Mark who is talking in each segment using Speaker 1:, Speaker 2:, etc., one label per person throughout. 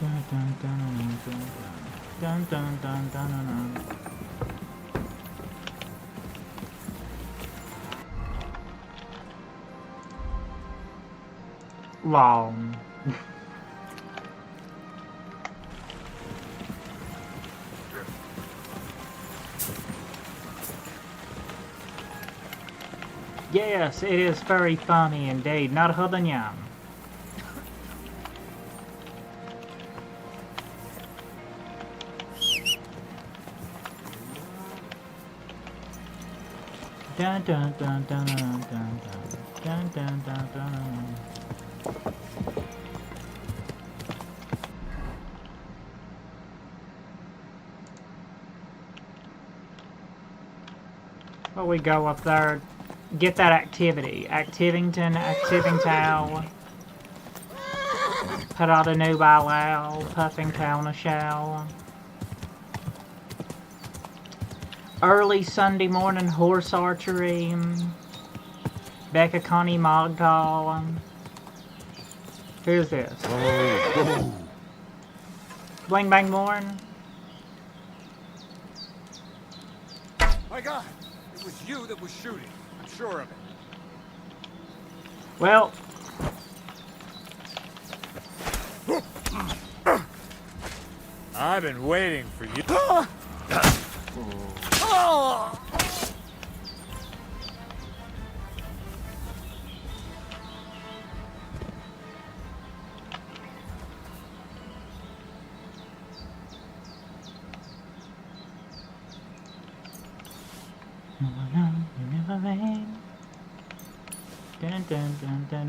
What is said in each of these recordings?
Speaker 1: Dun, dun, dun, dun, dun, dun, dun, dun, dun, dun, dun. Long. Yes, it is very funny indeed. Not Hudanyam. Dun dun dun dun dun dun dun dun dun dun. Well, we go up there, get that activity. Activington, Activingtow. Parada Nubalau, Puffingtown a shell. Early Sunday morning horse archery. Becca Connie Mogtal. Who's this? Bling Bang Morn.
Speaker 2: My God, it was you that was shooting. I'm sure of it.
Speaker 1: Well,
Speaker 2: I've been waiting for you.
Speaker 1: Dun dun dun dun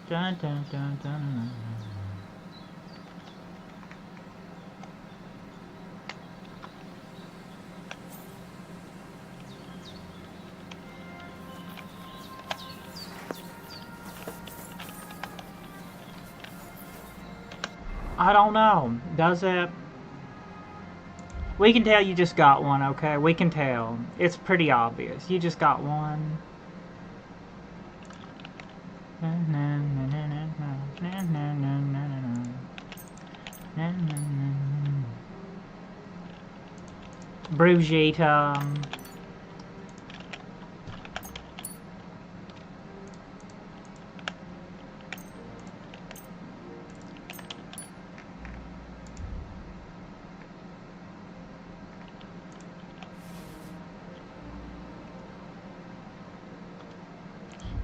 Speaker 1: dun dun dun dun dun. I don't know. Does it? We can tell you just got one, okay? We can tell. It's pretty obvious. You just got one. Brugita.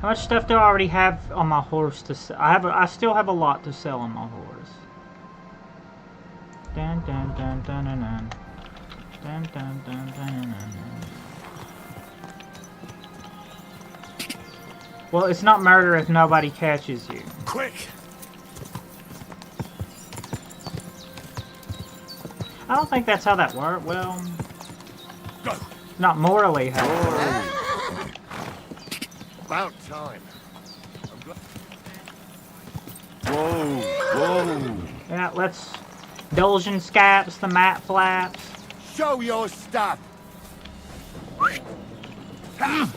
Speaker 1: How much stuff do I already have on my horse to sell? I still have a lot to sell on my horse. Dun dun dun dun dun dun. Dun dun dun dun dun dun. Well, it's not murder if nobody catches you.
Speaker 2: Quick!
Speaker 1: I don't think that's how that works. Well,
Speaker 2: Go!
Speaker 1: not morally how it works.
Speaker 2: About time.
Speaker 3: Whoa, whoa.
Speaker 1: Yeah, let's Dolgen Scaps, the mat flaps.
Speaker 2: Show your stuff! Come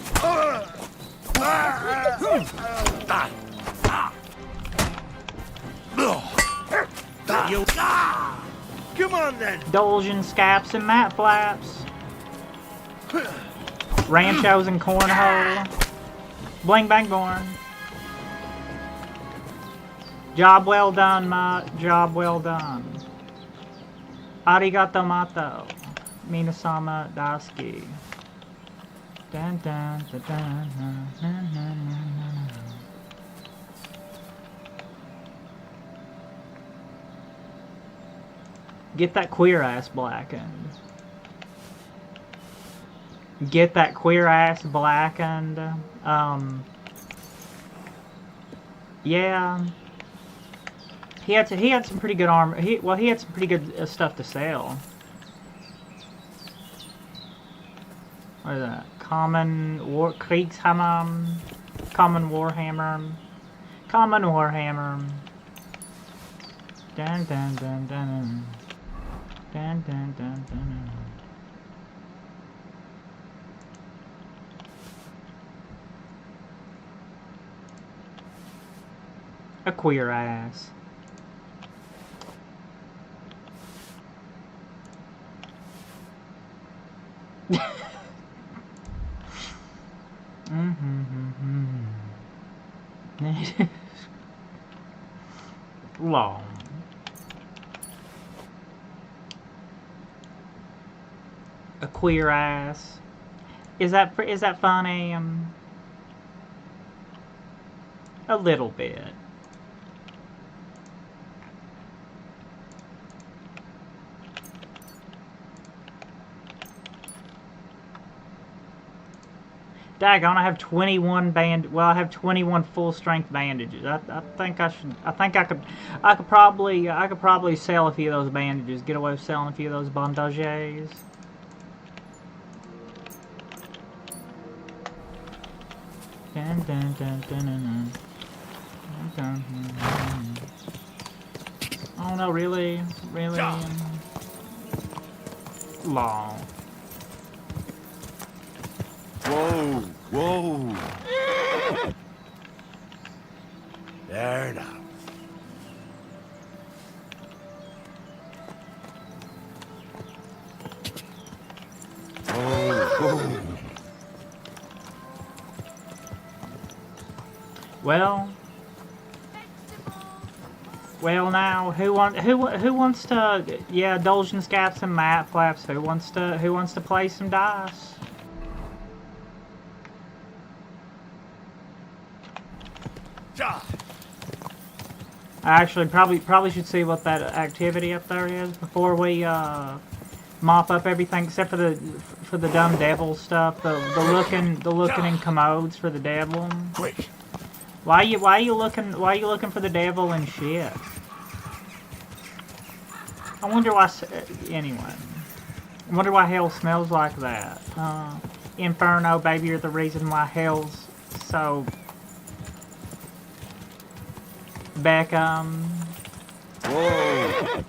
Speaker 2: on then!
Speaker 1: Dolgen Scaps and mat flaps. Ranchos and cornhole. Bling bang born. Job well done, Matt. Job well done. Arigato mato. Minasama daski. Dun dun dun dun dun dun dun dun. Get that queer ass blackened. Get that queer ass blackened. Yeah. He had some pretty good armor. He had some pretty good stuff to sell. What is that? Common War Kriegshammer. Common Warhammer. Common Warhammer. Dun dun dun dun. Dun dun dun dun. A queer ass. Long. A queer ass. Is that funny? A little bit. Daggone, I have 21 well, I have 21 full strength bandages. I think I should. I think I could probably sell a few of those bandages. Get away with selling a few of those bandages. Dun, dun, dun, dun, dun, dun. Oh no, really, long.
Speaker 3: Whoa, whoa.
Speaker 2: There now.
Speaker 3: Whoa.
Speaker 1: Well now, who wants to, yeah, Dolgen Scaps and Mat Flaps, who wants to play some dice? I actually probably should see what that activity up there is before we mop up everything except for the dumb devil stuff. The looking in commodes for the devil.
Speaker 2: Quick.
Speaker 1: Why are you looking for the devil and shit? I wonder why. Anyway, I wonder why hell smells like that. Inferno, baby, you're the reason why hell's so. Beckham.
Speaker 3: Whoa.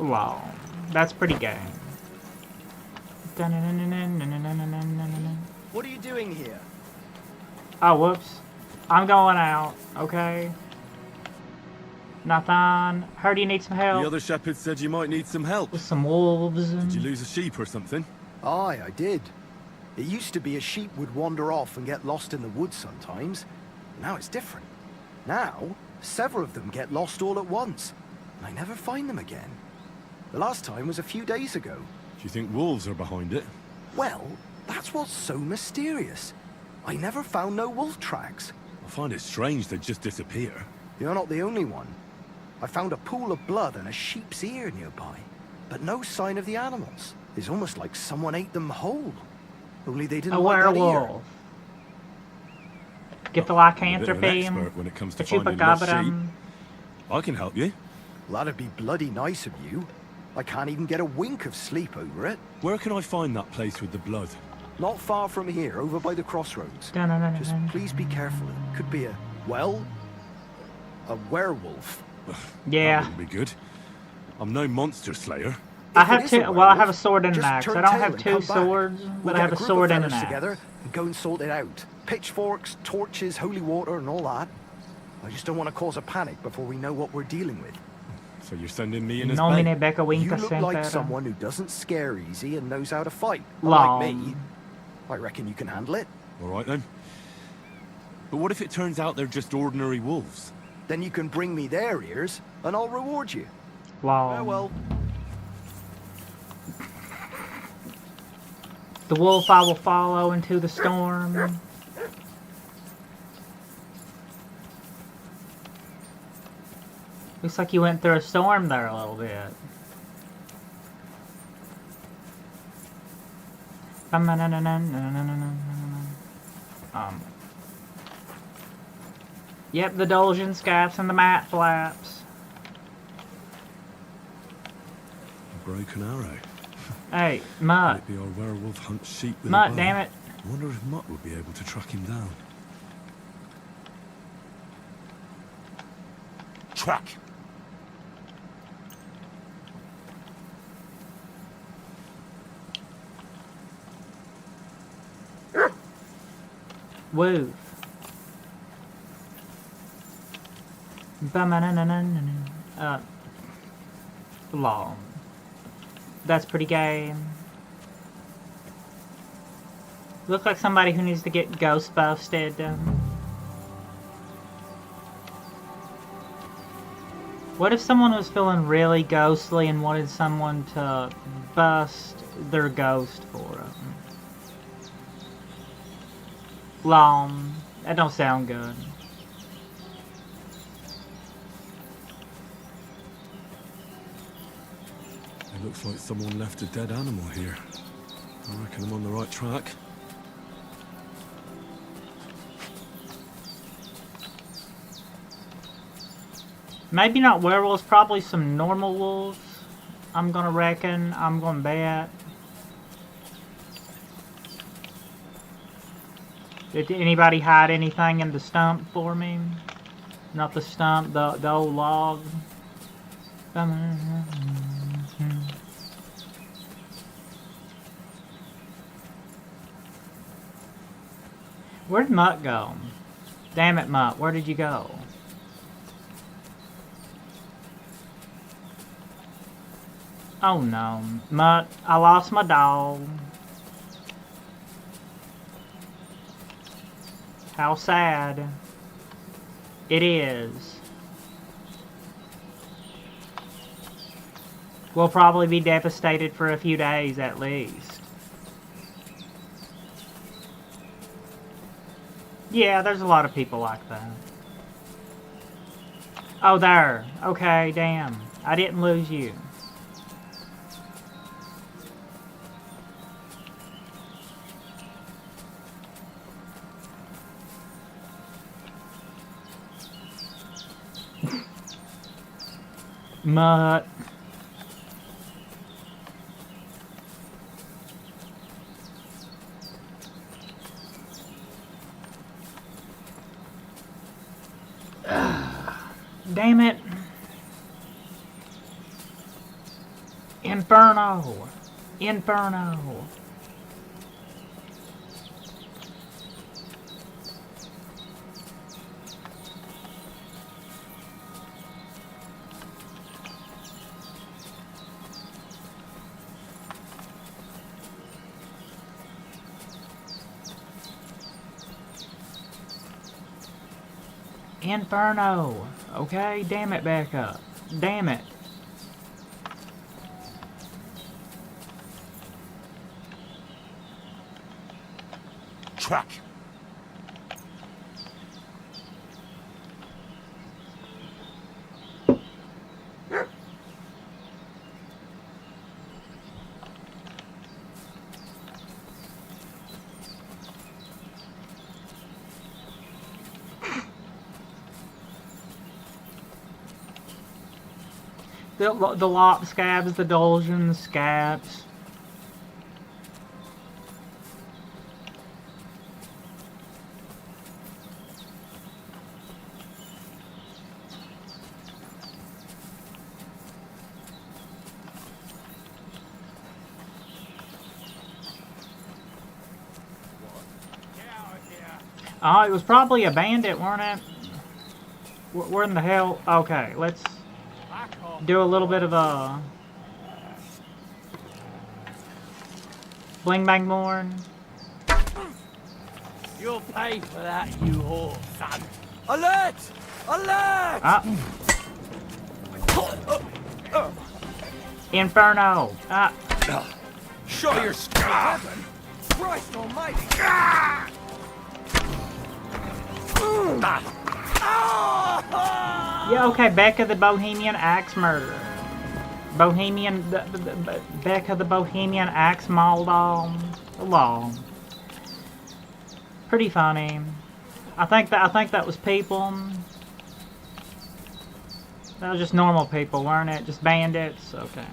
Speaker 1: Wow, that's pretty gay.
Speaker 4: What are you doing here?
Speaker 1: Oh, whoops. I'm going out, okay? Nathan, heard you need some help.
Speaker 3: The other shepherd said you might need some help.
Speaker 1: With some wolves.
Speaker 3: Did you lose a sheep or something?
Speaker 4: Aye, I did. It used to be a sheep would wander off and get lost in the woods sometimes. Now it's different. Now, several of them get lost all at once, and I never find them again. The last time was a few days ago.
Speaker 3: Do you think wolves are behind it?
Speaker 4: Well, that's what's so mysterious. I never found no wolf tracks.
Speaker 3: I find it strange they just disappear.
Speaker 4: You're not the only one. I found a pool of blood and a sheep's ear nearby, but no sign of the animals. It's almost like someone ate them whole. Only they didn't
Speaker 1: A
Speaker 4: like that ear.
Speaker 1: werewolf. Get the
Speaker 3: I'm a bit of an
Speaker 1: lycanthropy.
Speaker 3: expert when it comes to
Speaker 1: The
Speaker 3: finding lost sheep.
Speaker 1: chupacabra.
Speaker 3: I can help you.
Speaker 4: Well, that'd be bloody nice of you. I can't even get a wink of sleep over it.
Speaker 3: Where can I find that place with the blood?
Speaker 4: Not far from here, over by the crossroads. Just please be careful. It could be a werewolf.
Speaker 3: That
Speaker 1: Yeah.
Speaker 3: wouldn't be good. I'm no monster slayer.
Speaker 1: I
Speaker 4: If it
Speaker 1: have
Speaker 4: is
Speaker 1: two.
Speaker 4: a
Speaker 1: Well, I
Speaker 4: werewolf,
Speaker 1: have a sword and an
Speaker 4: just
Speaker 1: axe. I
Speaker 4: turn
Speaker 1: don't
Speaker 4: tail
Speaker 1: have
Speaker 4: and
Speaker 1: two
Speaker 4: come back.
Speaker 1: swords,
Speaker 4: We'll
Speaker 1: but I
Speaker 4: get
Speaker 1: have a
Speaker 4: group
Speaker 1: sword
Speaker 4: of
Speaker 1: and an
Speaker 4: fellas
Speaker 1: axe.
Speaker 4: together and go and sort it out. Pitchforks, torches, holy water, and all that. I just don't want to cause a panic before we know what we're dealing with.
Speaker 3: So you're sending me in as
Speaker 1: Nomine
Speaker 3: bait?
Speaker 1: Becca
Speaker 4: You
Speaker 1: Winka
Speaker 4: look like
Speaker 1: Sempera.
Speaker 4: someone who doesn't scare easy and knows how to fight.
Speaker 1: Long.
Speaker 4: Like me. I reckon you can handle it.
Speaker 3: All right then. But what if it turns out they're just ordinary wolves?
Speaker 4: Then you can bring me their ears, and I'll reward you.
Speaker 1: Wow.
Speaker 4: Farewell.
Speaker 1: The wolf I will follow into the storm. Looks like you went through a storm there a little bit. Yep, the Dolgen Scaps and the Mat Flaps.
Speaker 3: A broken arrow.
Speaker 1: Hey,
Speaker 3: Could
Speaker 1: Mutt.
Speaker 3: it be our werewolf hunts sheep with a
Speaker 1: Mutt,
Speaker 3: bow?
Speaker 1: damn it.
Speaker 3: I wonder if Mutt would be able to track him down.
Speaker 2: Track.
Speaker 1: Woof. Long. That's pretty gay. Look like somebody who needs to get ghost busted. What if someone was feeling really ghostly and wanted someone to bust their ghost for them? Long. That don't sound good.
Speaker 3: It looks like someone left a dead animal here. I reckon I'm on the right track.
Speaker 1: Maybe not werewolves, probably some normal wolves. I'm gonna reckon. I'm gonna bet. Did anybody hide anything in the stump for me? Not the stump, the old log. Where'd Mutt go? Damn it, Mutt, where did you go? Oh no, Mutt, I lost my dog. How sad it is. We'll probably be devastated for a few days at least. Yeah, there's a lot of people like that. Oh, there. Okay, damn. I didn't lose you. Mutt. Damn it. Inferno. Inferno. Inferno. Okay, damn it, back up. Damn it.
Speaker 2: Truck.
Speaker 1: The lop scabs, the Dulcian scabs. Oh, it was probably a bandit, weren't it? Where in the hell? Okay, let's do a little bit of a bling bang morn.
Speaker 2: You'll pay for that, you whore, son. Alert! Alert!
Speaker 1: Ah. Inferno! Ah.
Speaker 2: Show your strength, weapon. Christ almighty!
Speaker 1: Yeah, okay, Becca the Bohemian Axe Murderer. Becca the Bohemian Axe Mauled along. Pretty funny. I think that was people. That was just normal people, weren't it? Just bandits? Okay.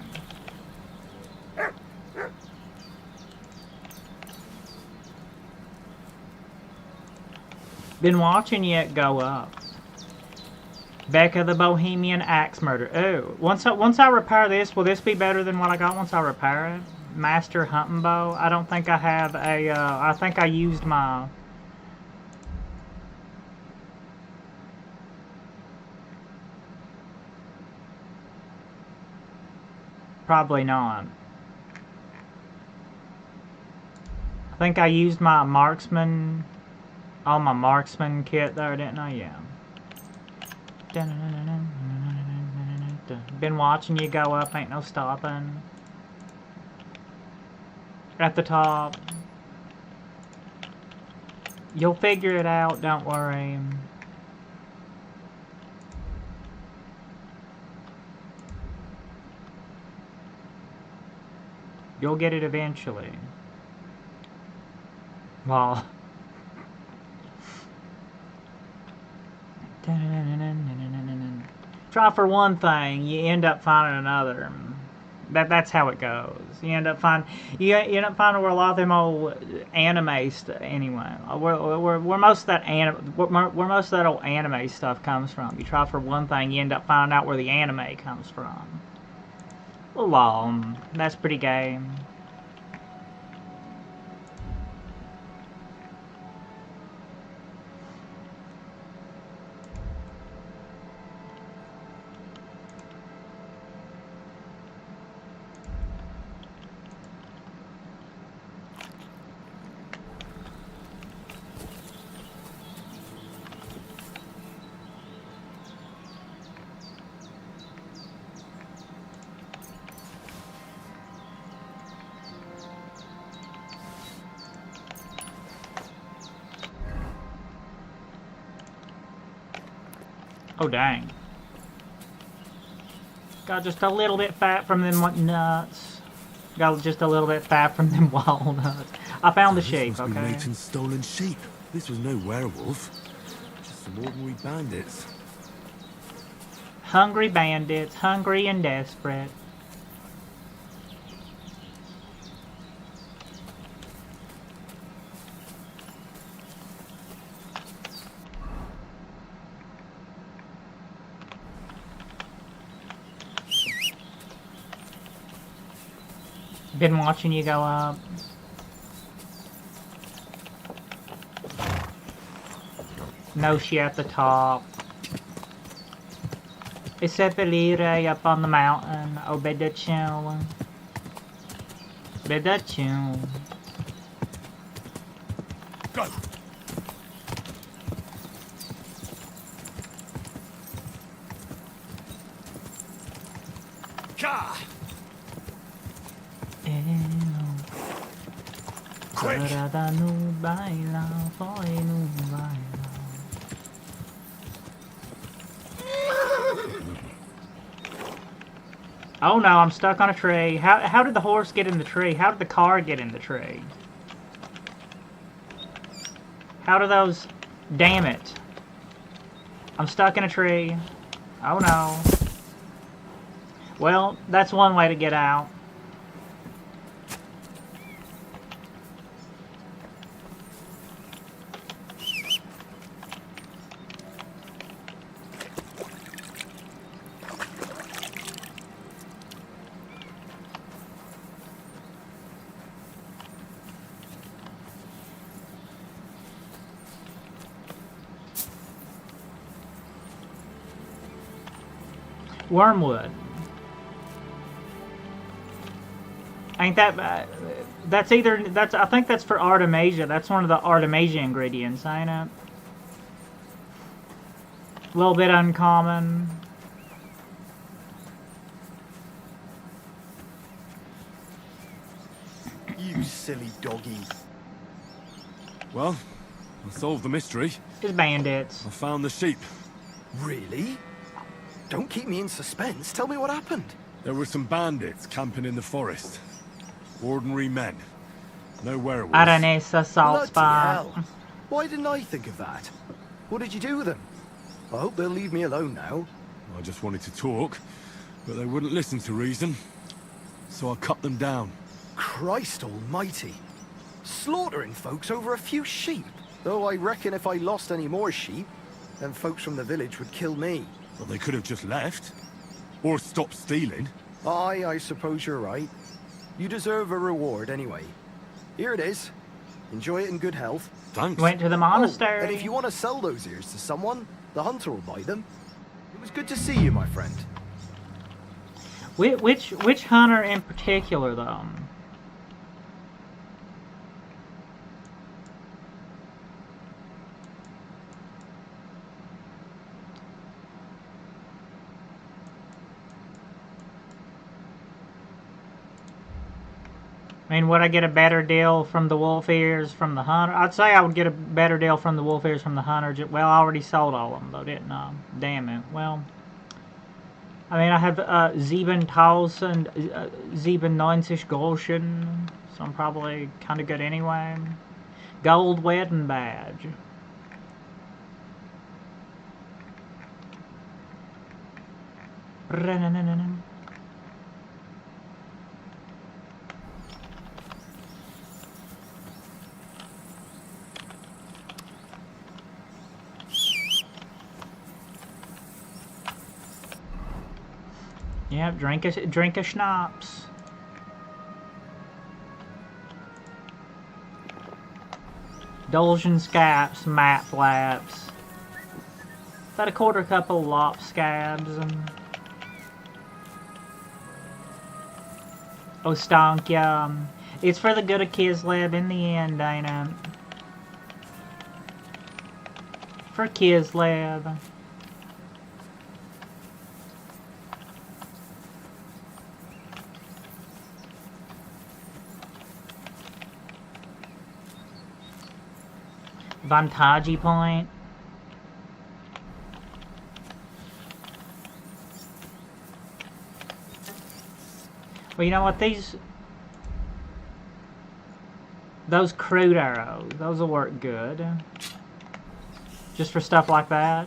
Speaker 1: Been watching it go up. Becca the Bohemian Axe Murder. Oh, once I repair this, will this be better than what I got once I repair it? Master Hunting Bow. I don't think I have a. I think I used my. Probably not. I think I used my marksman, all my marksman kit there, didn't I? Yeah. Been watching you go up, ain't no stopping. At the top. You'll figure it out, don't worry. You'll get it eventually. Well. Try for one thing, you end up finding another. That's how it goes. You end up finding where a lot of them old anime anyway. Where most of that old anime stuff comes from. You try for one thing, you end up finding out where the anime comes from. Well, that's pretty gay. Oh, dang. Got just a little bit fat from them nuts. Got just a little bit fat from them walnuts. I found the sheep,
Speaker 3: Must be
Speaker 1: okay?
Speaker 3: Nathan's stolen sheep. This was no werewolf. Just some ordinary bandits.
Speaker 1: Hungry bandits, hungry and desperate. Been watching you go up. No she at the top. It's a Belire up on the mountain. Oh, Bedachu. Bedachu.
Speaker 2: Go! Ka! Quick!
Speaker 1: Oh no, I'm stuck on a tree. How did the horse get in the tree? How did the car get in the tree? How do those... Damn it. I'm stuck in a tree. Oh no. Well, that's one way to get out. Wormwood. Ain't that bad? That's I think that's for Artemisia. That's one of the Artemisia ingredients, ain't it? A little bit uncommon.
Speaker 4: You silly doggy.
Speaker 3: Well, I solved the mystery.
Speaker 1: It's bandits.
Speaker 3: I found the sheep.
Speaker 4: Really? Don't keep me in suspense. Tell me what happened.
Speaker 3: There were some bandits camping in the forest. Ordinary men. No werewolves.
Speaker 1: Aranesa salt
Speaker 4: Bloody
Speaker 1: spot.
Speaker 4: hell. Why didn't I think of that? What did you do with them? I hope they'll leave me alone now.
Speaker 3: I just wanted to talk, but they wouldn't listen to reason. So I cut them down.
Speaker 4: Christ almighty. Slaughtering folks over a few sheep. Though I reckon if I lost any more sheep, then folks from the village would kill me.
Speaker 3: But they could have just left. Or stopped stealing.
Speaker 4: Aye, I suppose you're right. You deserve a reward anyway. Here it is. Enjoy it in good health.
Speaker 3: Thanks.
Speaker 1: Went to the monastery.
Speaker 4: Oh, and if you want to sell those ears to someone, the hunter will buy them. It was good to see you, my friend.
Speaker 1: Which hunter in particular, though? mean, would I get a better deal from the wolf ears from the hunter? I'd say I would get a better deal from the wolf ears from the hunter. Well, I already sold all of them, though, didn't I? Damn it. Well, I mean, I have 7,097 Groschen, so I'm probably kind of good anyway. Gold wedding badge. Yep, drink a schnapps. Dolgen scaps, map flaps. About a quarter cup of lop scabs and Ostankia. It's for the good of Kislev in the end, ain't it? For Kislev. Vantage point. Well, you know what? Those crude arrows, those will work good. Just for stuff like that.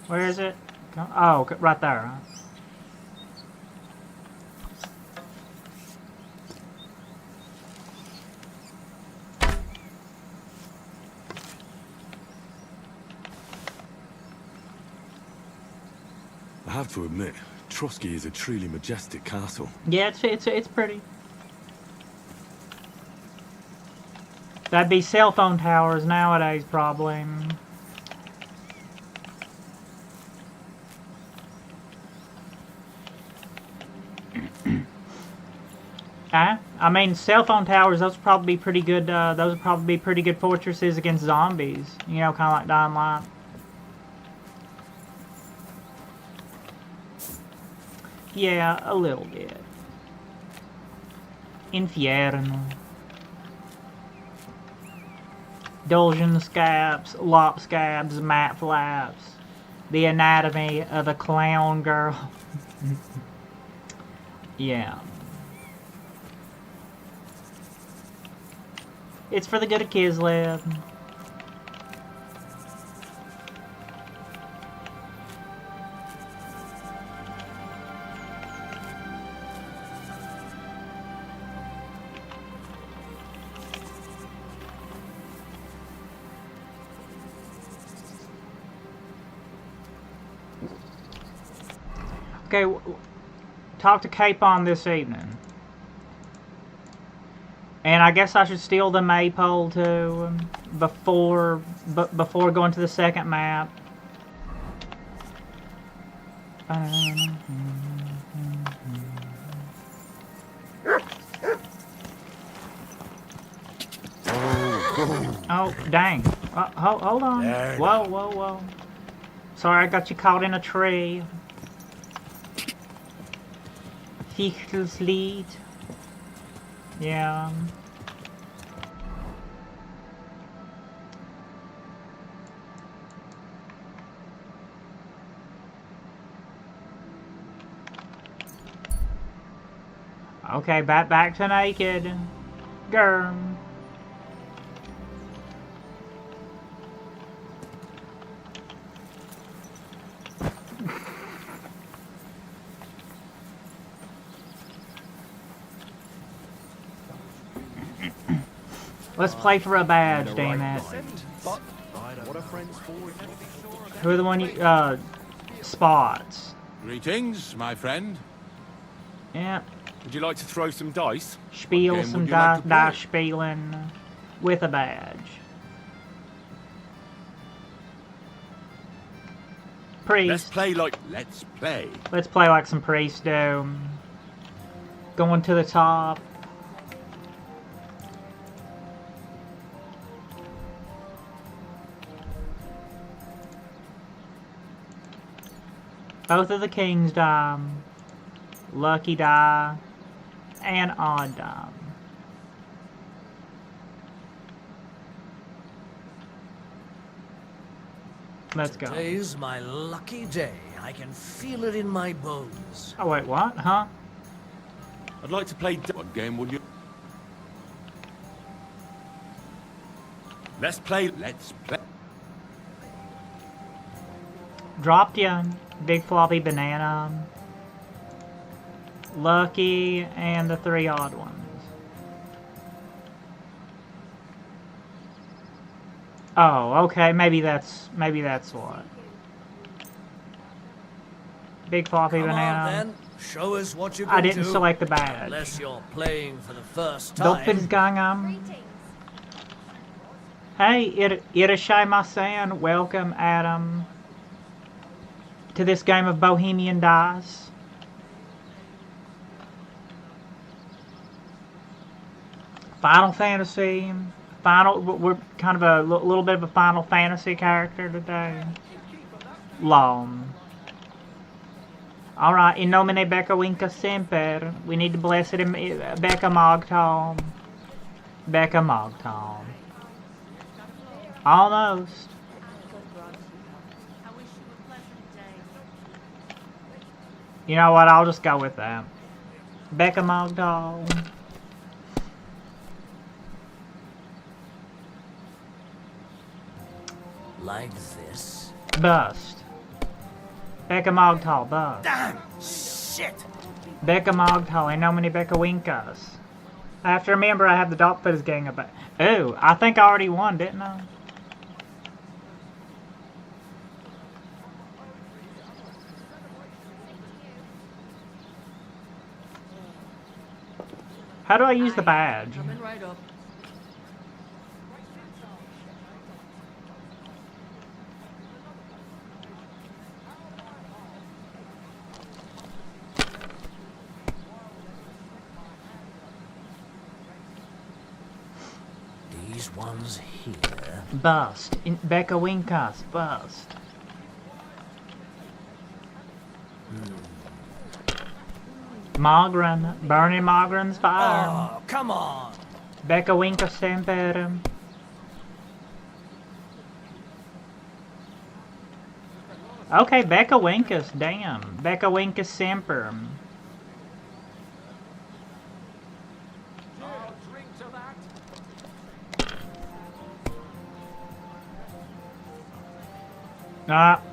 Speaker 1: Where is it? Oh, right there.
Speaker 3: I have to admit, Trotsky is a truly majestic castle.
Speaker 1: Yeah, it's pretty. That'd be cell phone towers nowadays, probably. I mean, cell phone towers. Those would probably be pretty good. Those would probably be pretty good fortresses against zombies. You know, kind of like Dying Light. Yeah, a little bit. Infierno. Dolgen scabs, lop scabs, mat flaps. The anatomy of a clown girl. Yeah. It's for the good of Kislev. Okay, talk to Capon this evening. And I guess I should steal the maypole too before going to the second map. Oh, dang. Hold on. Whoa. Sorry, I got you caught in a tree. Fichtelslied. Yeah. Okay, back to naked. Girl. Let's play for a badge, damn it. Who are the one you, spots?
Speaker 2: Greetings, my friend.
Speaker 1: Yeah.
Speaker 2: Would you like to throw some dice?
Speaker 1: Spiel some dice spieling with a badge. Priest.
Speaker 2: Let's play
Speaker 1: Let's play like some priests do. Going to the top. Both of the kings die. Lucky die. And odd die. Let's go.
Speaker 5: Today's my lucky day. I can feel it in my bones.
Speaker 1: Oh wait, what? Huh?
Speaker 3: I'd like to play... What game would you... Let's play...
Speaker 1: Dropped you. Big floppy banana. Lucky and the 3 odd ones. Oh, okay, maybe that's what. Big floppy
Speaker 5: Come
Speaker 1: banana.
Speaker 5: on, then. Show us what you can
Speaker 1: I didn't
Speaker 5: do.
Speaker 1: select the badge.
Speaker 5: Unless you're playing for the first
Speaker 1: Dolphins
Speaker 5: time.
Speaker 1: gang. Hey, Irashimasen, welcome, Adam, to this game of Bohemian Dice. Final Fantasy. We're kind of a little bit of a Final Fantasy character today. Long. Alright, in nomine Becca Winka Semper. We need to bless it in Becca Mogtom. Becca Mogtom. Almost. You know what? I'll just go with that. Becca Mogtom.
Speaker 5: Like this.
Speaker 1: Bust. Becca Mogtal, bust.
Speaker 5: Damn! Shit!
Speaker 1: Becca Mogtal, ain't no many Becca Winkas. I have to remember I have the Dogfitters gang about. Ooh, I think I already won, didn't I? How do I use the badge?
Speaker 5: Coming right up. These ones here.
Speaker 1: Bust. Becca Winkas, bust. Mogren. Burning Mogren's fire.
Speaker 5: Oh, come on!
Speaker 1: Becca Winkas Semper. Okay, Becca Winkas, damn. Becca Winkas Semper.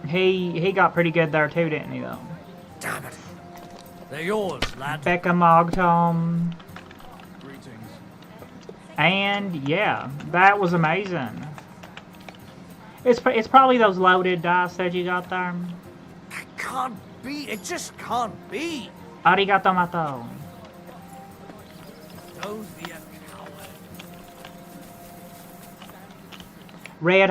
Speaker 1: He got pretty good there too, didn't he though?
Speaker 5: Damn it! They're yours, lad.
Speaker 1: Becca Mogtom.
Speaker 2: Greetings.
Speaker 1: And yeah, that was amazing. It's probably those loaded dice that you got there.
Speaker 5: That can't be. It just can't be.
Speaker 1: Arigato mato.
Speaker 5: Don't be a coward.
Speaker 1: Red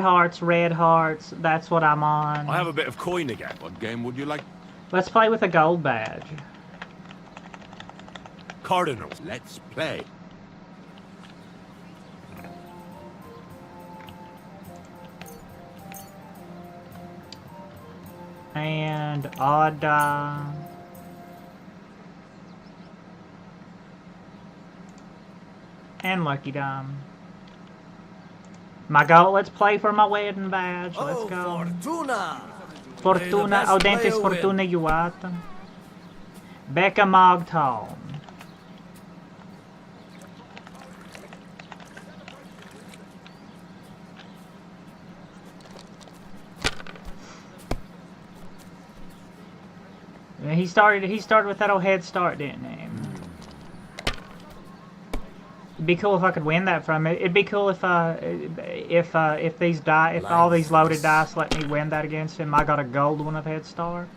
Speaker 1: hearts, that's what I'm on.
Speaker 3: I have a bit of coin again. What game would you like?
Speaker 1: Let's play with a gold badge.
Speaker 3: Cardinals. Let's play.
Speaker 1: And odd die. And lucky dime. My goal, let's play for my wedding badge. Let's
Speaker 5: Oh,
Speaker 1: go.
Speaker 5: Fortuna!
Speaker 1: Fortuna,
Speaker 5: May the
Speaker 1: oh,
Speaker 5: best
Speaker 1: dentes
Speaker 5: player win.
Speaker 1: Fortuna Juata. Becca Mogtal. He started with that old head start, didn't he? It'd be cool if I could win that from it. It'd be cool if all these loaded dice let me win that against him. I got a gold one of head start.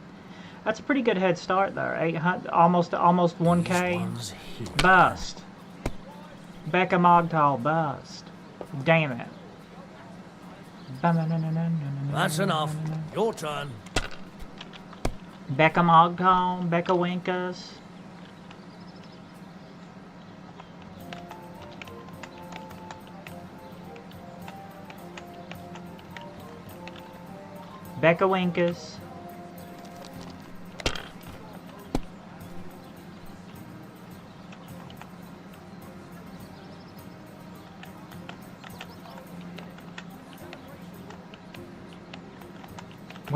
Speaker 1: That's a pretty good head start there. 800, almost 1K. Bust. Becca Mogtal, bust. Damn it.
Speaker 5: That's enough. Your turn.
Speaker 1: Becca Mogtal, Becca Winkas. Becca Winkas.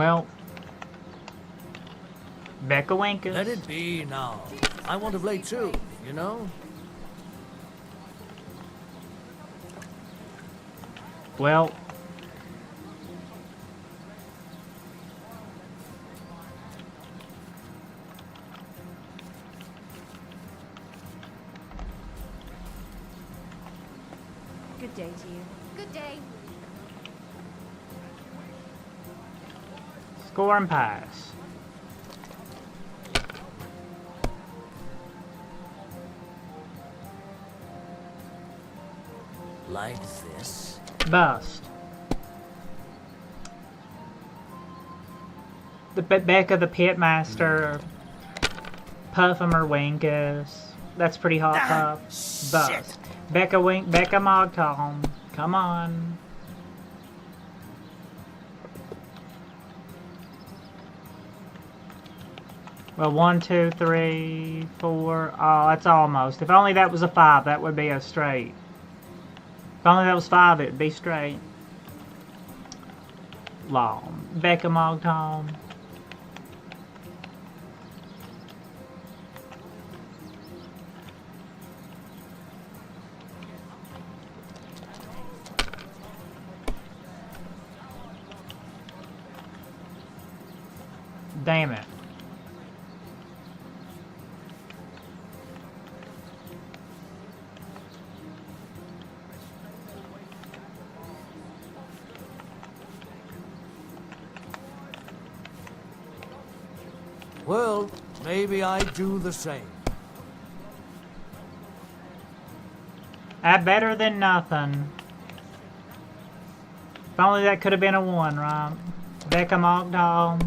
Speaker 1: Well, Becca Winkus.
Speaker 5: Let it be now. I want to play too, you know?
Speaker 1: Well,
Speaker 6: Good day to you. Good day.
Speaker 1: score and pass.
Speaker 5: Like this.
Speaker 1: Bust. The Becca the Pitmaster. Puffimer Winkus. That's pretty hot, Puff. Bust. Becca Mogtom. Come on. Well, 1, 2, 3, 4. Oh, that's almost. If only that was a 5, that would be a straight. If only that was 5, it'd be straight. Long. Becca Mogtom. Damn it.
Speaker 5: Well, maybe I do the same.
Speaker 1: Better than nothing. If only that could have been a 1, right? Becca Mogtom.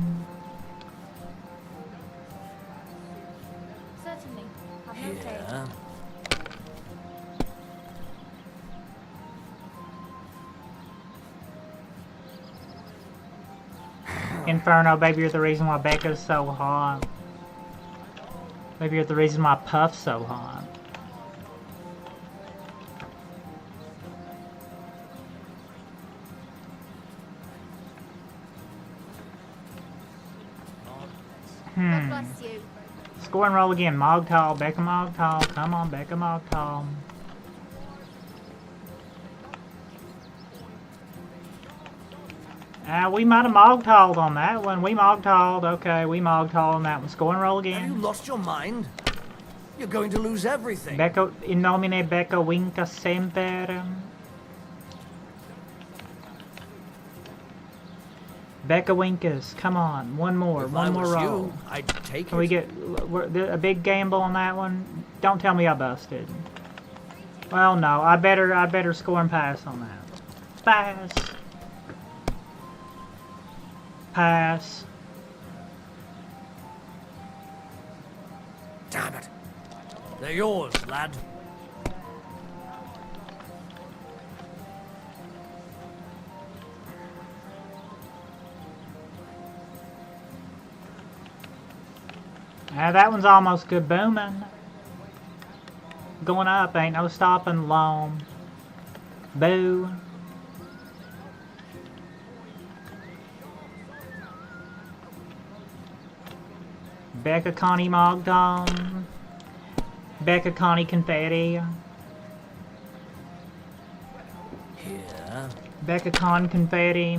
Speaker 6: Certainly. Have no take.
Speaker 5: Yeah.
Speaker 1: Inferno, baby, you're the reason why Becca's so hot. Maybe you're the reason why Puff's so hot.
Speaker 6: God bless you.
Speaker 1: Score and roll again. Mogtal, Becca Mogtal. Come on, Becca Mogtal. We might have Mogtaled on that one. We Mogtaled. Okay, we Mogtaled on that one. Score and roll
Speaker 5: Have you
Speaker 1: again.
Speaker 5: lost your mind? You're going to lose everything.
Speaker 1: Becca, in nomine Becca Winka Semper. Becca Winkus, come on. One more
Speaker 5: If I was
Speaker 1: roll.
Speaker 5: you, I'd take
Speaker 1: Can we
Speaker 5: it.
Speaker 1: get a big gamble on that one? Don't tell me I busted. Well, no. I better score and pass on that. Pass. Pass.
Speaker 5: Damn it. They're yours, lad.
Speaker 1: That one's almost good booming. Going up, ain't no stopping long. Boo. Becca Connie Mogdom. Becca Connie Confetti.
Speaker 5: Here.
Speaker 1: Becca Con Confetti.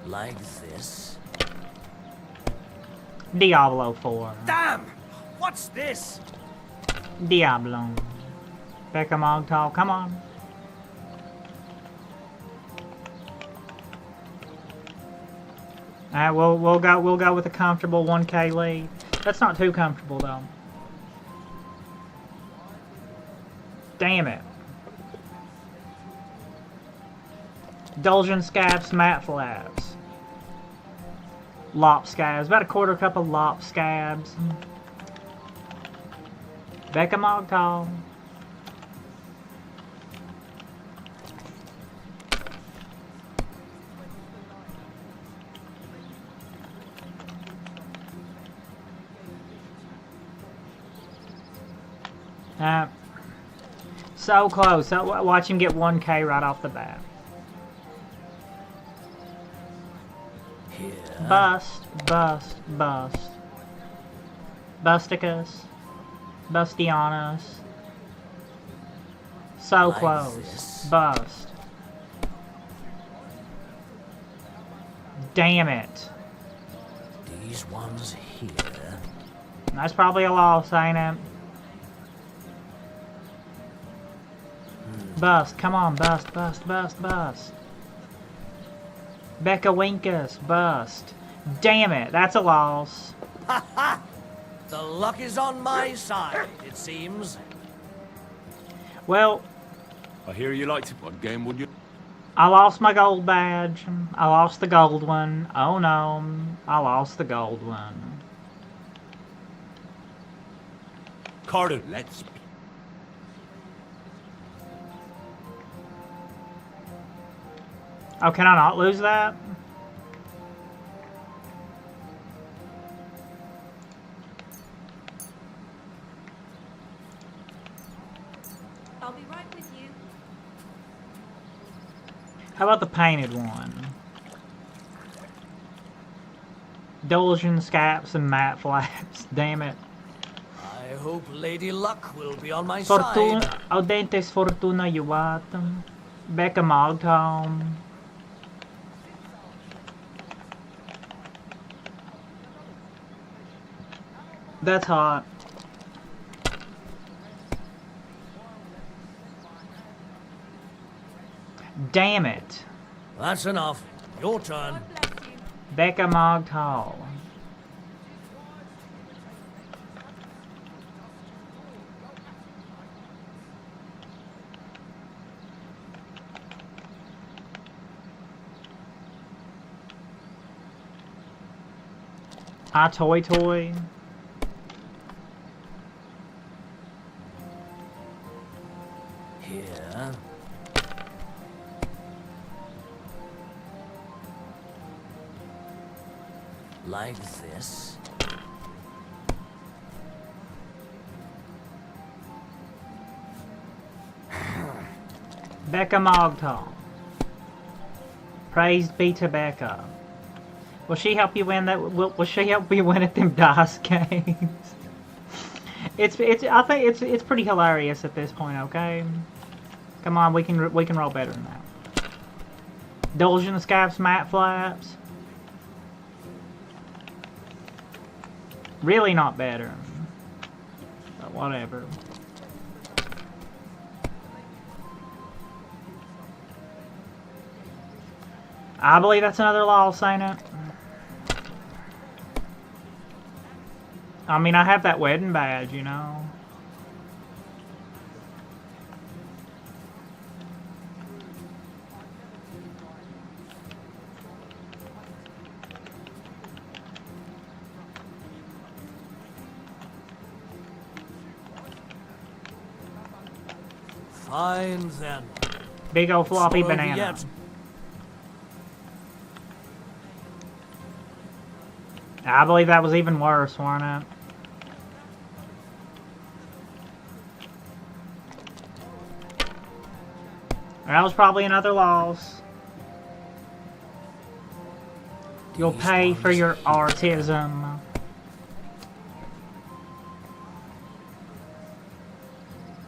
Speaker 5: Like this.
Speaker 1: Diablo 4.
Speaker 5: Damn! What's this?
Speaker 1: Diablo. Becca Mogtal, come on. We'll go with a comfortable 1K lead. That's not too comfortable though. Damn it. Dulgin Scabs, Mat Flaps. Lop Scabs. About a quarter cup of Lop Scabs. Becca Mogtal. So close. Watch him get 1K right off the bat. Bust, bust, bust. Busticus. Bustianus. So
Speaker 5: Like
Speaker 1: close.
Speaker 5: this.
Speaker 1: Bust. Damn it.
Speaker 5: These ones here.
Speaker 1: That's probably a loss, ain't it? Bust. Come on, bust, bust, bust, bust. Becca Winkus. Bust. Damn it. That's a loss.
Speaker 5: The luck is on my side, it seems.
Speaker 1: Well,
Speaker 2: I hear you like to... What game would you...
Speaker 1: I lost my gold badge. I lost the gold one. Oh no. I lost the gold one.
Speaker 2: Carter, let's...
Speaker 1: Oh, can I not lose that?
Speaker 6: I'll be right with you.
Speaker 1: How about the painted one? Dolgen scaps and matte flaps. Damn it.
Speaker 5: I hope Lady Luck will be on my
Speaker 1: Fortuna.
Speaker 5: side.
Speaker 1: Audentes fortuna juvatum. Becca Mogtom. That's hot. Damn it.
Speaker 5: That's enough. Your turn.
Speaker 6: God bless you.
Speaker 1: Becca Mogtal. I toy toy.
Speaker 5: Here. Like this.
Speaker 1: Becca Mogtal. Praised be to Becca. Will she help you win that? Will she help you win at them dice games? I think it's pretty hilarious at this point. Okay, come on, we can roll better than that. Dolgen Scaps, matte flaps. Really not better, but whatever. I believe that's another loss, ain't it? I mean, I have that wedding badge, you know.
Speaker 5: Fine then.
Speaker 1: Big old floppy
Speaker 5: Not over
Speaker 1: banana.
Speaker 5: yet.
Speaker 1: I believe that was even worse, wasn't it? That was probably another loss. You'll
Speaker 5: These
Speaker 1: pay for
Speaker 5: ones
Speaker 1: your
Speaker 5: here.
Speaker 1: artism.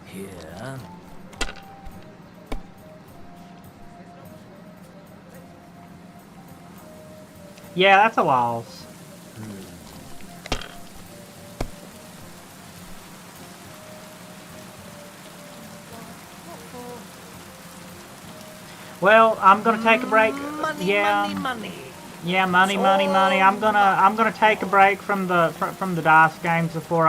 Speaker 5: Here.
Speaker 1: Yeah, that's a loss. Well, I'm gonna take a break.
Speaker 5: Money,
Speaker 1: Yeah,
Speaker 5: money, money.
Speaker 1: yeah, money, money, money. I'm gonna take a break from the dice games before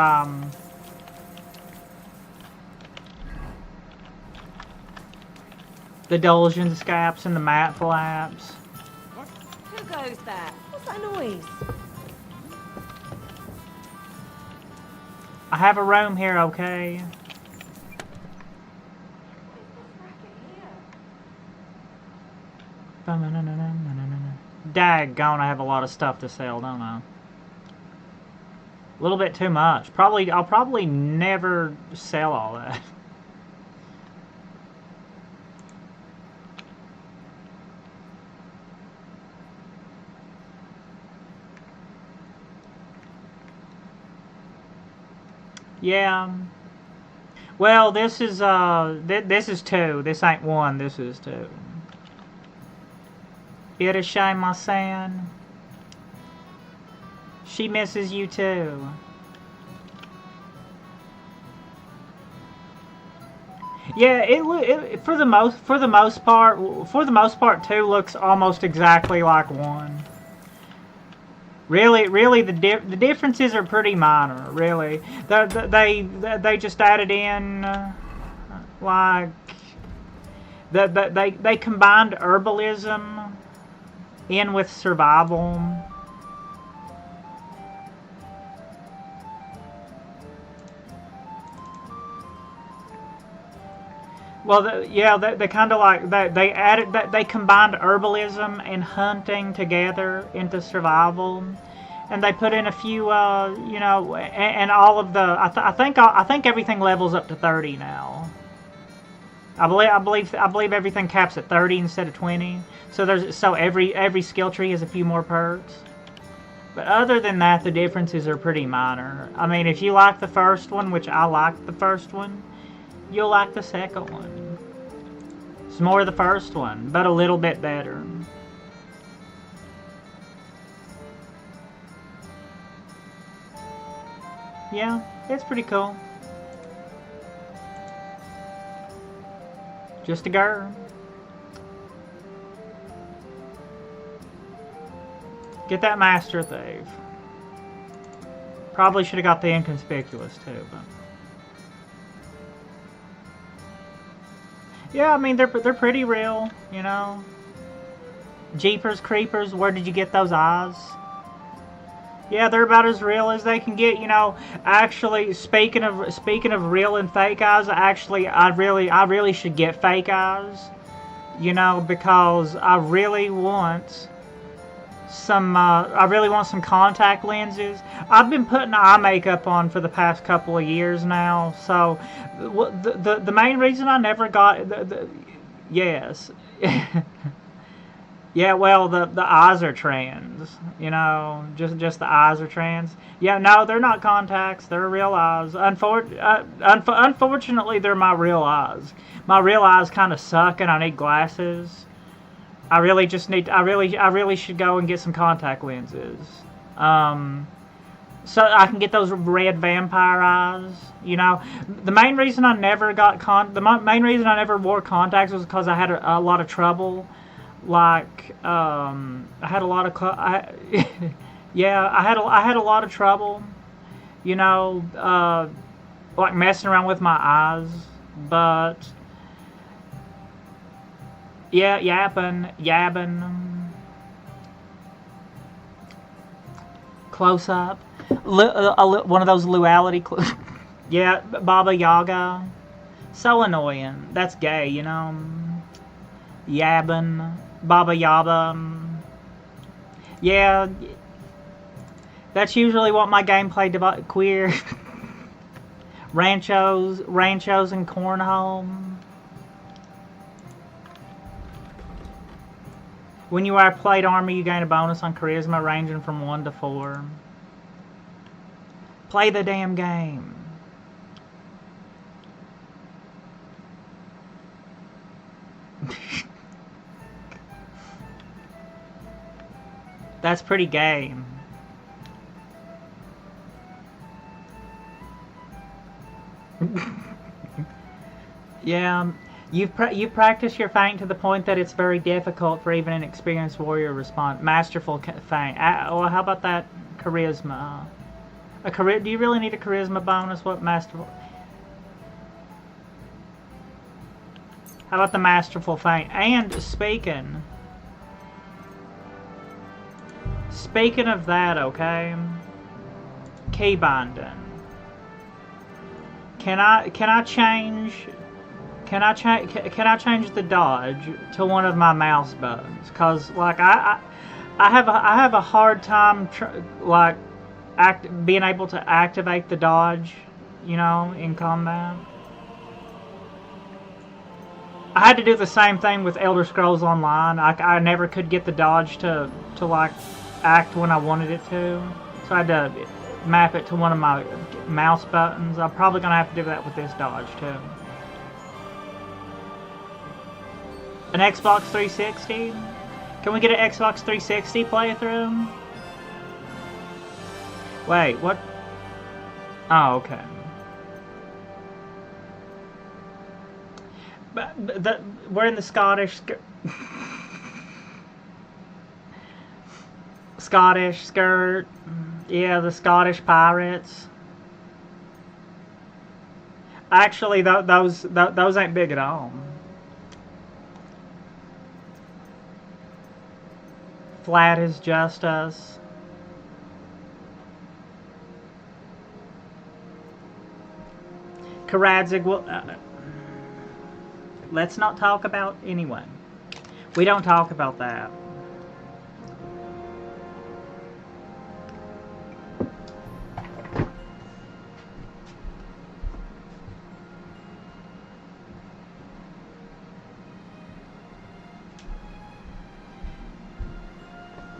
Speaker 1: the Dolgen Scaps and the matte flaps.
Speaker 6: Who goes there? What's that noise?
Speaker 1: I have a room here, okay? Daggone, I have a lot of stuff to sell, don't I? A little bit too much. I'll probably never sell all that. Yeah. Well, this is this is 2. This ain't 1. This is 2. Irashimasen. She misses you too. Yeah, it for the most part 2 looks almost exactly like 1. Really, the differences are pretty minor. Really, they just added in like they combined herbalism in with survival. Well, they kind of like they added that they combined herbalism and hunting together into survival, and they put in a few, you know, and all of the. I think everything levels up to 30 now. I believe everything caps at 30 instead of 20. So every skill tree has a few more perks. But other than that, the differences are pretty minor. I mean, if you like the first one, which I like the first one, you'll like the second one. It's more the first one, but a little bit better. Yeah, it's pretty cool. Just a girl. Get that Master Thief. Probably should have got the Inconspicuous too, but... Yeah, I mean, they're pretty real, you know. Jeepers Creepers, where did you get those eyes? Yeah, they're about as real as they can get, you know. Actually, speaking of real and fake eyes, actually, I really should get fake eyes, you know, because I really want some contact lenses. I've been putting eye makeup on for the past couple of years now, so the main reason I never got yes. Yeah, well, the eyes are trans, you know, just the eyes are trans. Yeah, no, they're not contacts, they're real eyes. Unfortunately, they're my real eyes. My real eyes kind of suck, and I need glasses. I really should go and get some contact lenses, so I can get those red vampire eyes. You know, the main reason I never wore contacts was because I had a lot of trouble. Like, I had a lot of I had a lot of trouble, you know, like messing around with my eyes, but yeah, yabbing, close up, one of those luality, yeah, Baba Yaga, so annoying. That's gay, you know. Yabbing. Baba Yaba. Yeah, that's usually what my gameplay queer. Ranchos and cornhole. When you wear plate armor, you gain a bonus on charisma ranging from 1 to 4. Play the damn game. That's pretty gay. Yeah, you practice your feint to the point that it's very difficult for even an experienced warrior to respond. Masterful feint. Well, how about that charisma? Do you really need a charisma bonus? What masterful? How about the masterful feint? And speaking of that, okay, key binding. Can I change the dodge to one of my mouse buttons? Cause like I have a hard time being able to activate the dodge, you know, in combat. I had to do the same thing with Elder Scrolls Online. I never could get the dodge to like act when I wanted it to, so I had to map it to one of my mouse buttons. I'm probably gonna have to do that with this dodge too. An Xbox 360? Can we get an Xbox 360 playthrough? Wait, what? Oh, okay. But we're in the Scottish Scottish skirt. Yeah, the Scottish pirates. Actually, those ain't big at all. Flat as justice. Karadzig will... let's not talk about anyone. We don't talk about that.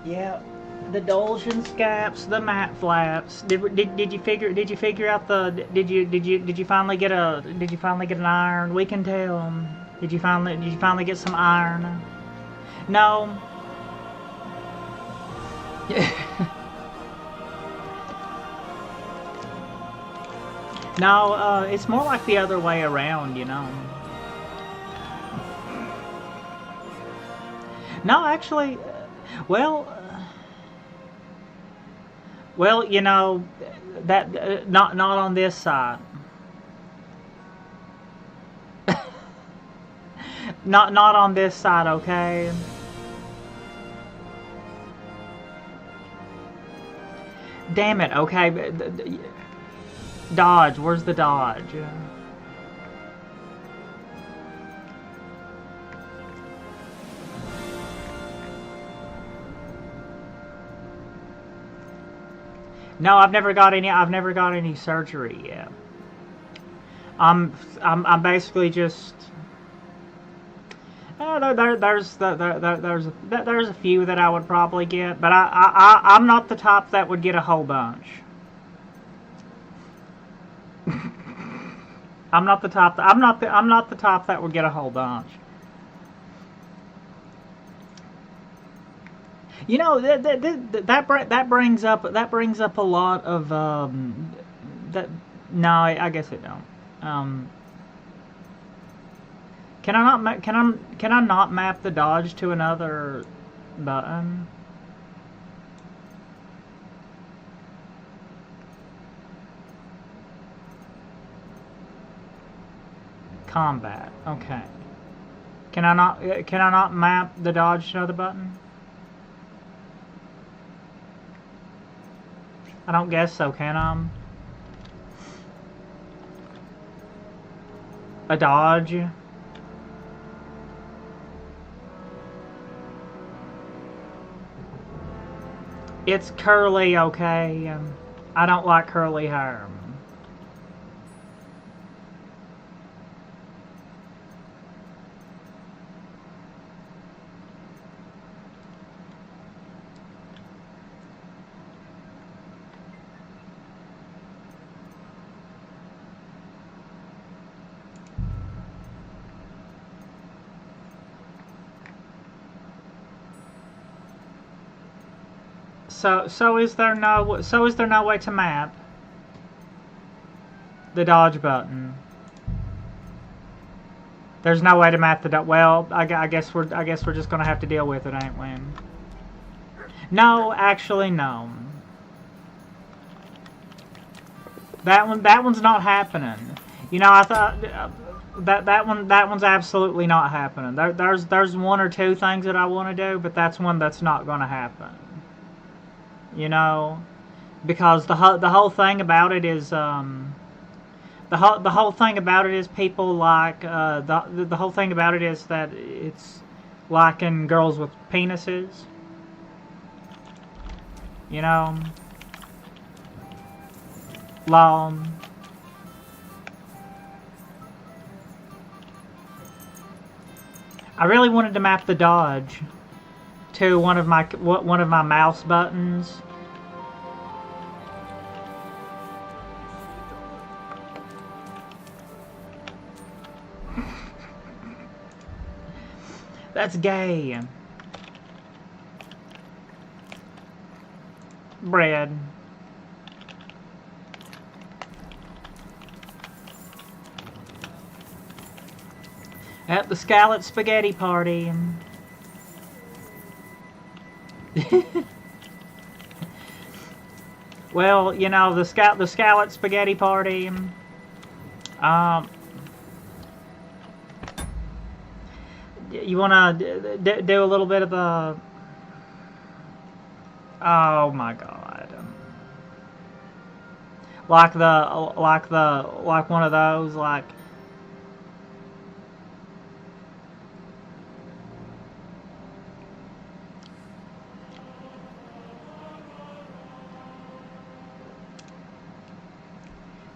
Speaker 1: Yeah, the Dulcian scaps, the mat flaps. Did you figure out the did you finally get an iron? We can tell. Did you finally get some iron? No. No, it's more like the other way around, you know. No, actually, well, you know, that not on this side. not on this side, okay? Damn it, okay. Dodge, where's the dodge? No, I've never got any surgery yet. I'm basically just there's a few that I would probably get, but I'm not the top that would get a whole bunch. I'm not the top that would get a whole bunch. You know, that brings up a lot of that. No, I guess it don't. Can I not map the dodge to another button? Combat. Okay. Can I not map the dodge to another button? I don't guess so, can I? A dodge? It's curly, okay? I don't like curly hair. So is there no way to map the dodge button? There's no way to map the dodge. Well, I guess we're just gonna have to deal with it, ain't we? No, actually, no. That one's not happening. You know, I thought that one's absolutely not happening. There's one or two things that I want to do, but that's one that's not gonna happen. You know, because the whole thing about it is the whole thing about it is people like the whole thing about it is that it's liking girls with penises. You know, long. I really wanted to map the dodge to one of my mouse buttons. That's gay. Bread. At the scallop spaghetti party. Well, you know, the scallop spaghetti party. You want to do a little bit of the... Oh my God. Like one of those, like...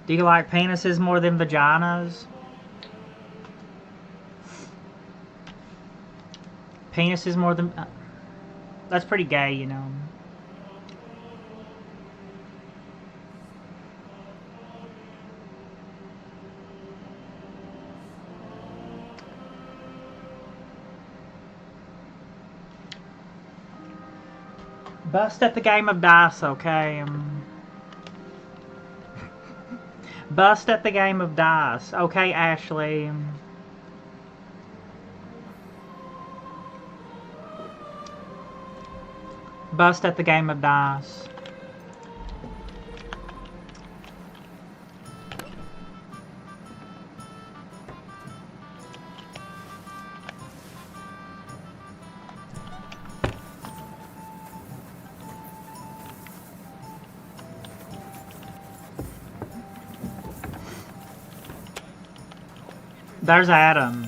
Speaker 1: Do you like penises more than vaginas? Penises more than... that's pretty gay, you know. Bust at the game of dice, okay? Bust at the game of dice. Okay, Ashley. Bust at the game of dice. There's Adam.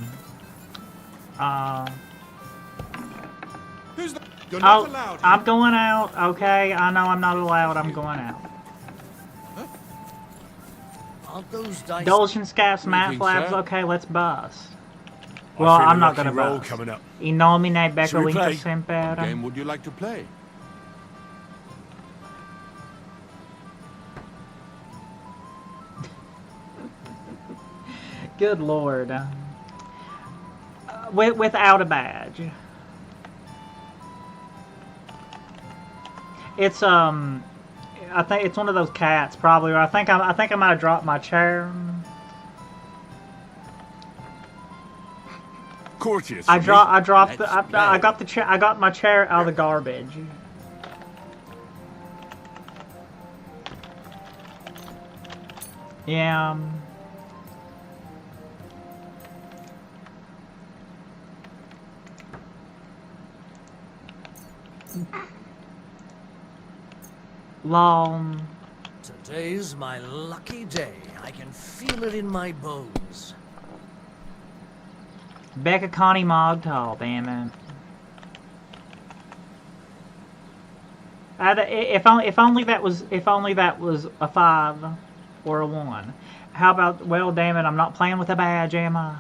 Speaker 2: Who's the... You're not
Speaker 1: Oh,
Speaker 2: allowed.
Speaker 1: I'm going out. Okay, I know I'm not allowed. I'm going out.
Speaker 5: Aren't those dice...
Speaker 1: Indulgence scaps, math
Speaker 2: think
Speaker 1: labs.
Speaker 2: so?
Speaker 1: Okay, let's bust.
Speaker 3: I
Speaker 1: Well,
Speaker 3: feel a
Speaker 1: I'm not
Speaker 3: lucky
Speaker 1: gonna
Speaker 3: roll
Speaker 1: bust.
Speaker 3: coming up.
Speaker 1: In nomine
Speaker 3: Shall we
Speaker 1: Becca
Speaker 3: play?
Speaker 1: Semper.
Speaker 2: What game would you like to play?
Speaker 1: Good Lord. Without a badge. It's I think it's one of those cats probably. Or I think I might have dropped my chair.
Speaker 3: Courteous.
Speaker 1: I
Speaker 3: for me.
Speaker 1: dropped the
Speaker 2: Let's
Speaker 1: I
Speaker 2: play.
Speaker 1: got the chair. I got my chair out of the garbage. Yeah. Long.
Speaker 5: Today's my lucky day. I can feel it in my bones.
Speaker 1: Becca Connie Mogtal, damn it. If only that was a 5 or a 1. How about, well, damn it, I'm not playing with a badge, am I?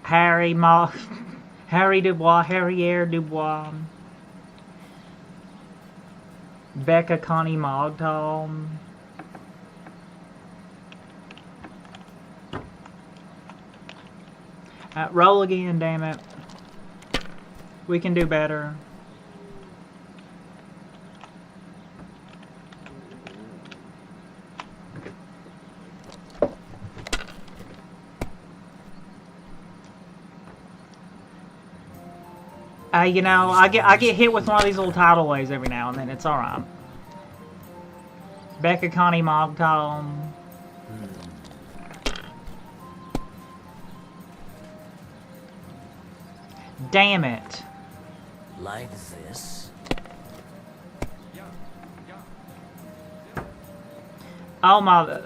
Speaker 1: Harry Dubois, Harrier Dubois. Becca Connie Mogtal. Roll again, damn it. We can do better. You know, I get hit with one of these little tidal waves every now and then. It's alright. Becca Connie Mogtal. Damn it.
Speaker 5: Like this.
Speaker 1: Oh my...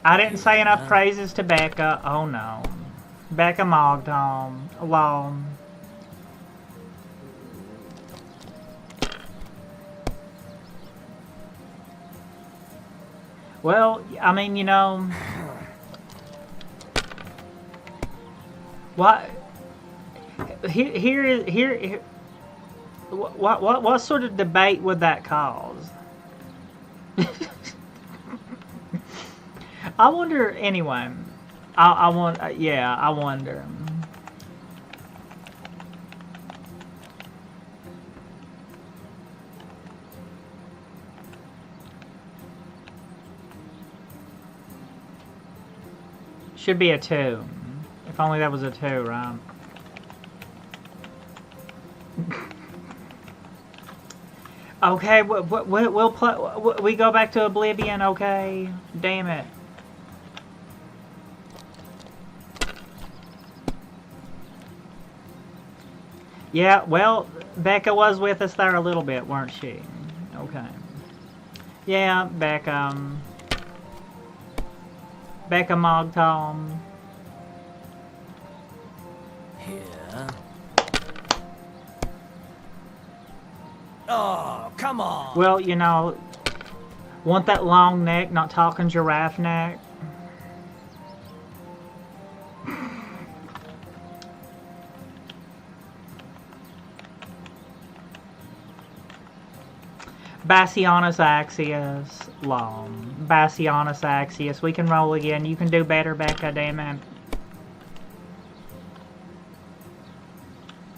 Speaker 1: I didn't say enough praises to Becca. Oh no. Becca Mogtal. Alone. Well, I mean, you know... What... Here, what sort of debate would that cause? I wonder, anyway, I want. Yeah, I wonder. Should be a 2. If only that was a 2, right? Okay, we'll play. We go back to Oblivion. Okay, damn it. Yeah, well, Becca was with us there a little bit, weren't she? Okay. Yeah, Becca Mogtom.
Speaker 5: Here. Oh, come on.
Speaker 1: Well, you know, want that long neck, not talking giraffe neck. Bassianus Axius, long. Bassianus Axius. We can roll again. You can do better, Becca, damn it.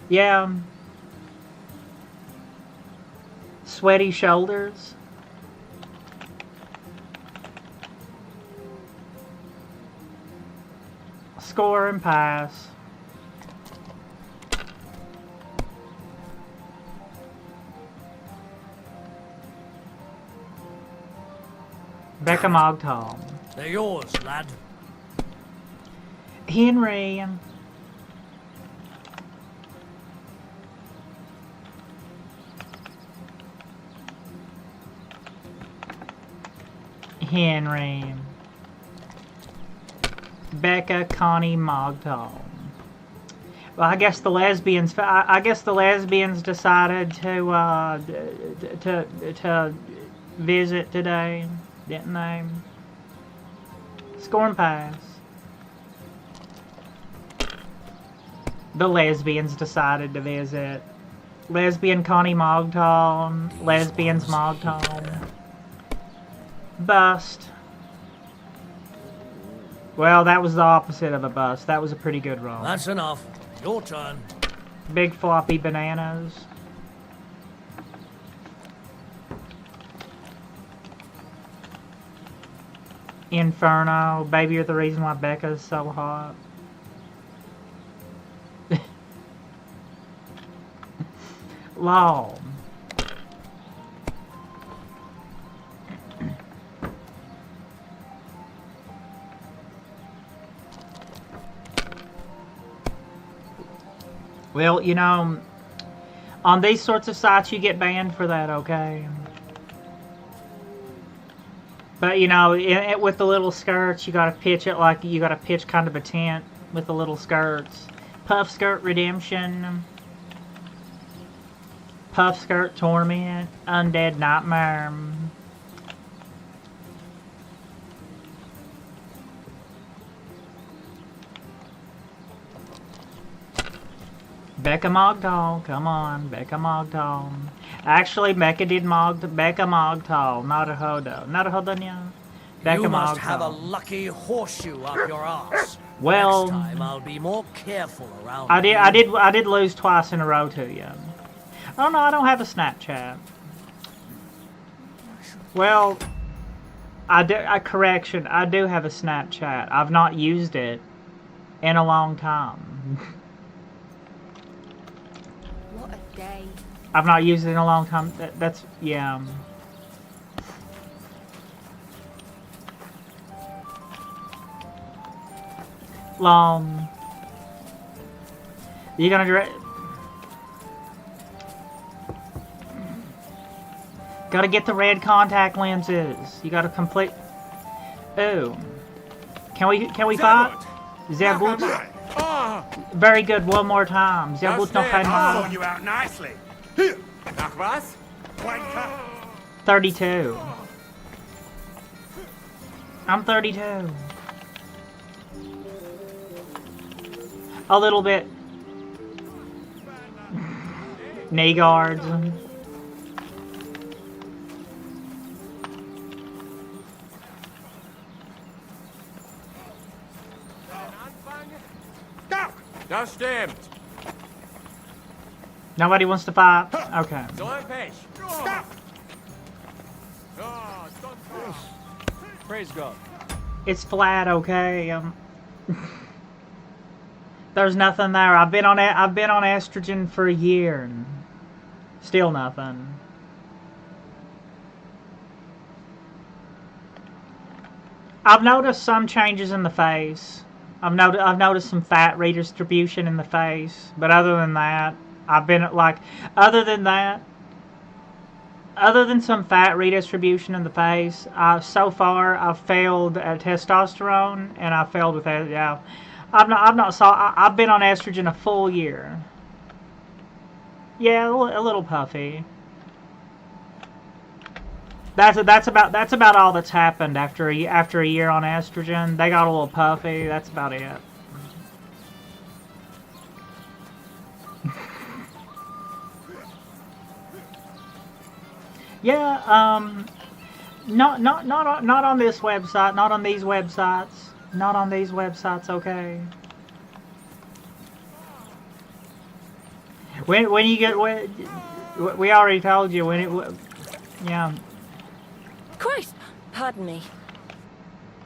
Speaker 1: Yeah. Sweaty shoulders. Score and pass. Becca Mogtom.
Speaker 5: They're yours, lad.
Speaker 1: Henry. Henry. Becca Connie Mogtom. Well, I guess the lesbians. I guess the lesbians decided to visit today, didn't they? Score and pass. The lesbians decided to visit. Lesbian Connie Mogtom. Lesbians Mogtom. Bust. Well, that was the opposite of a bust. That was a pretty good roll.
Speaker 5: That's enough. Your turn.
Speaker 1: Big floppy bananas. Inferno. Baby, you're the reason why Becca's so hot. Law. Well, you know, on these sorts of sites you get banned for that, okay? But, you know, with the little skirts, you gotta pitch it like you gotta pitch kind of a tent with the little skirts. Puff Skirt Redemption. Puff Skirt Torment. Undead Nightmare. Becca Mogtal, come on, Becca Mogtal. Actually, Becca did Becca Mogtal, not a Hodo. Not a Hodonya. Becca
Speaker 5: You must
Speaker 1: Mogtal.
Speaker 5: have a lucky horseshoe up your arse.
Speaker 1: Well,
Speaker 5: next time I'll be more careful around.
Speaker 1: I did lose twice in a row to you. Oh no, I don't have a Snapchat. Well, correction, I do have a Snapchat. I've not used it in a long time.
Speaker 6: What a day.
Speaker 1: I've not used it in a long time. That's, yeah. Long. You gonna direct? Gotta get the red contact lenses. You gotta complete. Oh. Can we fight? Sehr gut. Very good. One more time. Sehr gut noch einmal.
Speaker 2: you out nicely. Hier. Nach was?
Speaker 1: 32. I'm 32. A little bit. Knee guards.
Speaker 2: Just him.
Speaker 1: Nobody wants to fight? Okay.
Speaker 2: Fish. Stop. Oh, praise God.
Speaker 1: It's flat, okay? There's nothing there. I've been on estrogen for a year. And still nothing. I've noticed some changes in the face. I've noticed some fat redistribution in the face, but other than that, I've been like, other than some fat redistribution in the face, so far I've failed at testosterone, and I've failed with that. Yeah, I've been on estrogen a full year. Yeah, a little puffy. That's about all that's happened after a year on estrogen. They got a little puffy. That's about it. Yeah. Not on this website. Not on these websites. Not on these websites. Okay. When you get we already told you when it. Yeah.
Speaker 7: Christ! Pardon me.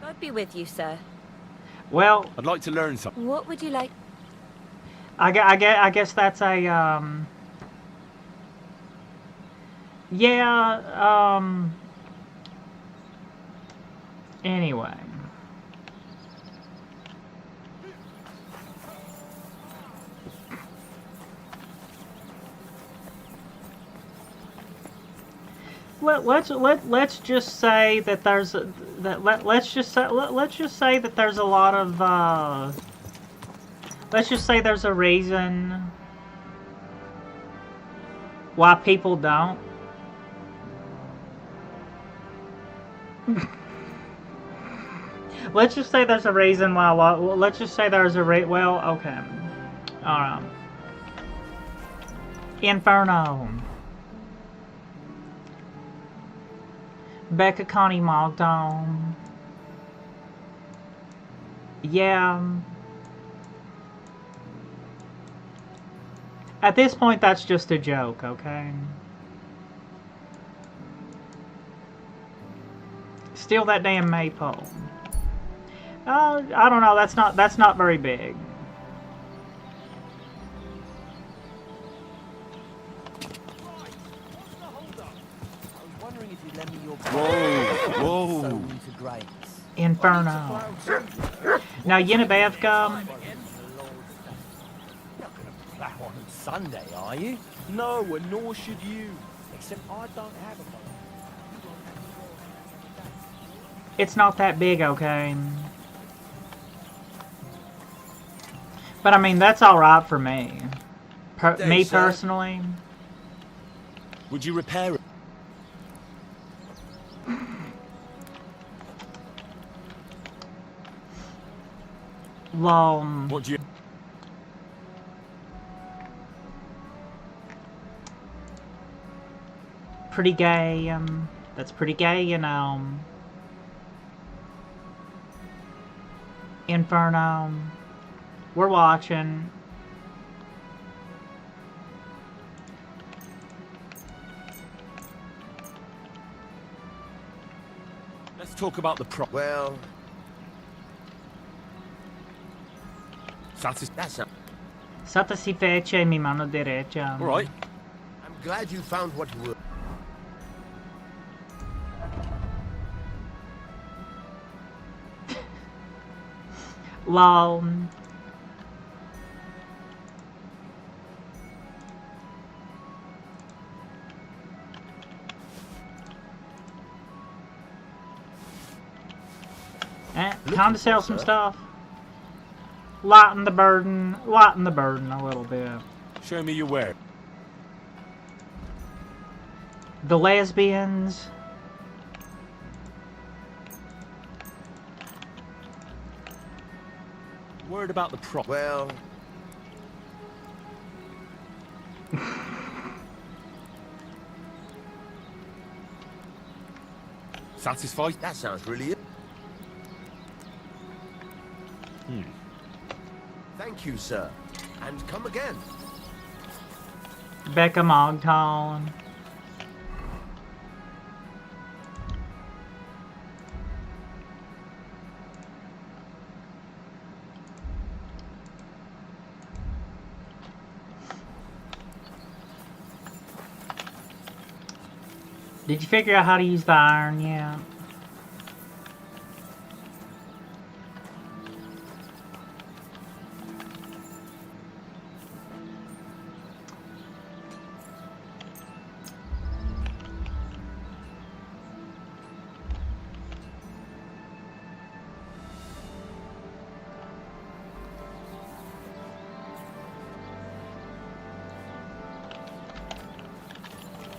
Speaker 7: God be with you, sir.
Speaker 1: Well,
Speaker 3: I'd like to learn something.
Speaker 7: What would you like?
Speaker 1: I guess that's a, yeah, anyway. Let's just say that there's let's just say that there's a lot of let's just say there's a reason why people don't. Let's just say there's a reason why. Let's just say there's a well, okay, all right. Inferno. Becca Connie Mogdom. Yeah. At this point, that's just a joke, okay? Steal that damn maypole. I don't know. That's not very big.
Speaker 3: Whoa!
Speaker 1: Inferno. Now, Yenibevka.
Speaker 5: That on Sunday, are you?
Speaker 4: No, and nor should you.
Speaker 5: Except I don't have a phone.
Speaker 1: It's not that big, okay? But I mean, that's alright for me. Me personally.
Speaker 3: Would you repair it?
Speaker 1: Well,
Speaker 3: What do you...
Speaker 1: pretty gay, that's pretty gay, you know. Inferno. We're watching.
Speaker 3: Let's talk about the pro...
Speaker 5: Well,
Speaker 1: Satisfece mi mano derecha.
Speaker 3: All right.
Speaker 5: I'm glad you found what you were.
Speaker 1: Lol. Time to sell some stuff. Lighten the burden a little bit.
Speaker 3: Show me your wares.
Speaker 1: The lesbians.
Speaker 3: Word about the pro...
Speaker 5: Well,
Speaker 3: Satisfied?
Speaker 5: that sounds really...
Speaker 3: Hmm.
Speaker 5: Thank you, sir. and come again.
Speaker 1: Becca Mogton. Did you figure out how to use the iron yet?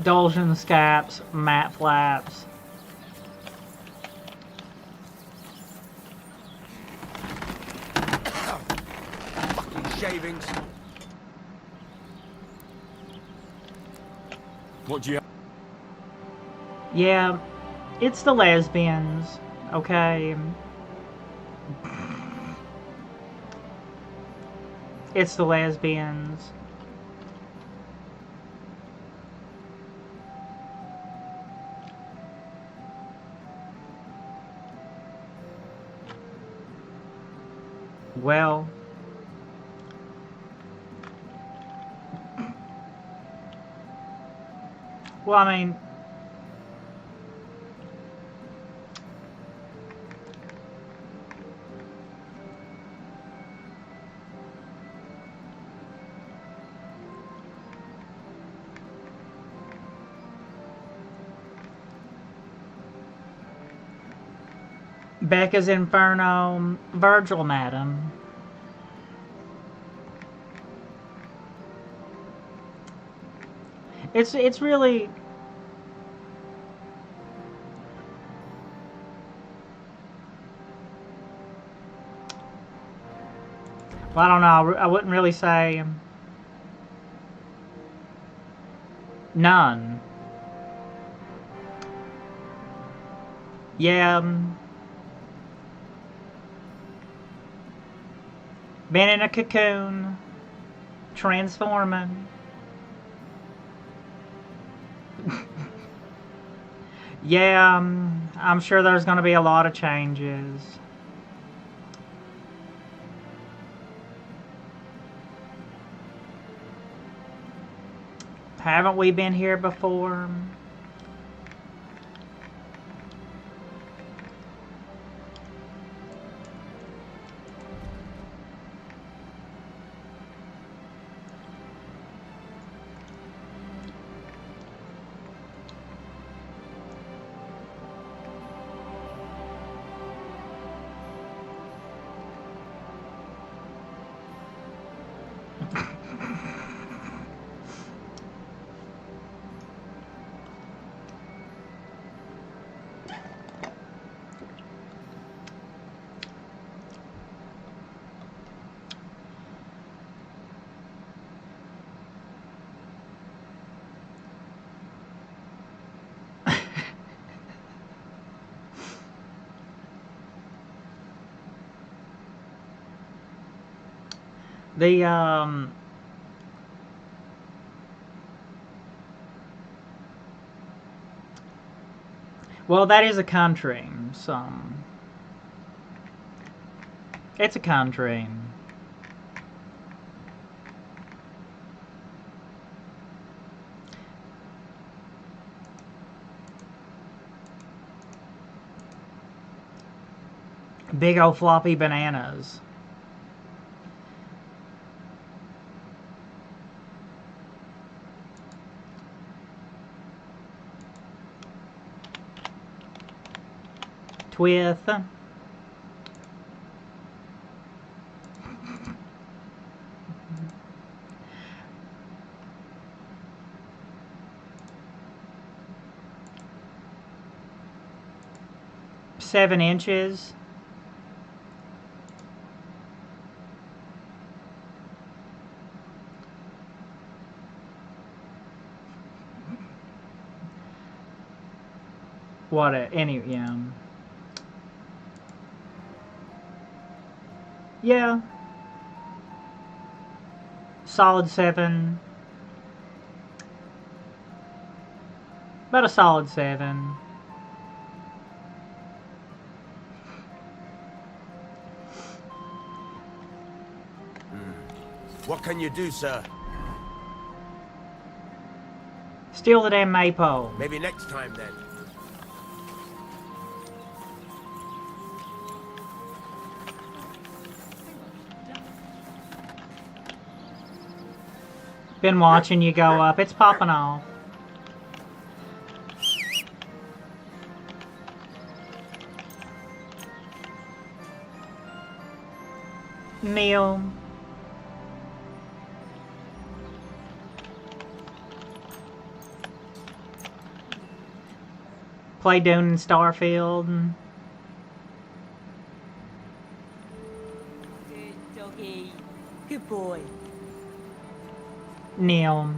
Speaker 1: Dolgen scaps, mat flaps.
Speaker 2: Fucking shavings.
Speaker 3: What do you...
Speaker 1: Yeah, it's the lesbians, okay? It's the lesbians. Well, I mean, Becca's Inferno, Virgil, madam. It's really... Well, I don't know. I wouldn't really say... None. Yeah. Been in a cocoon. Transforming. Yeah, I'm sure there's going to be a lot of changes. Haven't we been here before? The, well, that is a country, so... It's a country. Big old floppy bananas. With 7 inches. What any, yeah. Yeah. Solid 7. About a solid 7.
Speaker 5: What can you do, sir?
Speaker 1: Steal the damn maypole.
Speaker 5: Maybe next time, then.
Speaker 1: Been watching you go up. It's popping off. Neil. Play Dune and Starfield.
Speaker 7: Good doggy. Good boy.
Speaker 1: Neil.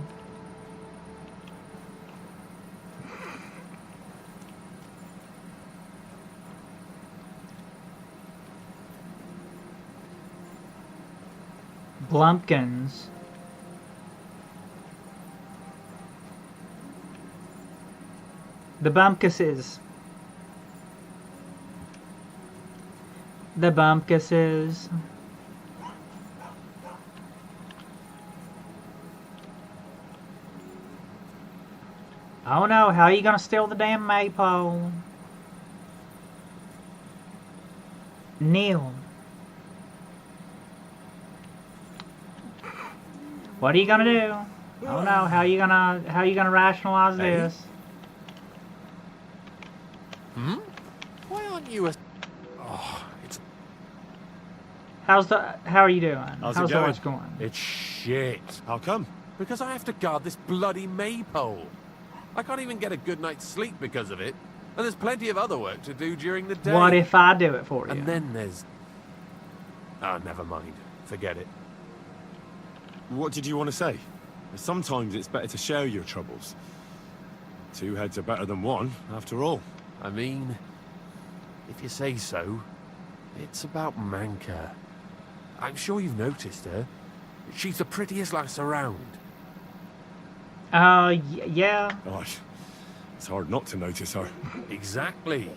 Speaker 1: Blumpkins. The Bumpkuses. The Bumpkuses. Oh no, how are you gonna steal the damn maypole? Neil. What are you gonna do? Oh no, how are you gonna rationalize this?
Speaker 2: Why aren't you a... Oh, it's...
Speaker 1: How are you doing?
Speaker 2: How's
Speaker 1: the
Speaker 2: it going?
Speaker 1: work going?
Speaker 2: It's shit.
Speaker 3: How come?
Speaker 2: Because I have to guard this bloody maypole. I can't even get a good night's sleep because of it. And there's plenty of other work to do during the day.
Speaker 1: What if I do it for you?
Speaker 2: And then there's... Oh, never mind. Forget it.
Speaker 3: What did you want to say? Sometimes it's better to share your troubles. 2 heads are better than 1, after all.
Speaker 2: I mean, if you say so, it's about Manka. I'm sure you've noticed her. She's the prettiest lass around.
Speaker 1: Yeah.
Speaker 3: Gosh, it's hard not to notice her.
Speaker 2: Exactly.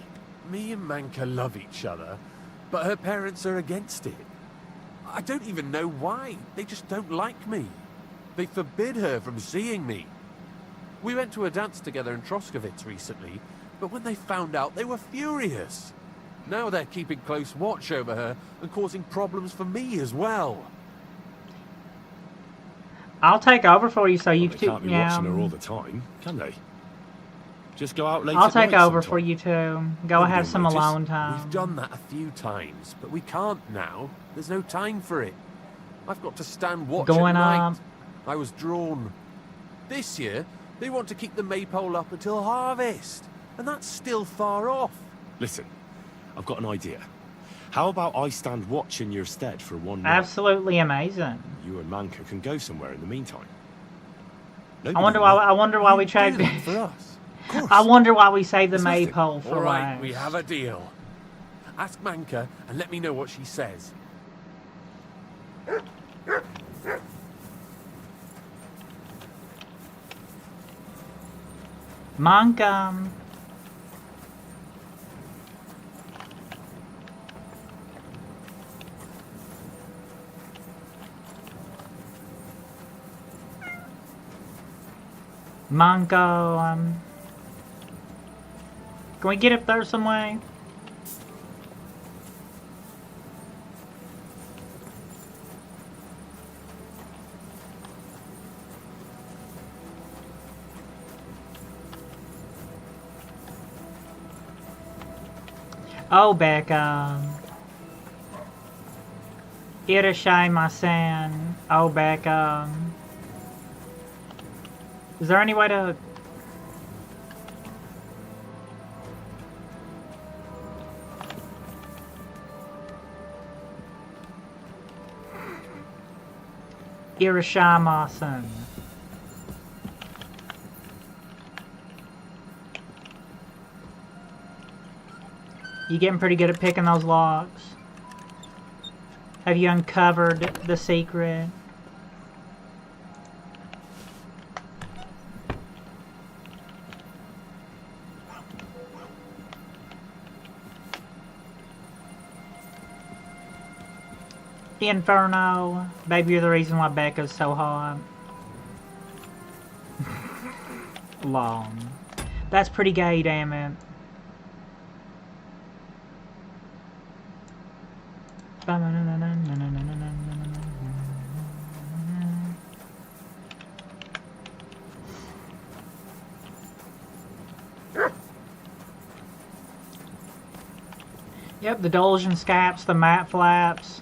Speaker 2: Me and Manka love each other, but her parents are against it. I don't even know why. They just don't like me. They forbid her from seeing me. We went to a dance together in Troskovitz recently, but when they found out, they were furious. Now they're keeping close watch over her and causing problems for me as well.
Speaker 1: I'll take over for you, so
Speaker 3: Well,
Speaker 1: you
Speaker 3: they
Speaker 1: two.
Speaker 3: can't be watching her all the time, can they? Just go out late
Speaker 1: I'll
Speaker 3: at
Speaker 1: take
Speaker 3: night
Speaker 1: over
Speaker 3: sometime.
Speaker 1: for you two. Go
Speaker 3: Nobody
Speaker 1: have
Speaker 3: will
Speaker 1: some
Speaker 3: notice.
Speaker 1: alone time.
Speaker 2: We've done that a few times, but we can't now. There's no time for it. I've got to stand watch
Speaker 1: Going
Speaker 2: at night.
Speaker 1: up.
Speaker 2: I was drawn. This year, they want to keep the maypole up until harvest, and that's still far off.
Speaker 3: Listen, I've got an idea. How about I stand watch in your stead for 1 night?
Speaker 1: Absolutely amazing.
Speaker 3: You and Manka can go somewhere in the meantime.
Speaker 1: I wonder why we
Speaker 2: Do
Speaker 1: tried.
Speaker 2: that for us. Of course.
Speaker 1: I wonder why we saved the
Speaker 3: It's nothing.
Speaker 1: maypole for
Speaker 2: All right,
Speaker 1: last.
Speaker 2: we have a deal. Ask Manka and let me know what she says.
Speaker 1: Manka. Mango, can we get up there some way? Oh, Becca. Irashimasen. Oh, Becca. Is there any way to... Irashimasen. You getting pretty good at picking those locks? Have you uncovered the secret? Inferno. Baby, you're the reason why Becca's so hot. Long. That's pretty gay, damn it. Yep, the Dulcian scaps, the mat flaps.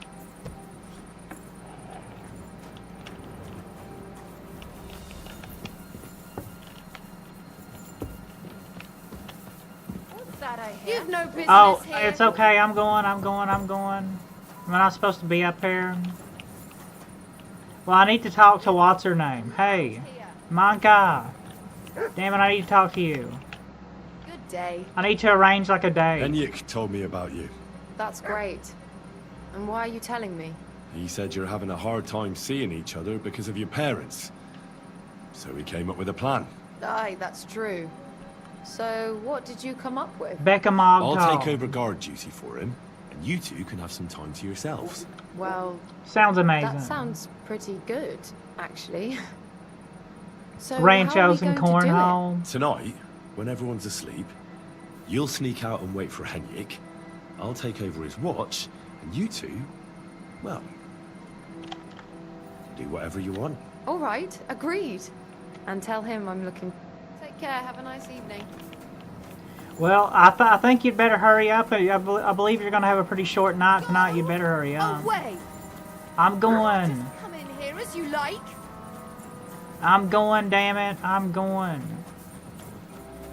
Speaker 6: What's that I hear? You've no business
Speaker 1: Oh,
Speaker 6: here.
Speaker 1: it's okay. I'm going. Am I not supposed to be up here? Well, I need to talk to what's her name. Hey, Manka. Damn it, I need to talk to you.
Speaker 6: Good day.
Speaker 1: I need to arrange like a day.
Speaker 3: Enyik told me about you.
Speaker 6: That's great. And why are you telling me?
Speaker 3: He said you're having a hard time seeing each other because of your parents. So he came up with a plan.
Speaker 6: Aye, that's true. So, what did you come up with?
Speaker 1: Becca
Speaker 3: I'll
Speaker 1: Mogtal.
Speaker 3: take over guard duty for him, and you two can have some time to yourselves.
Speaker 6: Well,
Speaker 1: Sounds amazing.
Speaker 6: that sounds pretty good, actually. So,
Speaker 1: Ranchos
Speaker 6: how are
Speaker 1: and
Speaker 6: we going to do it?
Speaker 1: cornhole.
Speaker 3: Tonight, when everyone's asleep, you'll sneak out and wait for Enyik. I'll take over his watch, and you two, well, do whatever you want.
Speaker 6: All right, agreed. And tell him I'm looking. Take care. Have a nice evening.
Speaker 1: Well, I think you'd better hurry up. I believe you're going to have a pretty short night tonight. You better hurry up.
Speaker 6: Away.
Speaker 1: I'm going.
Speaker 6: Just come in here as you like.
Speaker 1: I'm going, damn it. I'm going.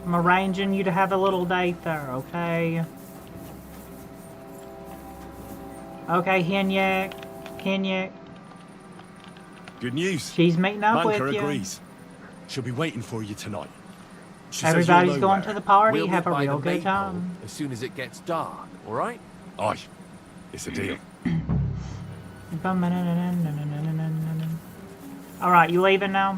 Speaker 1: I'm arranging you to have a little date there, okay? Okay, Henyak.
Speaker 3: Good news.
Speaker 1: She's meeting up
Speaker 3: Manka
Speaker 1: with you.
Speaker 3: agrees. She'll be waiting for you tonight. She says
Speaker 1: Everybody's
Speaker 3: you're
Speaker 1: going
Speaker 3: nowhere.
Speaker 1: to the party.
Speaker 2: We'll
Speaker 1: Have
Speaker 2: meet
Speaker 1: a
Speaker 2: by
Speaker 1: real
Speaker 2: the
Speaker 1: good
Speaker 2: maypole
Speaker 1: time.
Speaker 2: as soon as it gets dark, all right?
Speaker 3: Aye, it's a deal.
Speaker 1: Alright, you leaving now?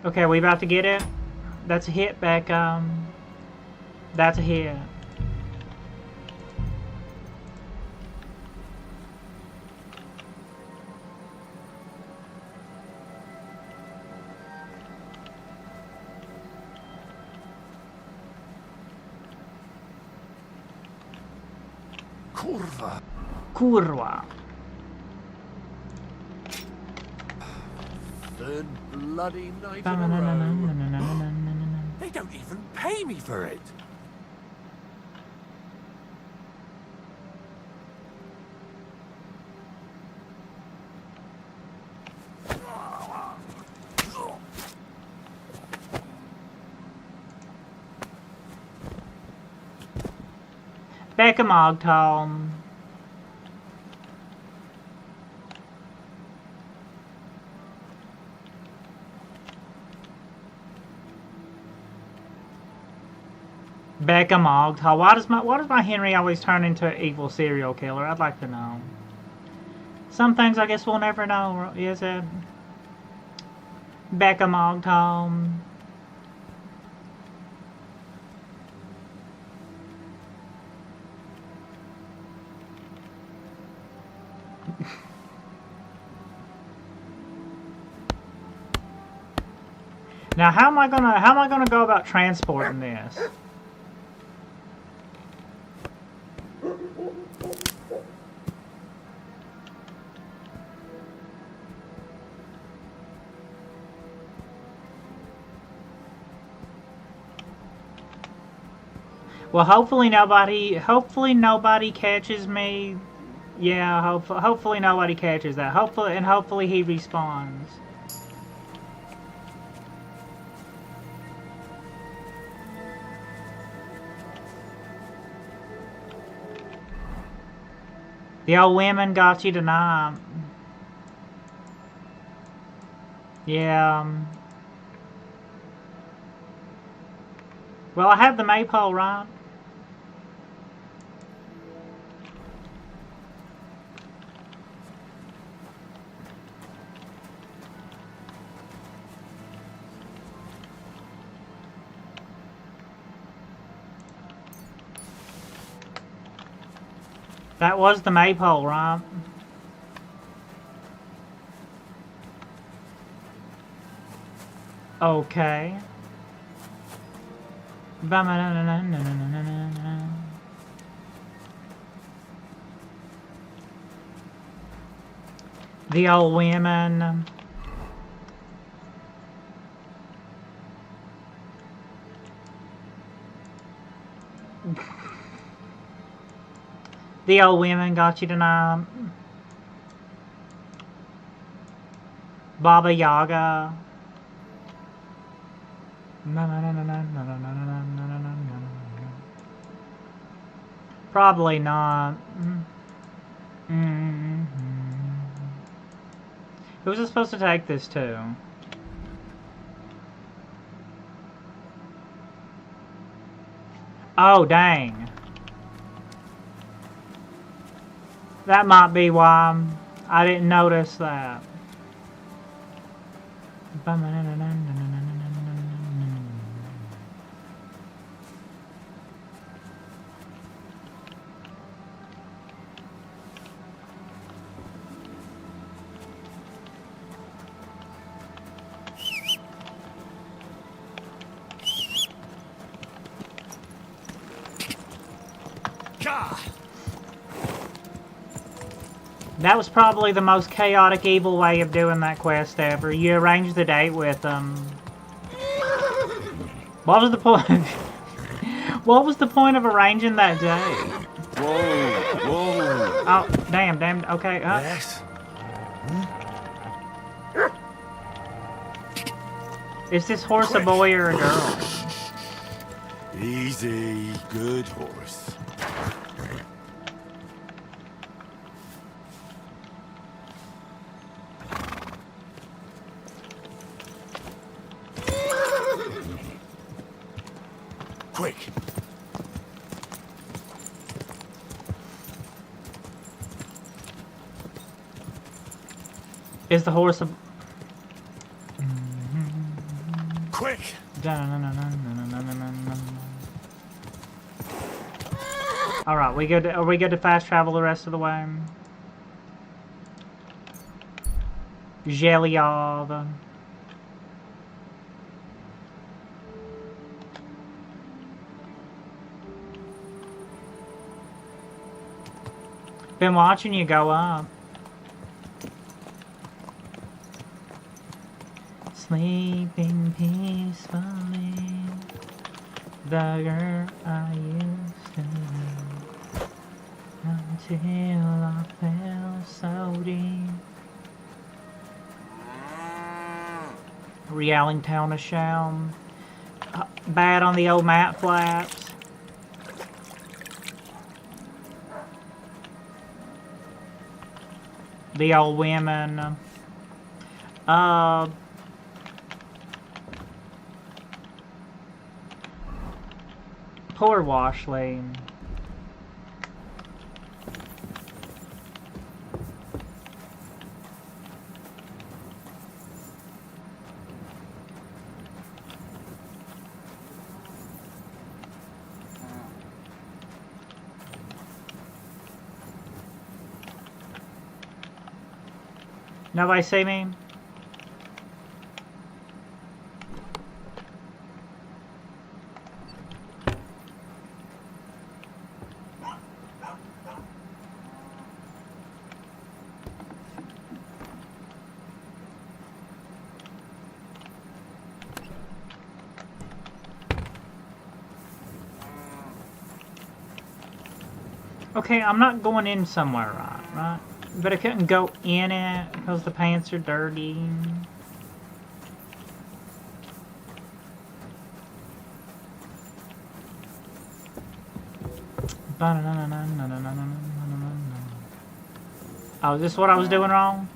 Speaker 1: Okay, we about to get it? That's a hit back, that's a hit.
Speaker 2: Kurva.
Speaker 1: Kurwa.
Speaker 2: Third bloody night in a row. They don't even pay me for it.
Speaker 1: Becca Mogtal. Becca Mogtal. Why does my Henry always turn into an evil serial killer? I'd like to know. Some things I guess we'll never know, is it? Becca Mogtal. Now, how am I gonna go about transporting this? Well, hopefully nobody catches me. Yeah, hopefully nobody catches that. Hopefully he respawns. The old women got you tonight. Yeah. Well, I have the maypole, right? That was the maypole, right? Okay. The old women. The old women got you tonight. Baba Yaga. Probably not. Who was I supposed to take this to? Oh, dang. That might be why I didn't notice that. That was probably the most chaotic, evil way of doing that quest ever. You arranged the date with them. What was the point? What was the point of arranging that date?
Speaker 3: Whoa.
Speaker 1: Oh, damn, okay.
Speaker 3: Yes.
Speaker 1: Is this horse a boy or a girl?
Speaker 3: Easy, good horse. Quick.
Speaker 1: Is the horse a...
Speaker 3: Quick.
Speaker 1: Alright, we good? Are we good to fast travel the rest of the way? Geliov. Been watching you go up. Sleeping peacefully, the girl I used to know, until I fell so deep. Realing town of Sham. Bad on the old mat flaps. The old women. Poor Washley. Nobody see me? Okay, I'm not going in somewhere, right? But I couldn't go in it because the pants are dirty. Oh, is this what I was doing wrong?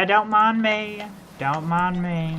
Speaker 1: Don't mind me. Don't mind me.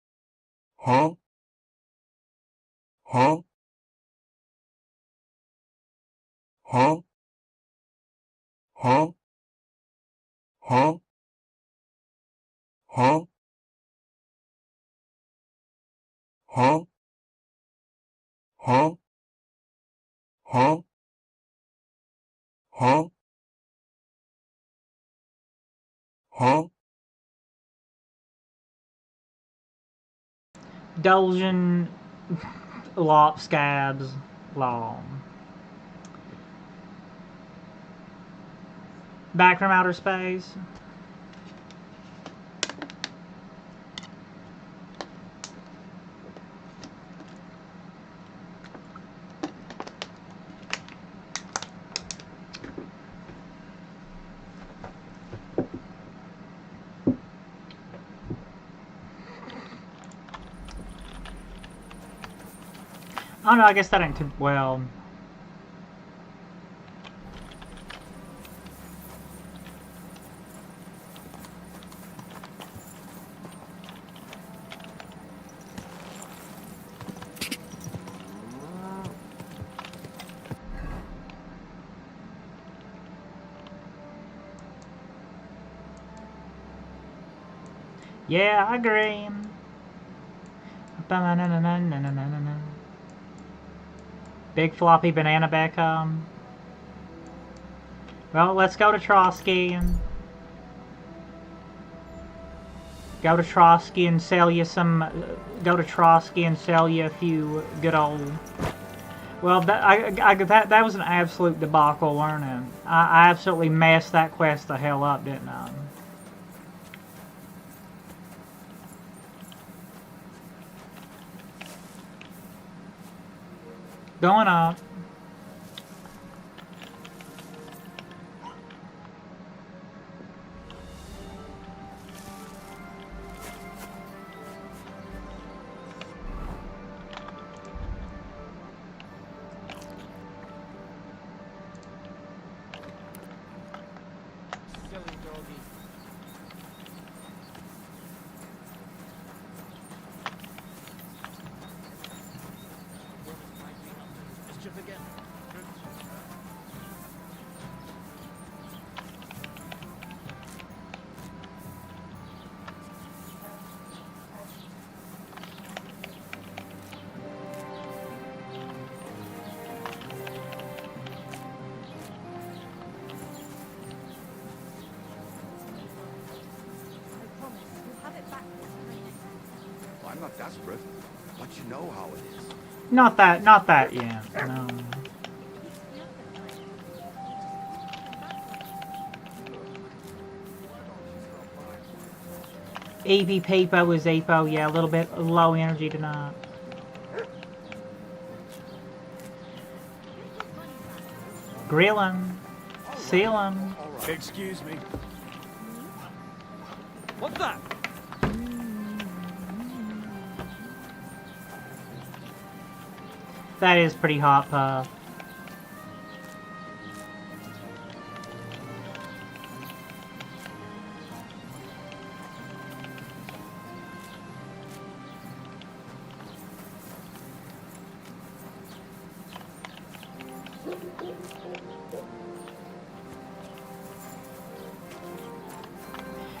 Speaker 3: Huh? Huh? Huh? Huh? Huh? Huh? Huh? Huh? Huh? Huh? Huh?
Speaker 1: Dolgen lop scabs long. Back from outer space. Oh no, I guess that ain't too well. Yeah, I agree. Big floppy banana back home. Well, let's go to Trotsky. Go to Trotsky and sell you some. Go to Trotsky and sell you a few good old. Well, that was an absolute debacle, wasn't it? I absolutely messed that quest the hell up, didn't I? Going up.
Speaker 8: I'm not desperate, but you know how it is.
Speaker 1: Not that yet. No. EP Peepo is Epo, yeah, a little bit low energy tonight. Grill him. Seal him.
Speaker 2: Excuse me. What's that?
Speaker 1: That is pretty hot, Puff.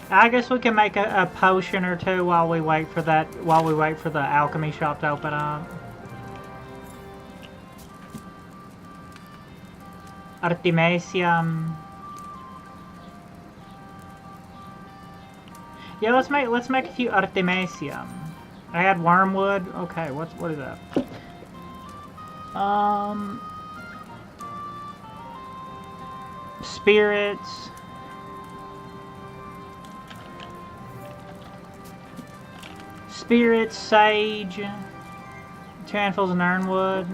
Speaker 1: I guess we can make a potion or two while we wait for that. While we wait for the alchemy shop to open up. Artemisium. Yeah, let's make a few Artemisium. I had wormwood. Okay, what is that? Spirits. Spirits, sage, 2 handfuls of nernwood,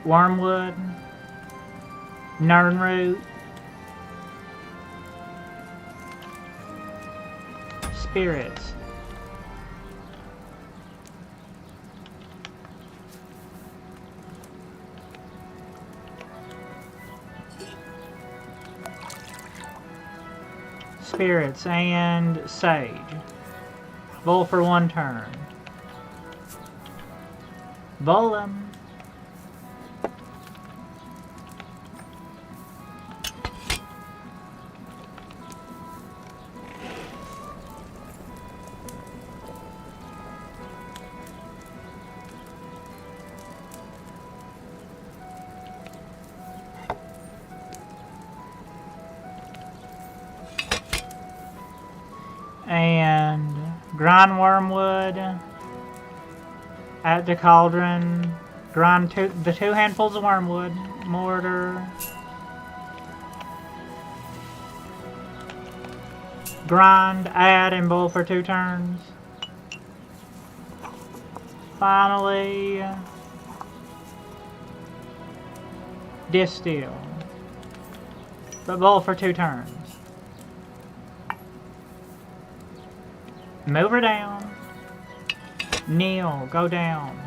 Speaker 1: wormwood, nernroot, spirits. Spirits and sage. Bowl for 1 turn. Volum. And grind wormwood at the cauldron. Grind the 2 handfuls of wormwood. Mortar. Grind, add, and boil for 2 turns. Finally, distill. But boil for 2 turns. Move her down. Kneel, go down.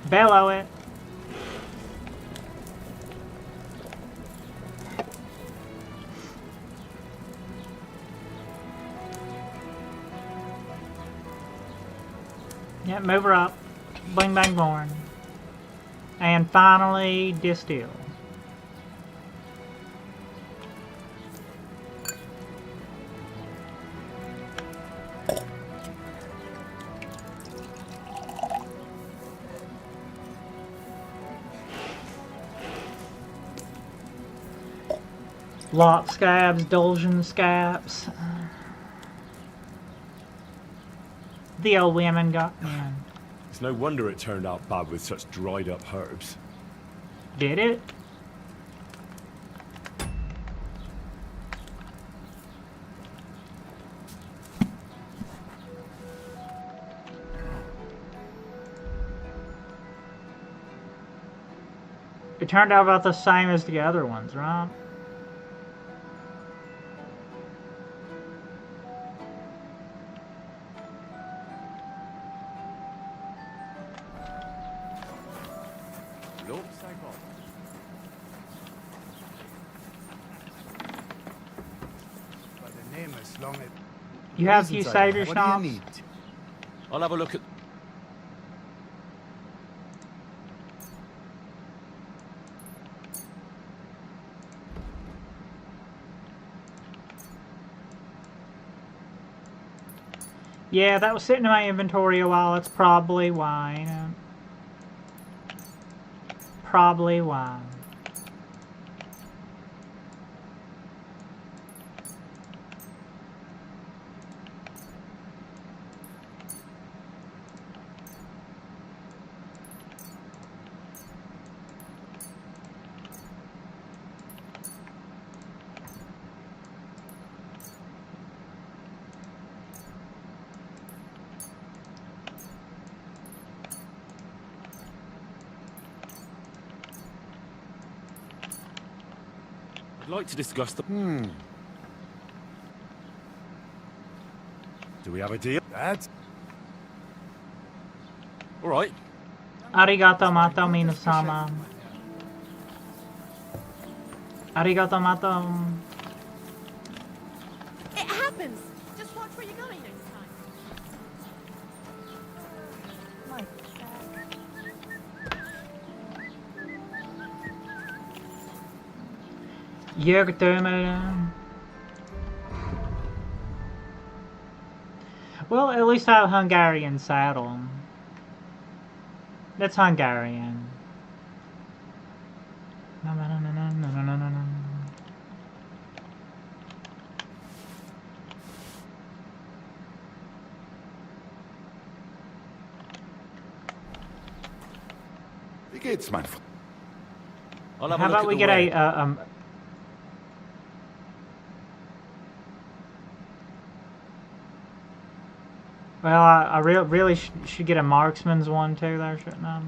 Speaker 1: Bellow it. Yep, move her up. Bling bang born. And finally, distill. Lot scabs, Dulcian scabs. The old women got in.
Speaker 3: It's no wonder it turned out bad with such dried up herbs.
Speaker 1: Did it? It turned out about the same as the other ones, right? You have few savior shops?
Speaker 3: I'll have a look at...
Speaker 1: Yeah, that was sitting in my inventory a while. That's probably why. Probably why.
Speaker 3: I'd like to discuss the... Do we have a deal?
Speaker 8: That's...
Speaker 3: All right.
Speaker 1: Arigato mato minasama. Arigato mato.
Speaker 6: It happens. Just watch where you're going next time.
Speaker 1: Well, at least I have a Hungarian saddle. That's Hungarian. No, no, no, no, no, no, no, no, no.
Speaker 8: Wie geht's, mein
Speaker 3: I'll have
Speaker 1: How
Speaker 3: a look
Speaker 1: about
Speaker 3: at
Speaker 1: we
Speaker 3: the
Speaker 1: get
Speaker 3: way.
Speaker 1: Well, I really should get a marksman's one too there, shouldn't I?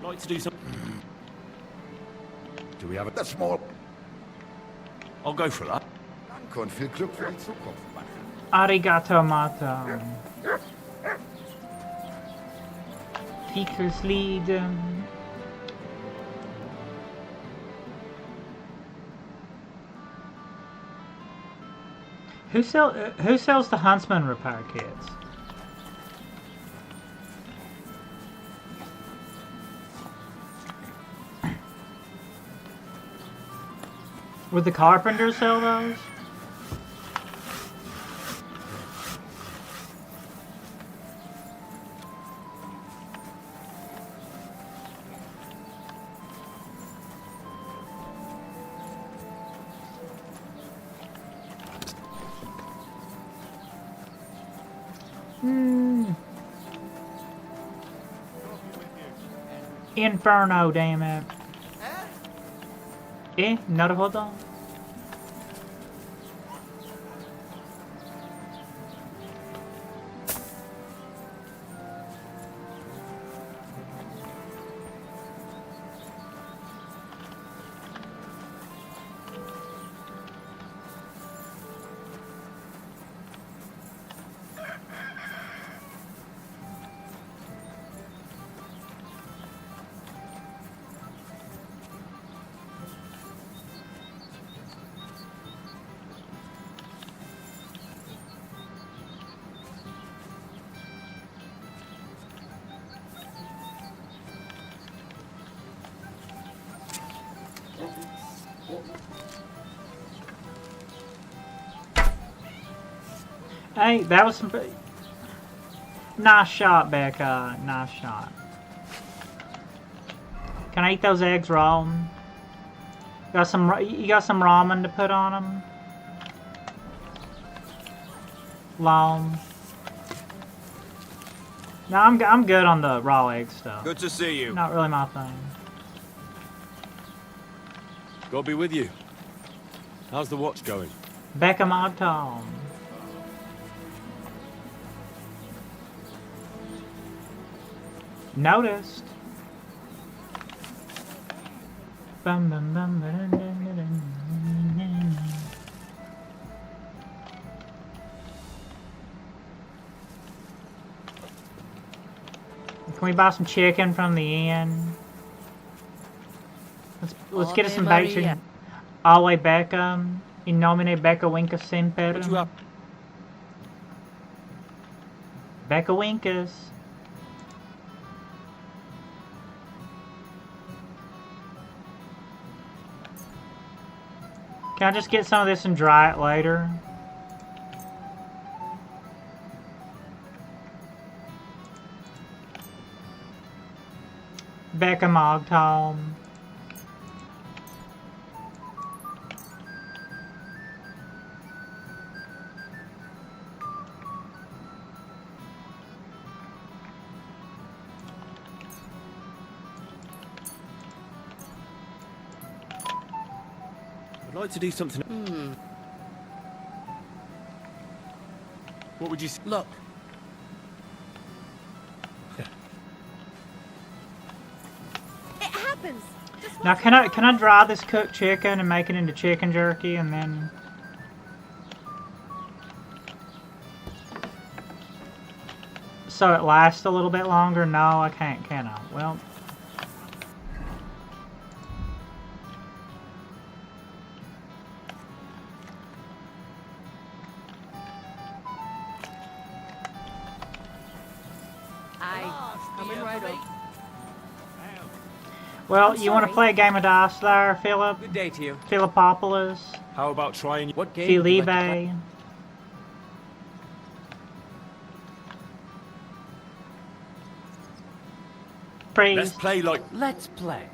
Speaker 3: Like to do some...
Speaker 8: Do we have a small...
Speaker 3: I'll go for that.
Speaker 8: Danke und viel Glück für die Zukunft, Mann.
Speaker 1: Arigato Mato. Seeker's Lead. Who sells the Huntsman repair kits? Would the carpenter sell those? Inferno, damn it. Not a hold on. Hey, that was some nice shot, Becca. Nice shot. Can I eat those eggs raw? You got some ramen to put on them? Long. No, I'm good on the raw egg stuff.
Speaker 3: Good to see you.
Speaker 1: Not really my thing.
Speaker 3: God be with you. How's the watch going?
Speaker 1: Becca Mogtom. Noticed. Bum, bum, bum, ba-dun, dun, dun, dun, dun. Can we buy some chicken from the inn? Let's get us some baked chicken. Ale Becca. In nomine Becca Winkus Semper.
Speaker 3: What you up?
Speaker 1: Becca Winkus. Can I just get some of this and dry it later? Becca Mogtom.
Speaker 3: I'd like to do something... What would you say?
Speaker 5: Look,
Speaker 6: It happens. Just
Speaker 1: Now can I dry this cooked chicken and make it into chicken jerky and then so it lasts a little bit longer? No, I can't, can I? Well,
Speaker 6: coming right up.
Speaker 1: well,
Speaker 6: I'm
Speaker 1: you want to
Speaker 6: sorry.
Speaker 1: play a game of dice there, Philip?
Speaker 5: good day to you.
Speaker 1: Philippopolis?
Speaker 3: How about trying...
Speaker 5: What game would you like to play?
Speaker 1: Felipe?
Speaker 3: Let's
Speaker 1: Priest?
Speaker 3: play like...
Speaker 5: Let's play.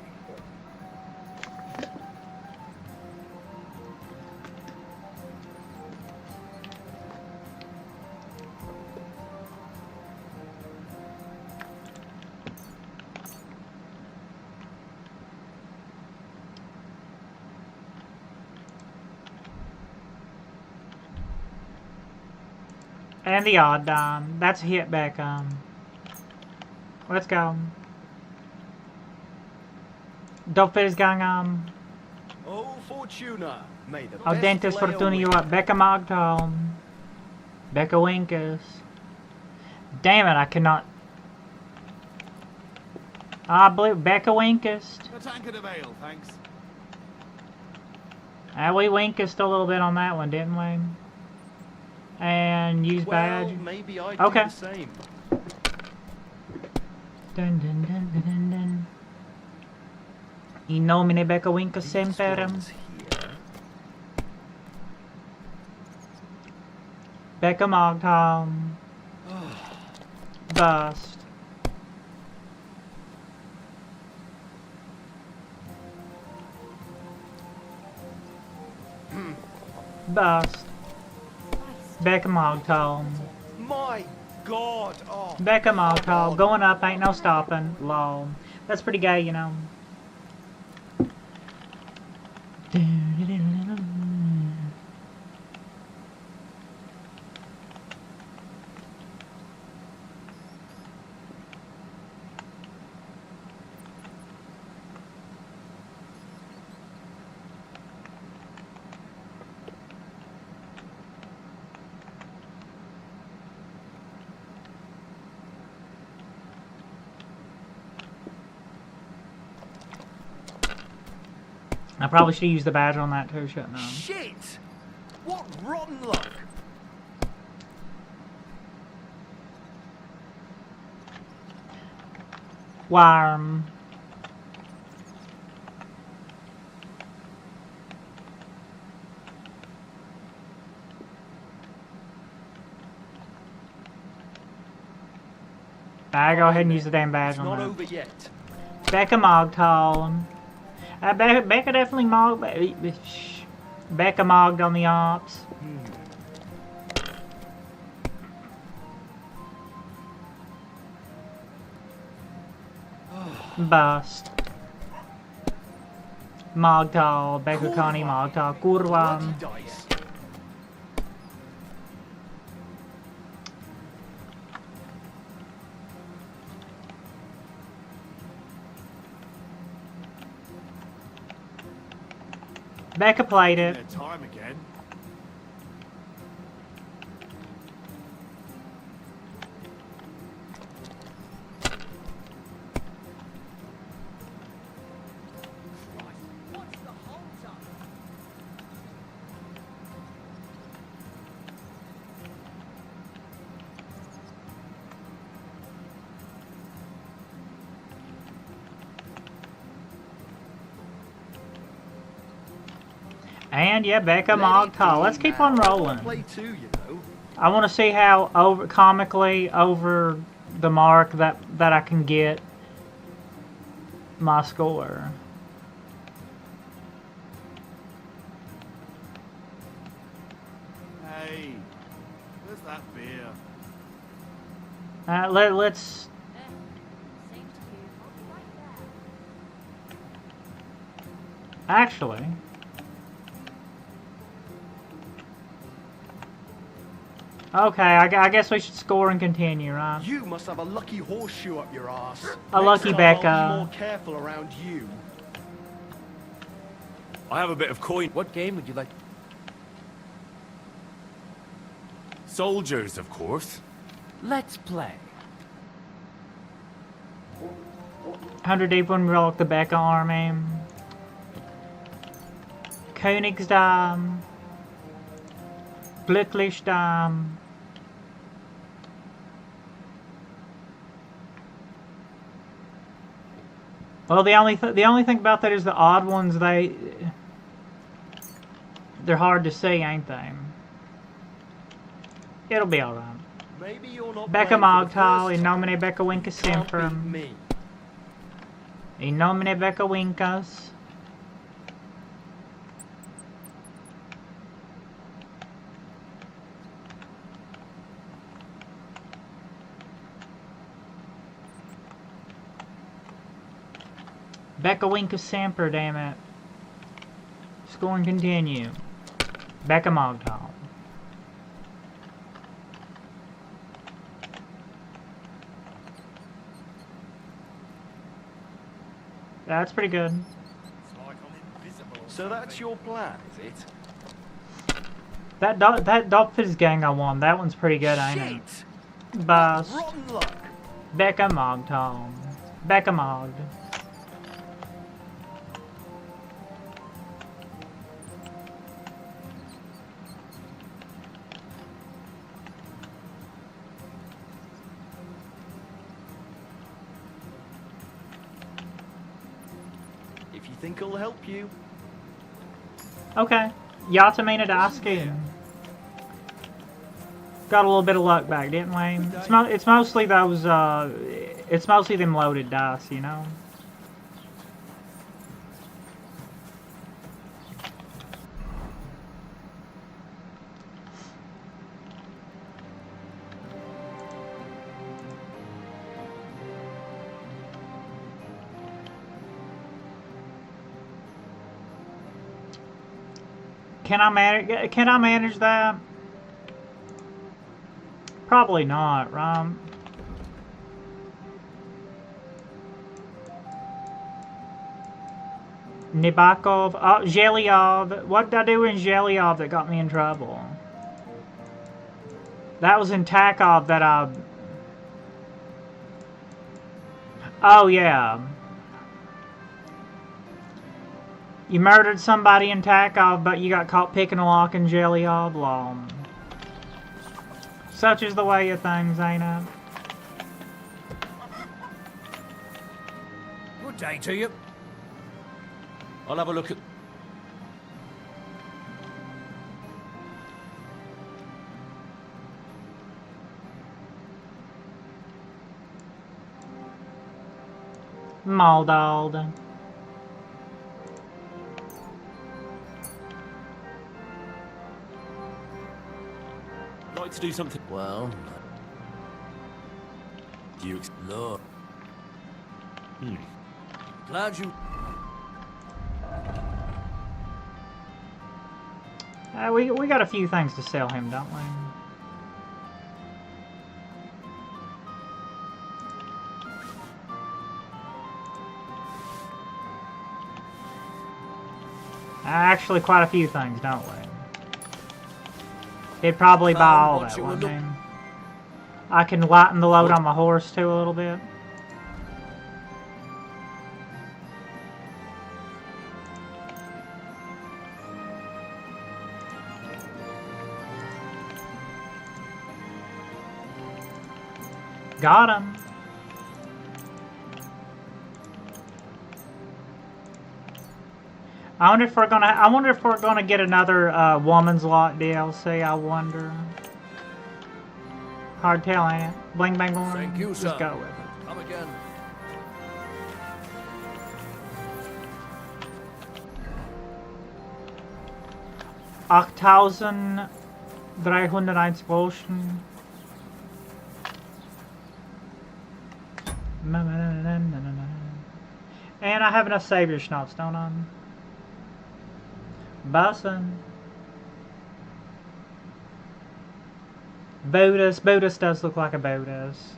Speaker 1: And the odd dime. That's a hit back. Let's go. Doppelsganger.
Speaker 4: Oh, Fortuna, may the
Speaker 1: Audentes
Speaker 4: best player
Speaker 1: Fortuna
Speaker 4: win.
Speaker 1: Becca Magtal. Becca Winkus. Damn it, I cannot. I believe Becca Winkus.
Speaker 8: A tankard of ale, thanks.
Speaker 1: We Winkus a little bit on that one, didn't we? And use
Speaker 4: Well,
Speaker 1: badge.
Speaker 4: maybe I
Speaker 1: Okay.
Speaker 4: do the same.
Speaker 1: Dun dun dun dun dun dun. In nomine Becca Winkus
Speaker 4: These
Speaker 1: semper.
Speaker 4: ones here.
Speaker 1: Becca Magtal. Bust. Bust. Becca Magtal.
Speaker 4: My God! Oh,
Speaker 1: Becca
Speaker 4: come
Speaker 1: Magtal.
Speaker 4: on.
Speaker 1: Going up, ain't no stopping. Lol. That's pretty gay, you know. I probably should use the badge on that too, shouldn't I?
Speaker 4: Shit! What rotten luck!
Speaker 1: Worm. I go ahead and use the damn badge
Speaker 4: It's
Speaker 1: on
Speaker 4: not
Speaker 1: that.
Speaker 4: over yet.
Speaker 1: Becca Mogtal. Becca definitely mogged. Becca mogged on the ops. Bust. Mogtal. Becca Connie Mogtal. Kurwa.
Speaker 4: Bloody dice.
Speaker 1: Becca played it.
Speaker 8: Their time again.
Speaker 1: And yeah, Becca Mogtal. Let's keep on rolling.
Speaker 4: Play too, you know.
Speaker 1: I want to see how comically over the mark that I can get my score.
Speaker 8: Hey, where's that beer?
Speaker 1: Let's. Actually, okay. I guess we should score and continue, right?
Speaker 4: You must have a lucky horseshoe up your ass.
Speaker 1: A lucky
Speaker 4: Next time,
Speaker 1: Becca.
Speaker 4: I'll be more careful around you.
Speaker 3: I have a bit of coin.
Speaker 5: What game would you like?
Speaker 3: Soldiers, of course.
Speaker 5: Let's play.
Speaker 1: 100 deep when we roll the Becca army. Königsdamm. Glücklichdamm. Well, the only thing about that is the odd ones, they're hard to see, ain't they? It'll be alright.
Speaker 4: Maybe you're not
Speaker 1: Becca
Speaker 4: playing for the
Speaker 1: Mogtal,
Speaker 4: first
Speaker 1: in
Speaker 4: time.
Speaker 1: nomine Becca Winkus
Speaker 4: You can't
Speaker 1: semper.
Speaker 4: beat me.
Speaker 1: In nomine Becca Winkus. Becca Winkus semper, damn it. Score and continue. Becca Mogtal. That's pretty good.
Speaker 4: So that's your plan, is it?
Speaker 1: That Doppelsganger one, that one's pretty good, ain't it?
Speaker 4: Shit!
Speaker 1: Bust.
Speaker 4: Rotten luck.
Speaker 1: Beckamog, Tom. Beckamog.
Speaker 4: If you think it'll help you.
Speaker 1: Okay. Yatamina Daski. Got a little bit of luck back, didn't we? It's mostly those, it's mostly them loaded dice, you know? Can I manage that? Probably not, right? Nibakov. Oh, Zhelyov. What did I do in Zhelyov that got me in trouble? That was in Takov that I... Oh, yeah. You murdered somebody in Takov, but you got caught picking a lock in Zhelyov. Law. Such is the way of things, ain't it?
Speaker 5: Good day to you.
Speaker 2: I'll have a look at...
Speaker 1: Maldald.
Speaker 2: Like to do something...
Speaker 5: Well,
Speaker 2: You
Speaker 5: look.
Speaker 2: Hmm.
Speaker 5: Glad you...
Speaker 1: We got a few things to sell him, don't we? Actually, quite a few things, don't we? He'd probably buy all that, wouldn't he? I can lighten the load on my horse too a little bit. Got him. I wonder if we're gonna get another Woman's Lot DLC. I wonder. Hard tell, ain't it? Bling bang boom.
Speaker 5: Thank you, sir.
Speaker 1: Just go with it.
Speaker 5: Come again.
Speaker 1: $8,301 And I have enough savior schnapps, don't I? Bussin'. Buddhist. Buddhist does look like a Buddhist.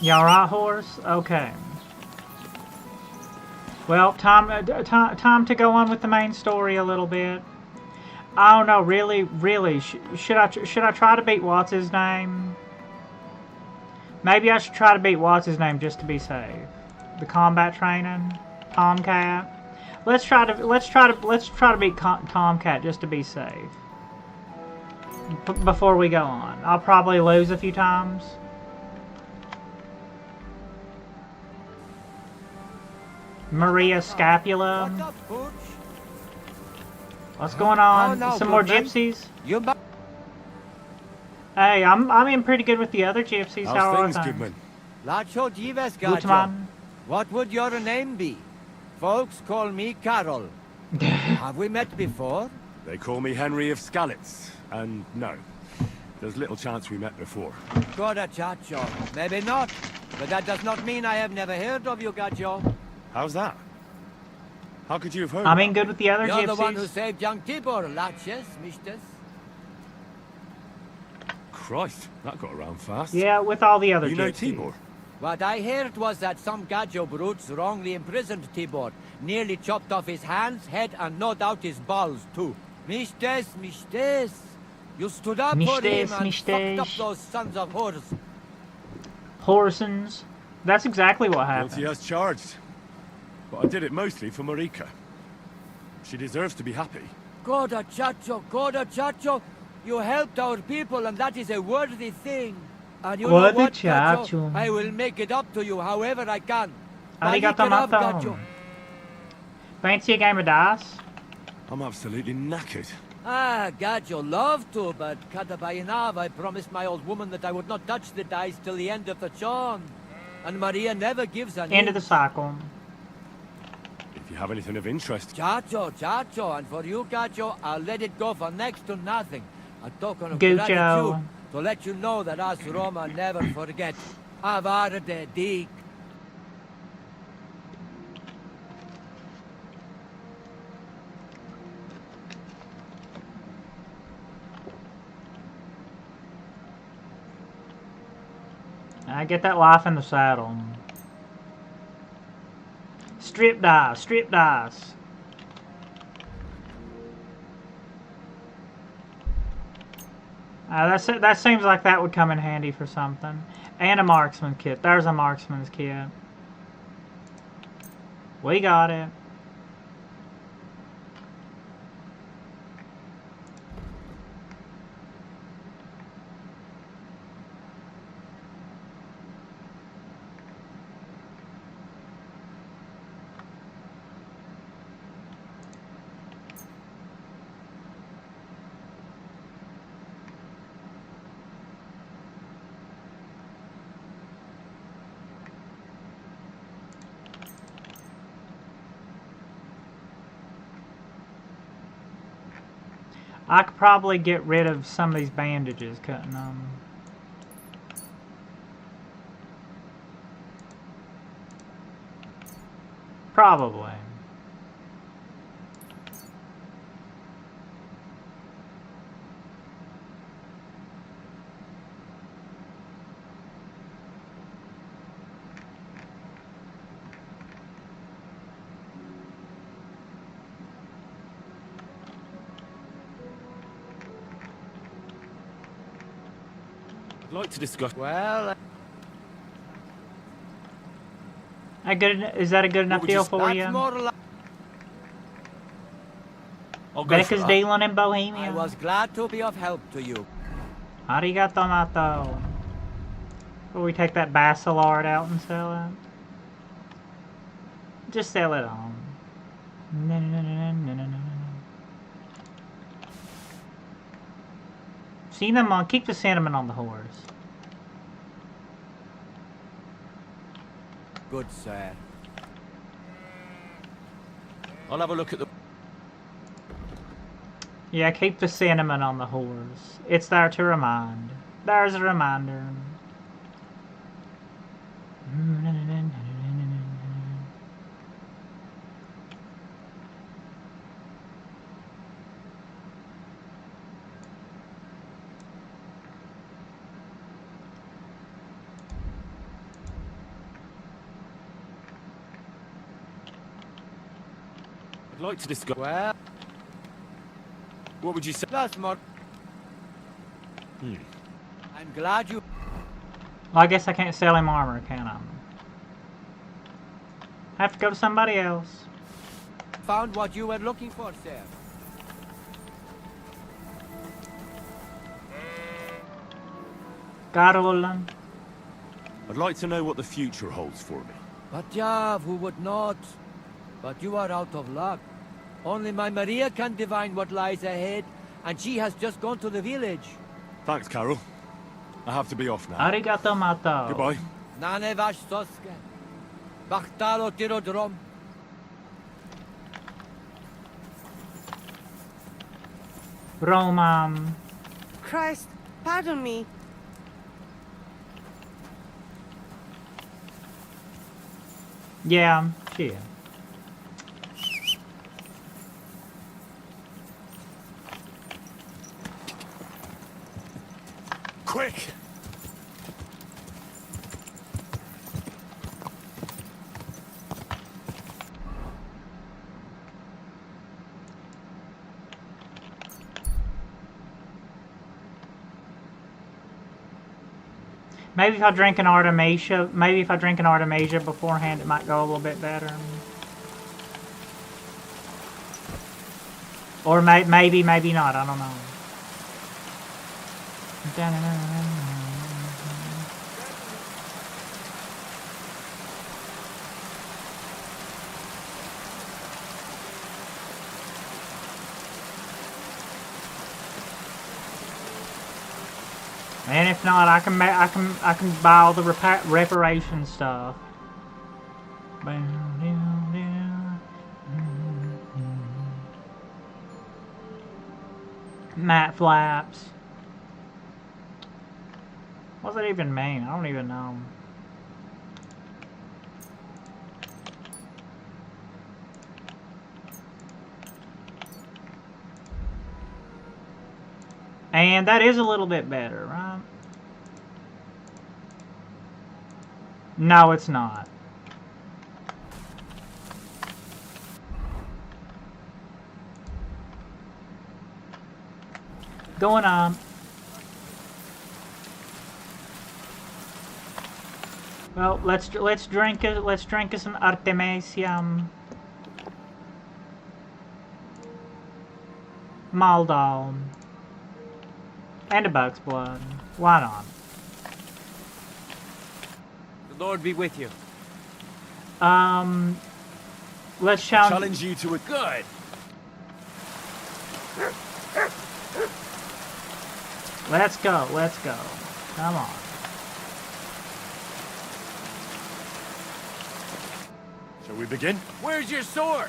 Speaker 1: You alright, horse? Okay. Well, time to go on with the main story a little bit. I don't know, really, should I try to beat what's his name? Maybe I should try to beat what's his name just to be safe. The combat training, Tomcat. Let's try to beat Tomcat just to be safe. Before we go on, I'll probably lose a few times. Maria Scapula. What's going on? Some more gypsies? Hey, I'm in pretty good with the other gypsies. How are things?
Speaker 3: Goodman?
Speaker 1: Gutman.
Speaker 9: What would your name be? Folks call me Carol. Have we met before?
Speaker 3: They call me Henry of Skalitz, and no. There's little chance we met before.
Speaker 9: Goda Chacho. Maybe not, but that does not mean I have never heard of you, Gacho.
Speaker 3: How's that? How could you have heard?
Speaker 1: I mean, good with the other
Speaker 9: You're the one who
Speaker 1: gypsies.
Speaker 9: saved young Tibor, Laches, Mistus.
Speaker 3: Christ, that got around fast.
Speaker 1: Yeah, with all the other
Speaker 3: You know
Speaker 1: gypsies.
Speaker 3: Tibor?
Speaker 9: What I heard was that some Gajo brutes wrongly imprisoned Tibor, nearly chopped off his hands, head, and no doubt his balls, too. Mistes. You stood up for him and fucked up those sons of whores.
Speaker 1: Horsons. That's exactly what happened.
Speaker 3: Guilty as charged. But I did it mostly for Marika. She deserves to be happy.
Speaker 9: Goda Chacho. You helped our people, and that is a worthy thing. And you know
Speaker 1: Worthy
Speaker 9: what,
Speaker 1: Chacho.
Speaker 9: Gacho? I will make it up to you however I can.
Speaker 1: Arigato
Speaker 9: Malik it up,
Speaker 1: mato.
Speaker 9: Gacho.
Speaker 1: Fancy a game of dice?
Speaker 3: I'm absolutely knackered.
Speaker 9: Ah, Gajo, love to, but Katabayanav, I promised my old woman that I would not touch the dice till the end of the chon. And Maria never gives an
Speaker 1: End of the cycle.
Speaker 3: If you have anything of interest,
Speaker 9: Chacho, and for you, Gajo, I'll let it go for next to nothing. A token of
Speaker 1: Gucho.
Speaker 9: gratitude to let you know that us Roma never forget. Avar de dig.
Speaker 1: I get that life in the saddle. Strip dice, strip dice. That seems like that would come in handy for something. And a marksman kit. There's a marksman's kit. We got it. I could probably get rid of some of these bandages, cutting them. Probably.
Speaker 3: I'd like to discuss.
Speaker 9: Well,
Speaker 1: Is that a good enough
Speaker 3: would you
Speaker 1: deal
Speaker 3: s-
Speaker 1: for
Speaker 9: that's
Speaker 1: you?
Speaker 9: more like...
Speaker 3: I'll go for
Speaker 1: Becca's
Speaker 3: that.
Speaker 1: dealing in
Speaker 9: I
Speaker 1: Bohemia.
Speaker 9: was glad to be of help to you.
Speaker 1: Arigato mato. Will we take that Basilard out and sell it? Just sell it on. No. Cinnamon, keep the cinnamon on the horse.
Speaker 9: Good, sir.
Speaker 3: I'll have a look at the.
Speaker 1: Yeah, keep the cinnamon on the horse. It's there to remind. There's a reminder.
Speaker 3: I'd like to discuss.
Speaker 9: Well,
Speaker 3: What would you say?
Speaker 9: that's more... I'm glad you...
Speaker 1: Well, I guess I can't sell him armor, can I? I have to go to somebody else.
Speaker 9: found what you were looking for, sir.
Speaker 1: Carolyn.
Speaker 3: I'd like to know what the future holds for me.
Speaker 9: But Jav, who would not? But you are out of luck. Only my Maria can divine what lies ahead, and she has just gone to the village.
Speaker 3: Thanks, Carol. I have to be off now.
Speaker 1: Arigato mato.
Speaker 3: Goodbye.
Speaker 9: Nane vaš soske. Bachtalo tirodrom.
Speaker 1: Roman.
Speaker 10: Christ, Pardon me.
Speaker 1: Yeah, yeah.
Speaker 2: Quick!
Speaker 1: Maybe if I drink an Artemisia, beforehand, it might go a little bit better. Or maybe not, I don't know. And if not, I can buy all the reparation stuff. Matte flaps. What does that even mean? I don't even know. And that is a little bit better, right? No, it's not. Going on. Well, let's drink some Artemisia. Maldol. And a bug's blood. Why not?
Speaker 9: The Lord be with you.
Speaker 1: Let's
Speaker 2: Challenge you to a
Speaker 9: good.
Speaker 1: Let's go. Come on.
Speaker 2: Shall we begin?
Speaker 9: Where's your sword?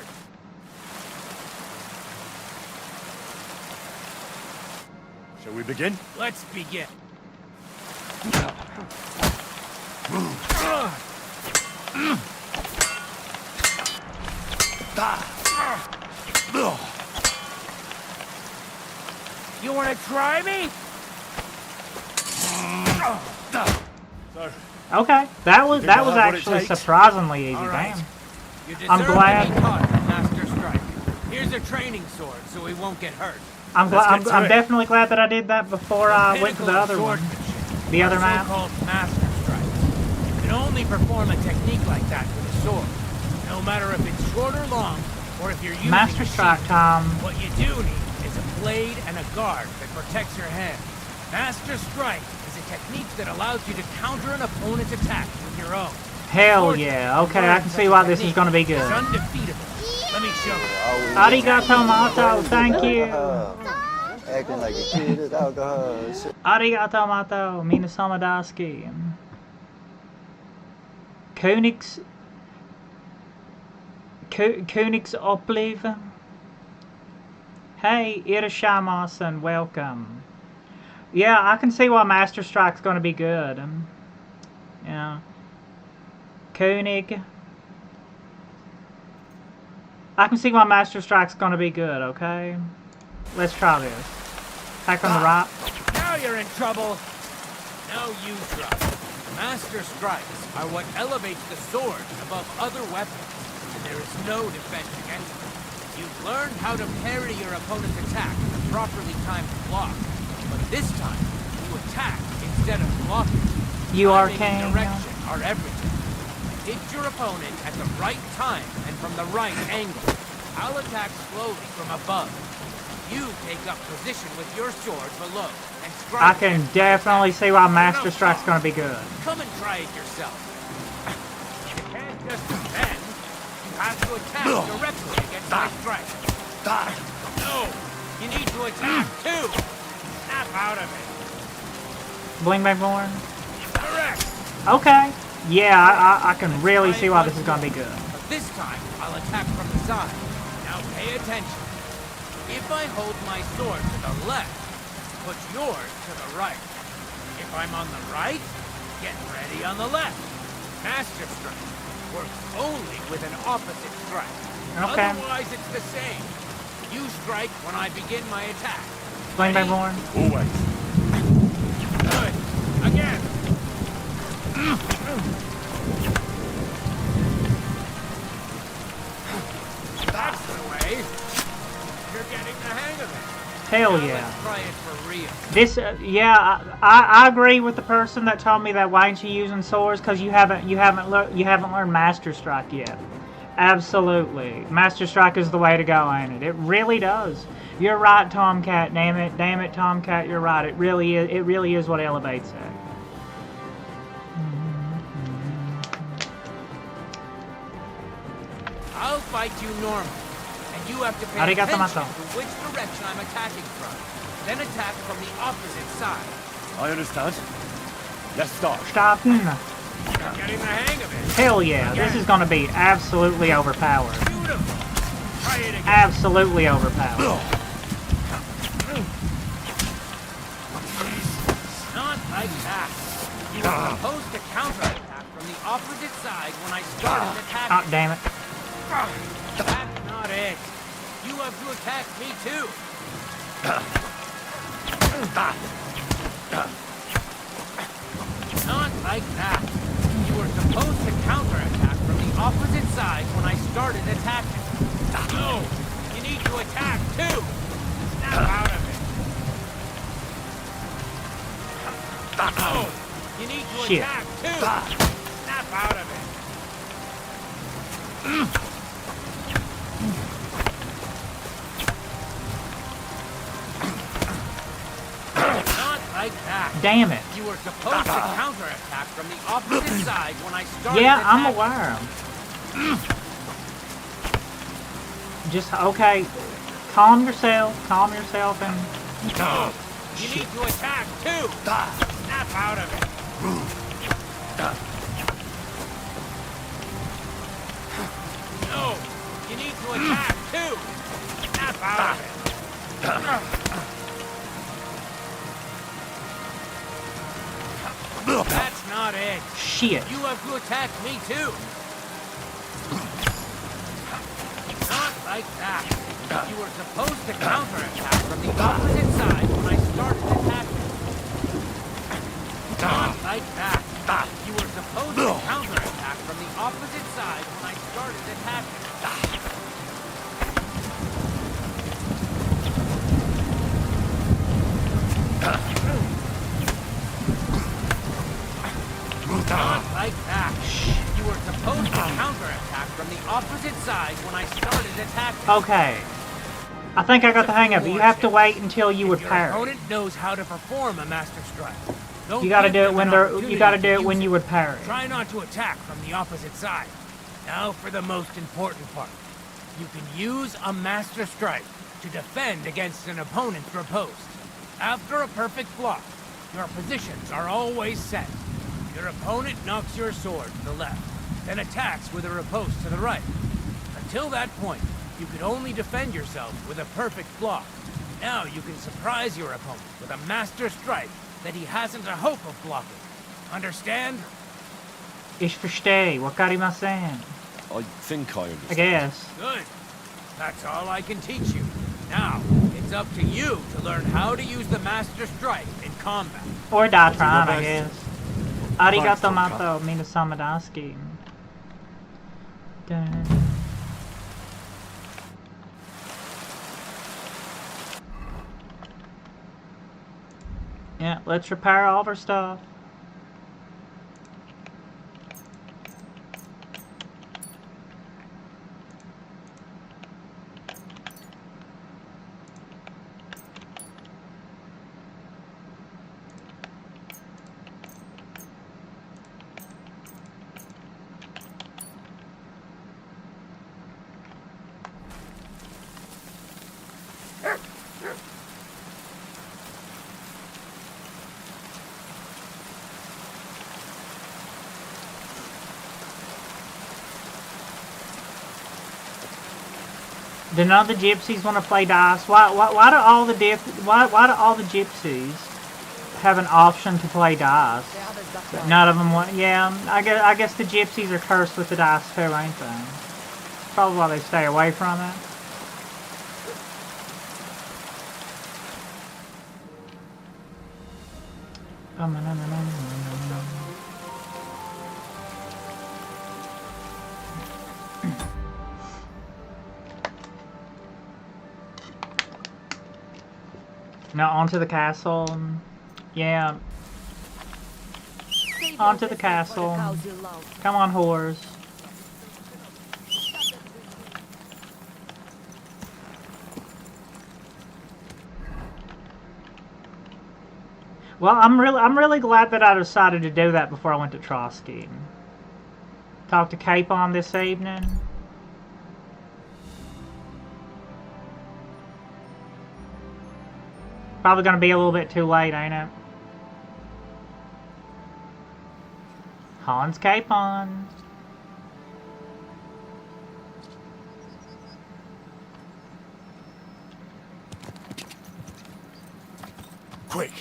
Speaker 2: Shall we begin?
Speaker 9: Let's begin. You want to try me?
Speaker 1: Okay, that was actually surprisingly easy.
Speaker 9: Right.
Speaker 1: Damn. I'm glad.
Speaker 9: Master Strike. Here's a training sword, so he won't get hurt.
Speaker 1: I'm definitely glad that I did that before I went to the other one. The other map.
Speaker 9: So-called Master Strikes. You can only perform a technique like that with a sword. No matter if it's short or long, or if you're using
Speaker 1: Master Strike time.
Speaker 9: What you do need is a blade and a guard that protects your hands. Master Strike is a technique that allows you to counter an opponent's attack with your own.
Speaker 1: Hell yeah. Okay, I can see why this is gonna be good.
Speaker 9: It's undefeatable. Let me show you.
Speaker 1: Arigato mato, thank you.
Speaker 11: Acting like a kid is alcohol.
Speaker 1: Arigato mato, minasama daisuki. Königs Oblivion. Hey, Irishamasan, welcome. Yeah, I can see why Master Strike's gonna be good. Yeah. König. I can see why Master Strike's gonna be good, okay? Let's try this. Attack on the right.
Speaker 9: Now you're in trouble. Now you try. Master Strikes are what elevates the sword above other weapons, and there is no defense against them. You've learned how to parry your opponent's attack with a properly timed block, but this time you attack instead of blocking.
Speaker 1: You are
Speaker 9: Timing
Speaker 1: king.
Speaker 9: and direction are everything. Hit your opponent at the right time and from the right angle. I'll attack slowly from above. You take up position with your sword below and strike.
Speaker 1: I can definitely see why Master Strike's gonna be good.
Speaker 9: Come and try it yourself. You can't just defend. You have to attack directly against my strike. No, you need to attack too. Snap out of it.
Speaker 1: Bling bang born.
Speaker 9: Correct.
Speaker 1: Okay. Yeah, I can really see why this is gonna be good.
Speaker 9: But this time, I'll attack from the side. Now pay attention. If I hold my sword to the left,
Speaker 5: put yours to the right. If I'm on the right, get ready on the left. Master strike works only with an opposite strike.
Speaker 1: Okay.
Speaker 5: Otherwise, it's the same. You strike when I begin my attack.
Speaker 1: Explain by more.
Speaker 3: Always.
Speaker 5: Good. Again. That's the way. You're getting the hang of it.
Speaker 1: Hell
Speaker 5: Now
Speaker 1: yeah.
Speaker 5: let's try it for real.
Speaker 1: This, yeah, I agree with the person that told me that. Why aren't you using swords? Because you haven't learned Master Strike yet. Absolutely, Master Strike is the way to go, ain't it? It really does. You're right, Tomcat. Damn it, Tomcat. You're right. It really is. It really is what elevates it.
Speaker 5: I'll fight you normal, and you have to pay attention
Speaker 1: Arigato.
Speaker 5: to which direction I'm attacking from. Then attack from the opposite side.
Speaker 3: I understand. Let's start.
Speaker 1: Stop.
Speaker 5: You're getting the hang of it.
Speaker 1: Hell yeah, this is gonna be absolutely overpowered.
Speaker 5: Beautiful. Try it again.
Speaker 1: Absolutely overpowered.
Speaker 5: Not like that. You were supposed to counterattack from the opposite side when I started attacking.
Speaker 1: Oh, damn it.
Speaker 5: That's not it. You have to attack me too. Not like that. You were supposed to counterattack from the opposite side when I started attacking. No, you need to attack too. Snap out of it. No, you need to
Speaker 1: Shit.
Speaker 5: attack too. Snap out of it. Not like that.
Speaker 1: Damn it.
Speaker 5: You were supposed to counterattack from the opposite side when I started
Speaker 1: Yeah, I'm
Speaker 5: attacking.
Speaker 1: aware. Just, okay. Calm yourself, and...
Speaker 5: No, you need to attack too. Snap out of it. No, you need to attack too. Snap out of it. That's not it.
Speaker 1: Shit.
Speaker 5: You have to attack me too. Not like that. You were supposed to counterattack from the opposite side when I started attacking. Not like that. You were supposed to counterattack from the opposite side when I started attacking. Not like that. You were supposed to counterattack from the opposite side when I started attacking.
Speaker 1: Okay. I think I got the hang of it. You have to wait until you would
Speaker 5: Your
Speaker 1: parry.
Speaker 5: opponent knows how to perform a master strike. Don't
Speaker 1: You gotta
Speaker 5: give
Speaker 1: do it
Speaker 5: them
Speaker 1: when
Speaker 5: an
Speaker 1: they're.
Speaker 5: opportunity
Speaker 1: You gotta
Speaker 5: to
Speaker 1: do it
Speaker 5: use
Speaker 1: when you would parry.
Speaker 5: Try not to attack from the opposite side. Now for the most important part. You can use a master strike to defend against an opponent's riposte. After a perfect block, your positions are always set. Your opponent knocks your sword to the left, then attacks with a riposte to the right. Until that point, you could only defend yourself with a perfect block. Now you can surprise your opponent with a master strike that he hasn't a hope of blocking. Understand?
Speaker 1: Ich verstehe. Wakarimasen.
Speaker 3: I think I understand.
Speaker 1: I guess.
Speaker 5: Good. That's all I can teach you. Now, it's up to you to learn how to use the master strike in combat.
Speaker 1: Or die trying, I
Speaker 3: best.
Speaker 1: guess. Arigato mato, minasama daisuki. Dun. Yeah, let's repair all of our stuff. Do none of the gypsies want to play dice? Why do all the gypsies have an option to play dice? But none of them want. Yeah, I guess the gypsies are cursed with the dice too, ain't they? Probably why they stay away from it. Now onto the castle. Yeah. Onto the castle. Come on, whores. Well, I'm really glad that I decided to do that before I went to Trotsky. Talk to Capon this evening. Probably gonna be a little bit too late, ain't it? Hans Capon.
Speaker 2: Quick!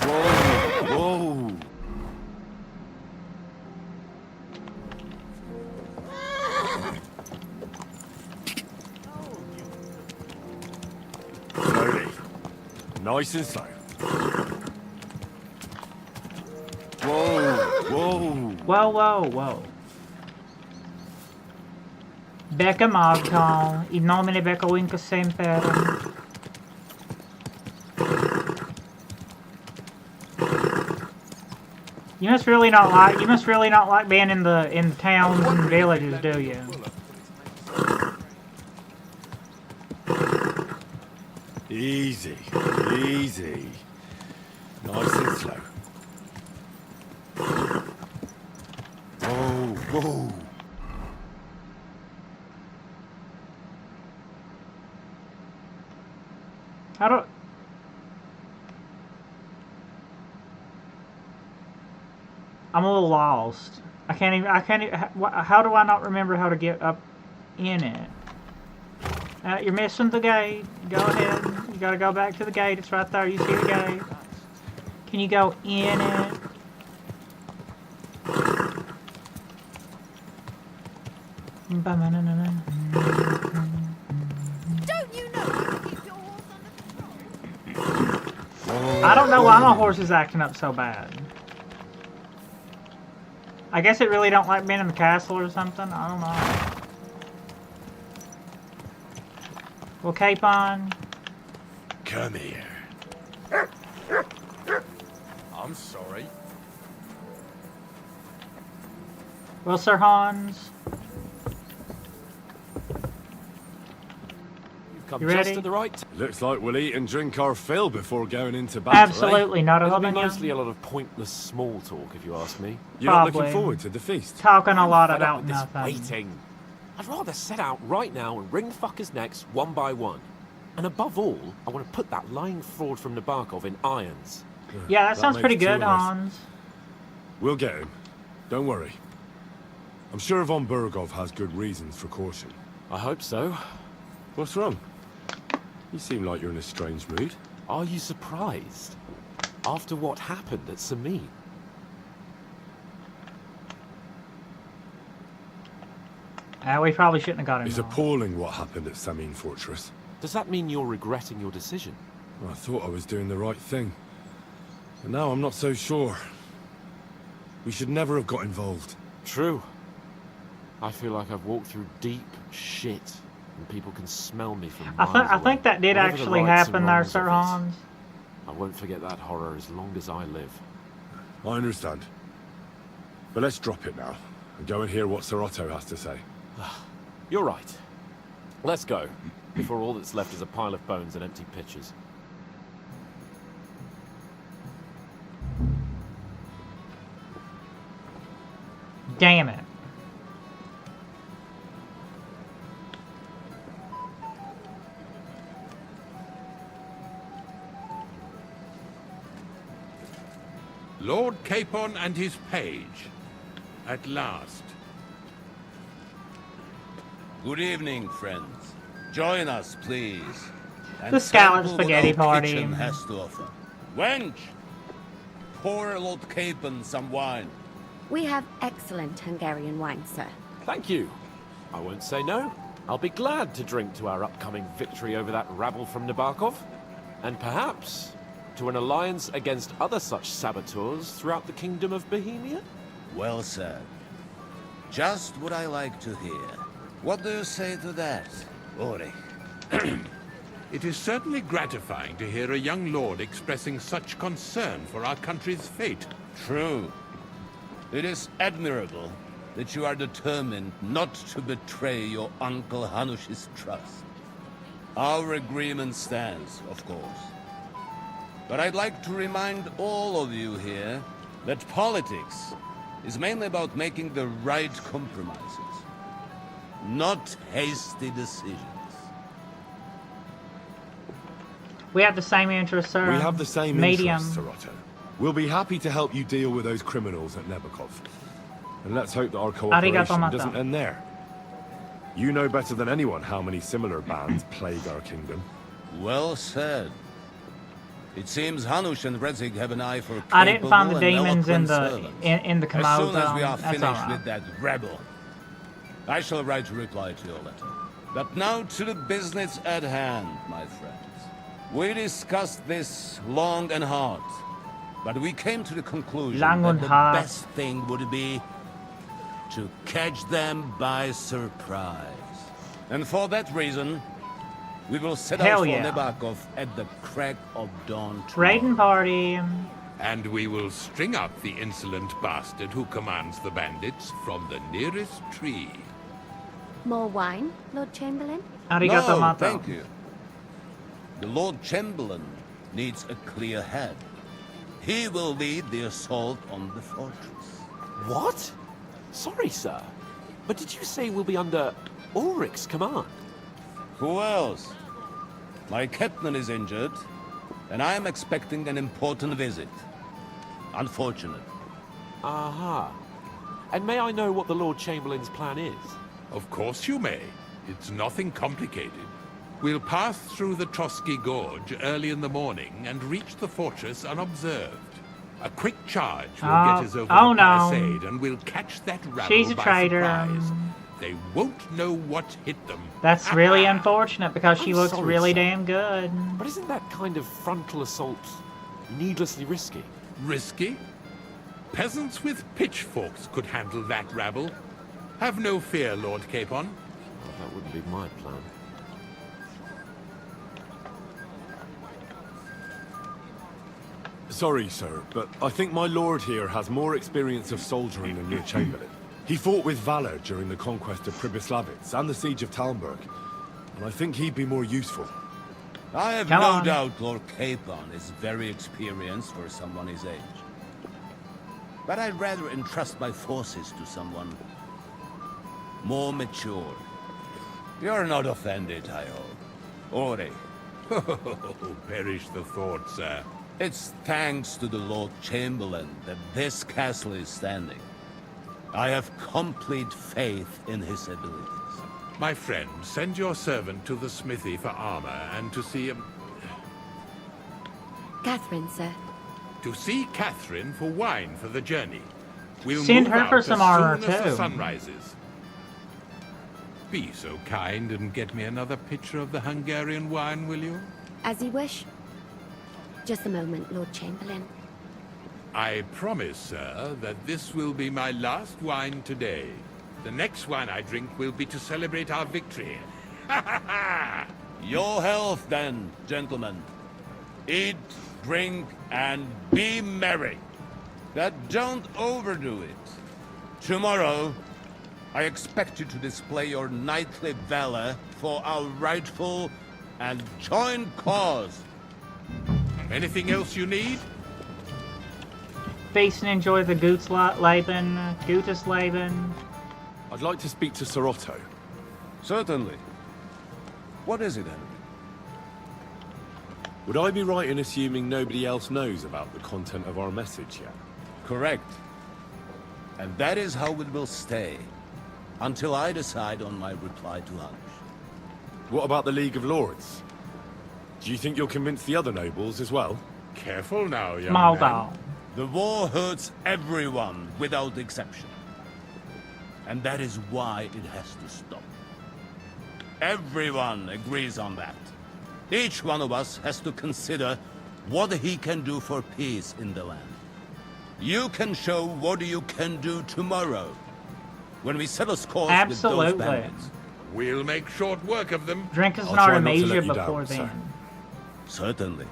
Speaker 3: Whoa! Slowly. Nice and slow. Whoa!
Speaker 1: Whoa. Becca Magton, in nomine Becca Winca Semper. You must really not like being in the towns and villages, do you?
Speaker 3: Easy. Nice and slow. Whoa!
Speaker 1: I'm a little lost. I can't even, how do I not remember how to get up in it? You're missing the gate. Go ahead. You gotta go back to the gate. It's right there. You see the gate. Can you go in it?
Speaker 6: Don't you know how to keep your horse under control?
Speaker 1: I don't know why my horse is acting up so bad. I guess it really don't like being in the castle or something. I don't know. Well, Capon.
Speaker 3: Come here.
Speaker 2: I'm sorry.
Speaker 1: Well, Sir Hans.
Speaker 2: You've come
Speaker 1: You
Speaker 2: just
Speaker 1: ready?
Speaker 2: at the right time.
Speaker 3: Looks like we'll eat and drink our fill before going into battle.
Speaker 1: Absolutely not a
Speaker 2: It'll be
Speaker 1: Oblivion.
Speaker 2: mostly a lot of pointless small talk, if you ask me.
Speaker 3: You're not
Speaker 1: Probably.
Speaker 3: looking forward to the feast?
Speaker 1: Talking a lot
Speaker 2: Fed up
Speaker 1: about
Speaker 2: with this
Speaker 1: nothing.
Speaker 2: waiting. I'd rather set out right now and wring fuckers' necks one by one. And above all, I want to put that lying fraud from Nabokov in irons.
Speaker 1: Yeah, that sounds
Speaker 3: makes
Speaker 1: pretty
Speaker 3: two
Speaker 1: good,
Speaker 3: of us.
Speaker 1: Hans.
Speaker 3: We'll get him. Don't worry. I'm sure von Burgov has good reasons for caution.
Speaker 2: I hope so.
Speaker 3: What's wrong? You seem like you're in a strange mood.
Speaker 2: Are you surprised? After what happened at Samin?
Speaker 1: We probably shouldn't have got him.
Speaker 3: It's appalling what happened at Samin Fortress.
Speaker 2: Does that mean you're regretting your decision?
Speaker 3: I thought I was doing the right thing. But now I'm not so sure. We should never have got involved.
Speaker 2: True. I feel like I've walked through deep shit, and people can smell me from miles
Speaker 1: I
Speaker 2: away.
Speaker 1: think that did
Speaker 2: Whatever the
Speaker 1: actually
Speaker 2: rights and
Speaker 1: happen there,
Speaker 2: wrongs
Speaker 1: Sir
Speaker 2: of it,
Speaker 1: Hans.
Speaker 2: I won't forget that horror as long as I live.
Speaker 3: I understand. But let's drop it now, and go and hear what Sir Otto has to say.
Speaker 2: You're right. Let's go, before all that's left is a pile of bones and empty pitchers.
Speaker 1: Damn it.
Speaker 2: Lord Capon and his page. At last.
Speaker 10: Good evening, friends. Join us, please. And
Speaker 1: The Scallop
Speaker 10: sample what
Speaker 1: Spaghetti
Speaker 10: our
Speaker 1: Party.
Speaker 10: kitchen has to offer. Wench! Pour Lord Capon some wine.
Speaker 12: We have excellent Hungarian wine, sir.
Speaker 13: Thank you. I won't say no. I'll be glad to drink to our upcoming victory over that rabble from Nabokov. And perhaps to an alliance against other such saboteurs throughout the kingdom of Bohemia?
Speaker 10: Well said. Just what I like to hear. What do you say to that, Ori?
Speaker 2: It is certainly gratifying to hear a young lord expressing such concern for our country's fate.
Speaker 10: True. It is admirable that you are determined not to betray your Uncle Hanush's trust. Our agreement stands, of course. But I'd like to remind all of you here that politics is mainly about making the right compromises, not hasty decisions.
Speaker 1: We have the same interests, sir.
Speaker 3: We have the same
Speaker 1: Medium.
Speaker 3: interests, Sarotto. We'll be happy to help you deal with those criminals at Nebokov. And let's hope that our
Speaker 1: Arigato,
Speaker 3: cooperation
Speaker 1: Mata.
Speaker 3: doesn't end there. You know better than anyone how many similar bands plague our kingdom.
Speaker 10: Well said. It seems Hanush and Rezig have an eye for capable
Speaker 1: I didn't find the
Speaker 10: and
Speaker 1: demons in
Speaker 10: eloquent
Speaker 1: the
Speaker 10: servants.
Speaker 1: in the
Speaker 10: As
Speaker 1: commode.
Speaker 10: soon as we are
Speaker 1: That's
Speaker 10: finished
Speaker 1: alright.
Speaker 10: with that rebel, I shall write a reply to your letter. But now to the business at hand, my friends. We discussed this long and hard, but we came to the conclusion
Speaker 1: Lang
Speaker 10: that
Speaker 1: und
Speaker 10: the
Speaker 1: hart.
Speaker 10: best thing would be to catch them by surprise. And for that reason, we will set
Speaker 1: Hell
Speaker 10: out for
Speaker 1: yeah.
Speaker 10: Nebakov at the crack of dawn
Speaker 1: Raiding party.
Speaker 2: And we will string up the insolent bastard who commands the bandits from the nearest tree.
Speaker 12: More wine, Lord Chamberlain?
Speaker 1: Arigato,
Speaker 10: No,
Speaker 1: Mato.
Speaker 10: thank you. The Lord Chamberlain needs a clear head. He will lead the assault on the fortress.
Speaker 13: What? Sorry, sir. But did you say we'll be under Ulrich's command?
Speaker 10: Who else? My captain is injured, and I am expecting an important visit. Unfortunate.
Speaker 13: Aha. And may I know what the Lord Chamberlain's plan is?
Speaker 2: Of course you may. It's nothing complicated. We'll pass through the Trotsky Gorge early in the morning and reach the fortress unobserved. A quick charge will get us over the
Speaker 1: no.
Speaker 2: palisade, and we'll catch that rabble
Speaker 1: She's a
Speaker 2: by
Speaker 1: traitor.
Speaker 2: surprise. They won't know what hit them.
Speaker 1: That's really unfortunate because she
Speaker 13: I'm
Speaker 1: looks
Speaker 13: sorry,
Speaker 1: really
Speaker 13: sir.
Speaker 1: damn good.
Speaker 13: But isn't that kind of frontal assault needlessly risky?
Speaker 2: Risky? Peasants with pitchforks could handle that rabble. Have no fear, Lord Capon.
Speaker 13: Well, that wouldn't be my plan.
Speaker 3: Sorry, sir, but I think my lord here has more experience of soldiering than your chamberlain. He fought with valor during the conquest of Pribyslavitz and the siege of Talmberg, and I think he'd be more useful.
Speaker 10: I have
Speaker 1: Come
Speaker 10: no
Speaker 1: on.
Speaker 10: doubt Lord Capon is very experienced for someone his age. But I'd rather entrust my forces to someone more mature. You're not offended, I hope. Ori.
Speaker 2: Oh, perish the thought, sir.
Speaker 10: It's thanks to the Lord Chamberlain that this castle is standing. I have complete faith in his abilities.
Speaker 2: My friend, send your servant to the smithy for armor and to see
Speaker 12: Catherine, sir.
Speaker 2: Catherine for wine for the journey. We'll
Speaker 1: Send
Speaker 2: move
Speaker 1: her
Speaker 2: out
Speaker 1: for
Speaker 2: as
Speaker 1: some armor,
Speaker 2: soon as the
Speaker 1: too.
Speaker 2: sun rises. Be so kind and get me another pitcher of the Hungarian wine, will you?
Speaker 12: As you wish. Just a moment, Lord Chamberlain.
Speaker 2: I promise, sir, that this will be my last wine today. The next wine I drink will be to celebrate our victory.
Speaker 10: Your health, then, gentlemen. Eat, drink, and be merry. But don't overdo it. Tomorrow, I expect you to display your knightly valor for our rightful and joint cause.
Speaker 2: Anything else you need?
Speaker 1: Feast and enjoy the Gutes-Leben.
Speaker 3: I'd like to speak to Sarotto.
Speaker 10: Certainly. What is it, Henry?
Speaker 3: Would I be right in assuming nobody else knows about the content of our message yet?
Speaker 10: Correct. And that is how it will stay, until I decide on my reply to Hanush.
Speaker 3: What about the League of Lords? Do you think you'll convince the other nobles as well?
Speaker 10: Careful now, young
Speaker 1: Maldo.
Speaker 10: man. The war hurts everyone without exception. And that is why it has to stop. Everyone agrees on that. Each one of us has to consider what he can do for peace in the land. You can show what you can do tomorrow, when we settle scores with those bandits.
Speaker 2: We'll make short work of them.
Speaker 1: Drink us
Speaker 3: I'll
Speaker 1: an
Speaker 3: try not to
Speaker 1: Artemisia
Speaker 3: let you
Speaker 1: before
Speaker 3: down, sir.
Speaker 1: then.
Speaker 10: Certainly.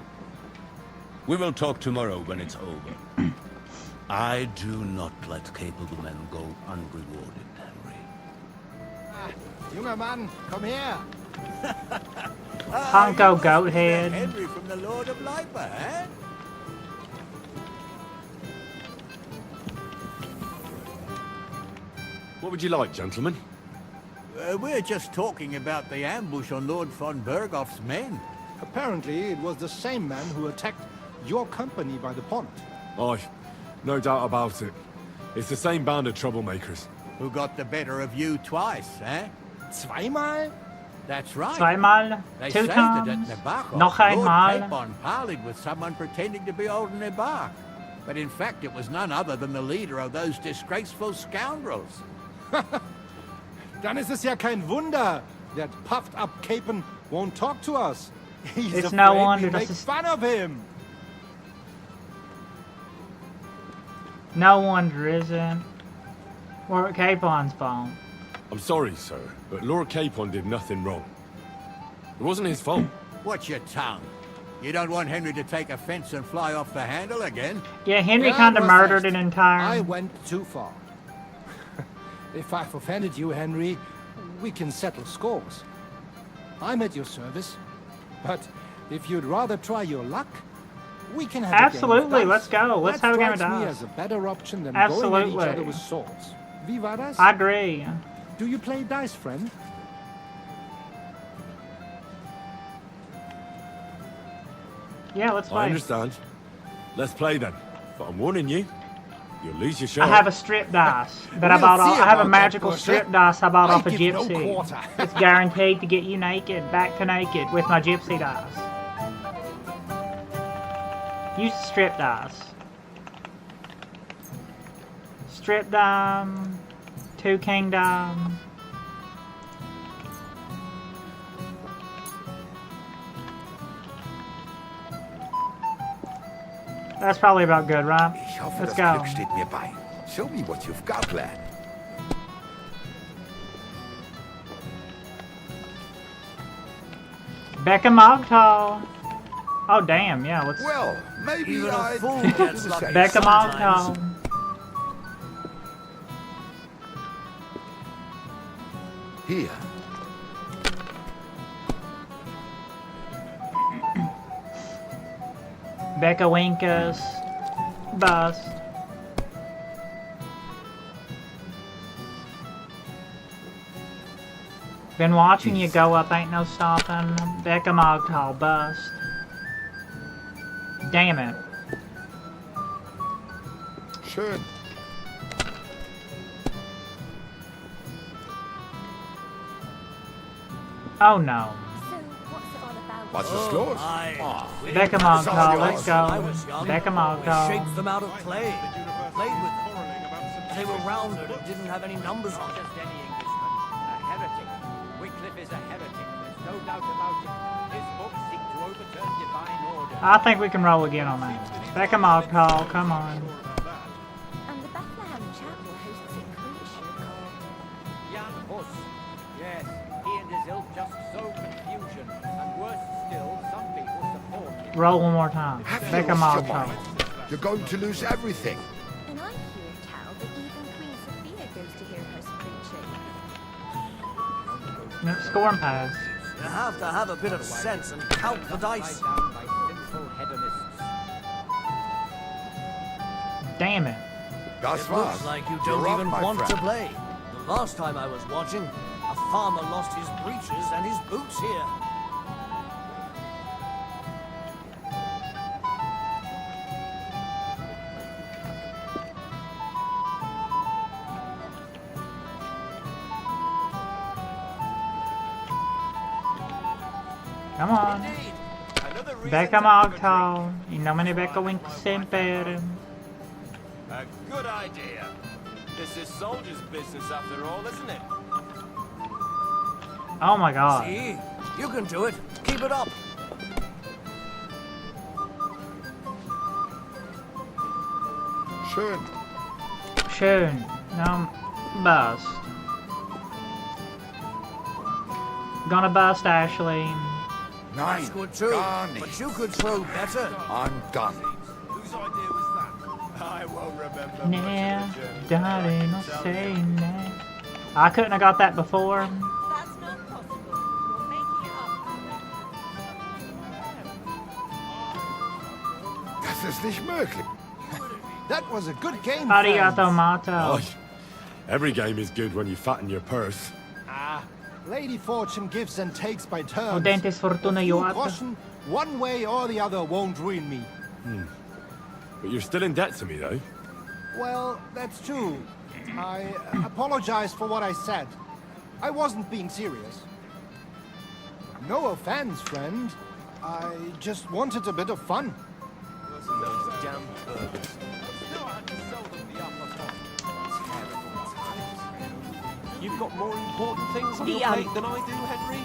Speaker 10: We will talk tomorrow when it's over. I do not let capable men go unrewarded, Henry.
Speaker 4: Junger Mann, komm her!
Speaker 1: Honko Goathead.
Speaker 9: Henry from the Lord of Lipa, eh?
Speaker 3: What would you like, gentlemen?
Speaker 9: We're just talking about the ambush on Lord von Bergoff's men.
Speaker 14: Apparently, it was the same man who attacked your company by the pond.
Speaker 3: Aye, no doubt about it. It's the same band of troublemakers.
Speaker 9: Who got the better of you twice, eh?
Speaker 14: Zweimal?
Speaker 9: That's right.
Speaker 1: Zweimal?
Speaker 9: They
Speaker 1: Two
Speaker 9: say that
Speaker 1: times?
Speaker 9: at Nebach,
Speaker 1: Noch
Speaker 9: Lord
Speaker 1: einmal?
Speaker 9: Capon parleyed with someone pretending to be old Nebach. But in fact, it was none other than the leader of those disgraceful scoundrels.
Speaker 14: Dann ist es ja kein Wunder that puffed up Capon won't talk to us. He's
Speaker 1: It's
Speaker 14: afraid
Speaker 1: no
Speaker 14: we
Speaker 1: wonder
Speaker 14: make
Speaker 1: this is-
Speaker 14: fun of him.
Speaker 1: No wonder, is it? Or Capon's fault.
Speaker 3: I'm sorry, sir, but Lord Capon did nothing wrong. It wasn't his fault.
Speaker 9: Watch your tongue. You don't want Henry to take offense and fly off the handle again?
Speaker 1: Yeah, Henry
Speaker 14: Yeah,
Speaker 1: kind of
Speaker 14: was
Speaker 1: murdered
Speaker 14: that-
Speaker 1: an entire...
Speaker 14: I went too far. If I've offended you, Henry, we can settle scores. I'm at your service. But if you'd rather try your luck, we can have
Speaker 1: Absolutely,
Speaker 14: a game of
Speaker 1: let's
Speaker 14: dice.
Speaker 1: go. Let's
Speaker 14: That
Speaker 1: have a game of
Speaker 14: strikes me
Speaker 1: dice.
Speaker 14: as a better option than going at each
Speaker 1: Absolutely.
Speaker 14: other with swords. Wie war das?
Speaker 1: I agree.
Speaker 14: Do you play dice, friend?
Speaker 1: Yeah, let's
Speaker 3: I
Speaker 1: play.
Speaker 3: understand. Let's play then. But I'm warning you, you'll lose your shirt.
Speaker 1: I have a strip dice that I
Speaker 14: We'll
Speaker 1: bought off.
Speaker 14: see
Speaker 1: I have a
Speaker 14: about
Speaker 1: magical
Speaker 14: that,
Speaker 1: strip
Speaker 14: Buster.
Speaker 1: dice I bought
Speaker 14: I
Speaker 1: off a
Speaker 14: give no
Speaker 1: gypsy.
Speaker 14: quarter.
Speaker 1: It's guaranteed to get you naked, back to naked, with my gypsy dice. Use the strip dice. Strip dime, 2 king dime. That's probably about good, right?
Speaker 8: Ich hoffe,
Speaker 1: Let's
Speaker 8: das
Speaker 1: go.
Speaker 8: Glück steht mir bei. Show me what you've got, lad.
Speaker 1: Becca Mogtal. Oh damn, yeah, let's
Speaker 8: Well, maybe
Speaker 5: Even a
Speaker 8: I'd
Speaker 5: fool
Speaker 8: do
Speaker 5: gets
Speaker 8: the
Speaker 5: lucky.
Speaker 8: same.
Speaker 1: Becca
Speaker 5: sometimes.
Speaker 1: Mogtal.
Speaker 8: Here.
Speaker 1: Becca Winkus. Bust. Been watching you go up, ain't no stopping. Becca Mogtal. Bust. Damn it.
Speaker 8: Schön.
Speaker 1: Oh no.
Speaker 12: So, what's it all about?
Speaker 8: Was ist los?
Speaker 1: Becca Mogtal, let's
Speaker 5: I
Speaker 1: go.
Speaker 5: was young.
Speaker 1: Becca
Speaker 5: We
Speaker 1: Mogtal.
Speaker 5: shaped them out of clay. Played with them. They were rounded and didn't have any numbers on
Speaker 9: Not
Speaker 5: them.
Speaker 9: just any Englishman. A heretic. Wycliffe is a heretic. There's no doubt about it. His books seek to overturn divine order.
Speaker 1: I think we can roll again on that. Becca Mogtal, come on.
Speaker 12: And the Bethlehem Chapel hosts a crucial call.
Speaker 9: Jan Hus. Yes, he and his ilk just sow confusion. And worse still, some people support him.
Speaker 1: Roll one more time.
Speaker 8: Have you
Speaker 1: Becca
Speaker 8: lost your
Speaker 1: Mogtal.
Speaker 8: mind? You're going to lose everything.
Speaker 12: And I hear tell that even Queen Sophia goes to hear her preaching.
Speaker 1: No, score and pass.
Speaker 5: You have to have a bit of sense and count the dice.
Speaker 9: Tied down by sinful hedonists.
Speaker 1: Damn it.
Speaker 8: Das
Speaker 5: It
Speaker 8: war's.
Speaker 5: looks like you
Speaker 8: You're
Speaker 5: don't
Speaker 8: off,
Speaker 5: even
Speaker 8: my
Speaker 5: want to
Speaker 8: friend.
Speaker 5: play. The last time I was watching, a farmer lost his breeches and his boots here.
Speaker 1: Come on. Becca Mogtal. You know me Becca Wink sempre.
Speaker 15: A good idea. This is soldier's business after all, isn't it?
Speaker 1: Oh my god.
Speaker 5: See? You can do it. Keep it up.
Speaker 8: Schön.
Speaker 1: Schön. Now, bust. Gonna bust, Ashley.
Speaker 5: That's good too. But you could throw better.
Speaker 8: I'm done.
Speaker 15: Whose idea was that? I won't remember.
Speaker 1: Nah, darling, I'll say nah. I couldn't have got that before.
Speaker 7: That's not possible. You're making it up.
Speaker 8: Das ist nicht möglich.
Speaker 14: That was a good game,
Speaker 1: Arigato,
Speaker 14: friends.
Speaker 1: Mato.
Speaker 3: Oh, every game is good when you fatten your purse.
Speaker 14: Ah, Lady Fortune gives and takes by turns.
Speaker 1: Audentes fortuna
Speaker 14: A few
Speaker 1: joata.
Speaker 14: groschen, one way or the other won't ruin me.
Speaker 3: But you're still in debt to me, though.
Speaker 14: Well, that's true. I apologize for what I said. I wasn't being serious. No offense, friend. I just wanted a bit of fun.
Speaker 15: Those damn burgers.
Speaker 13: You've got more important things on
Speaker 7: The,
Speaker 13: your plate than I do, Henry.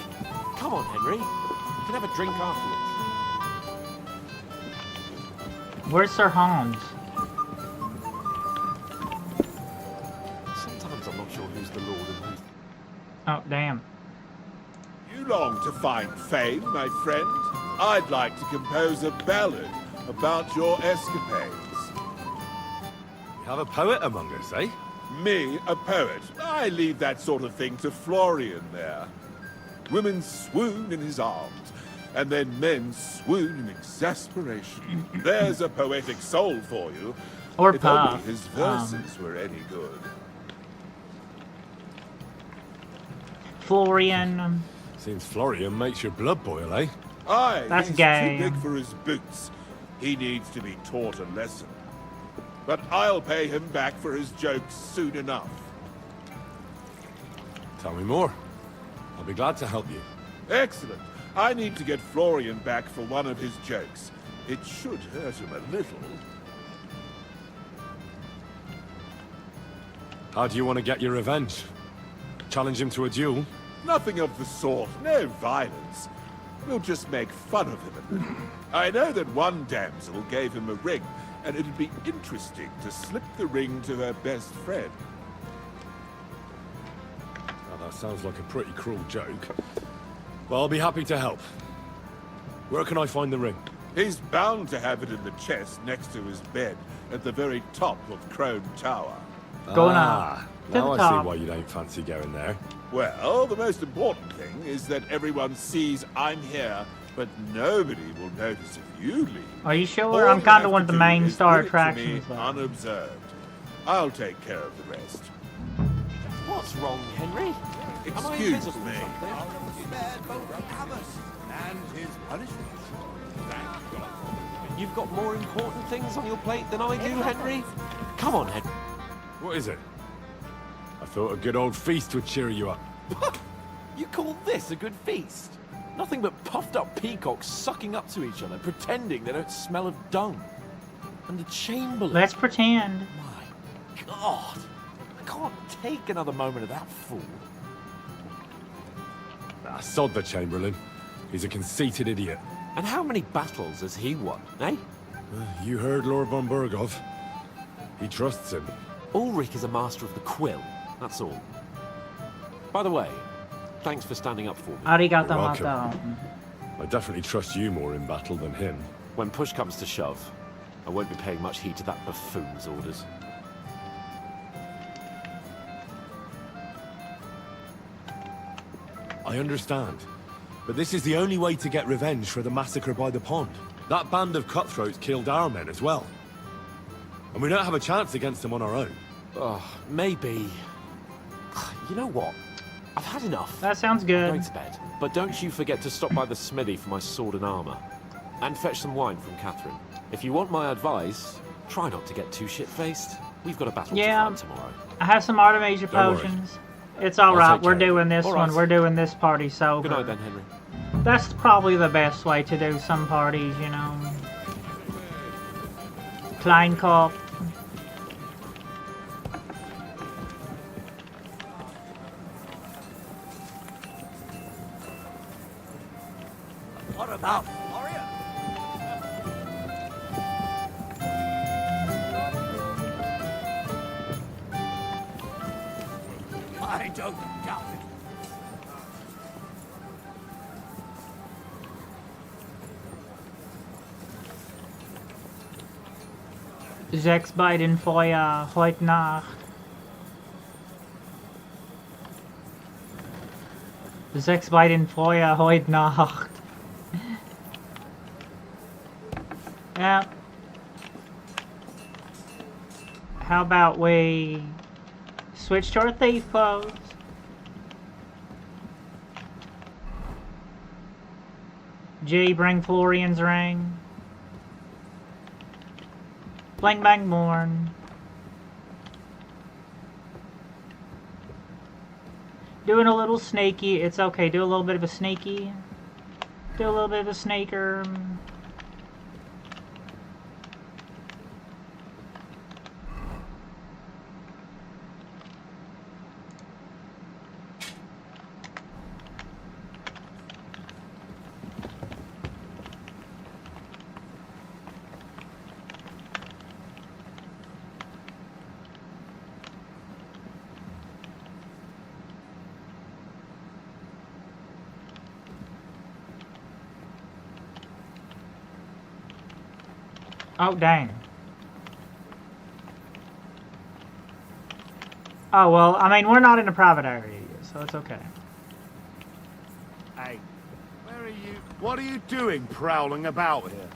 Speaker 13: Come on, Henry. You can have a drink afterwards.
Speaker 1: Where's Sir Hans?
Speaker 13: Sometimes I'm not sure who's the lord and who's...
Speaker 1: Oh, damn.
Speaker 16: You long to find fame, my friend? I'd like to compose a ballad about your escapades.
Speaker 3: You have a poet among us, eh?
Speaker 16: Me, a poet. I leave that sort of thing to Florian there. Women swoon in his arms, and then men swoon in exasperation. There's a poetic soul for you.
Speaker 1: Or
Speaker 16: if only
Speaker 1: Puff.
Speaker 16: his verses were any good.
Speaker 1: Florian.
Speaker 3: Seems Florian makes your blood boil, eh?
Speaker 16: Aye,
Speaker 1: That's
Speaker 16: he's
Speaker 1: gay.
Speaker 16: too big for his boots. He needs to be taught a lesson. But I'll pay him back for his jokes soon enough.
Speaker 3: Tell me more. I'll be glad to help you.
Speaker 16: Excellent. I need to get Florian back for one of his jokes. It should hurt him a little.
Speaker 3: How do you want to get your revenge? Challenge him to a duel?
Speaker 16: Nothing of the sort. No violence. We'll just make fun of him a little. I know that one damsel gave him a ring, and it'd be interesting to slip the ring to her best friend.
Speaker 3: Now, that sounds like a pretty cruel joke. Well, I'll be happy to help. Where can I find the ring?
Speaker 16: He's bound to have it in the chest next to his bed at the very top of Crone Tower.
Speaker 1: Going up. To
Speaker 3: Now
Speaker 1: the
Speaker 3: I
Speaker 1: top.
Speaker 3: see why you don't fancy going there.
Speaker 16: Well, the most important thing is that everyone sees I'm here, but nobody will notice if you leave.
Speaker 1: Are you sure?
Speaker 16: All
Speaker 1: I'm
Speaker 16: you
Speaker 1: kind
Speaker 16: have
Speaker 1: of one
Speaker 16: to
Speaker 1: of the
Speaker 16: do
Speaker 1: main
Speaker 16: is
Speaker 1: star
Speaker 16: give it to me
Speaker 1: attractions, though.
Speaker 16: unobserved. I'll take care of the rest.
Speaker 13: What's wrong, Henry? Am I
Speaker 16: Excuse
Speaker 13: invisible
Speaker 16: me.
Speaker 13: or something?
Speaker 8: And his punishment.
Speaker 13: You've got more important things on your plate than I do, Henry. Come on, Henry.
Speaker 3: What is it? I thought a good old feast would cheer you up.
Speaker 13: You call this a good feast? Nothing but puffed up peacocks sucking up to each other, pretending they don't smell of dung. And the chamberlain.
Speaker 1: Let's pretend.
Speaker 13: My God. I can't take another moment of that fool.
Speaker 3: Ah, sod the Chamberlain. He's a conceited idiot.
Speaker 13: And how many battles has he won, eh?
Speaker 3: You heard Lord von Burgov. He trusts him.
Speaker 13: Ulrich is a master of the quill, that's all. By the way, thanks for standing up for me.
Speaker 1: Arigato,
Speaker 3: You're welcome.
Speaker 1: Mato.
Speaker 3: I definitely trust you more in battle than him.
Speaker 13: When push comes to shove, I won't be paying much heed to that buffoon's orders.
Speaker 3: I understand. But this is the only way to get revenge for the massacre by the pond. That band of cutthroats killed our men as well. And we don't have a chance against them on our own.
Speaker 13: Oh, maybe. You know what? I've had enough.
Speaker 1: That sounds
Speaker 13: I'm
Speaker 1: good.
Speaker 13: going to bed. But don't you forget to stop by the smithy for my sword and armor. And fetch some wine from Catherine. If you want my advice, try not to get too shit-faced. We've got a battle
Speaker 1: Yeah.
Speaker 13: to fight tomorrow.
Speaker 1: I have some Artemisia
Speaker 3: Don't worry.
Speaker 1: potions. It's alright.
Speaker 3: take
Speaker 1: We're
Speaker 3: care.
Speaker 1: doing this
Speaker 13: All
Speaker 1: one.
Speaker 13: right.
Speaker 1: We're doing this party sober.
Speaker 13: Good night then, Henry.
Speaker 1: That's probably the best way to do some parties, you know. Klein Kopf.
Speaker 5: What about Gloria? I don't doubt it.
Speaker 1: Sechs bei den Feuer heute Nacht. Sechs bei den Feuer heute Nacht. Yeah. How about we switch to our thief pose? G, bring Florian's ring. Bling bang morn. Doing a little snaky. It's okay. Do a little bit of a snaky. Do a little bit of a snaker. Oh, dang. Oh, well, I mean, we're not in a private area, so it's okay.
Speaker 3: Hey, where are you? What are you doing prowling about here?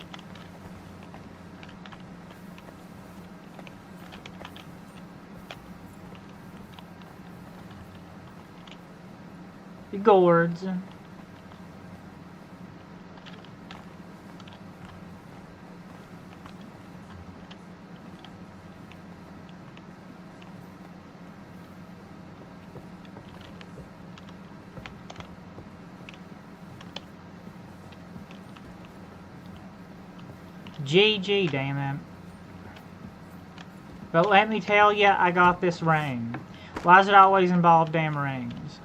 Speaker 1: The gourds. GG, damn it. But let me tell you, I got this ring. Why does it always involve damn rings?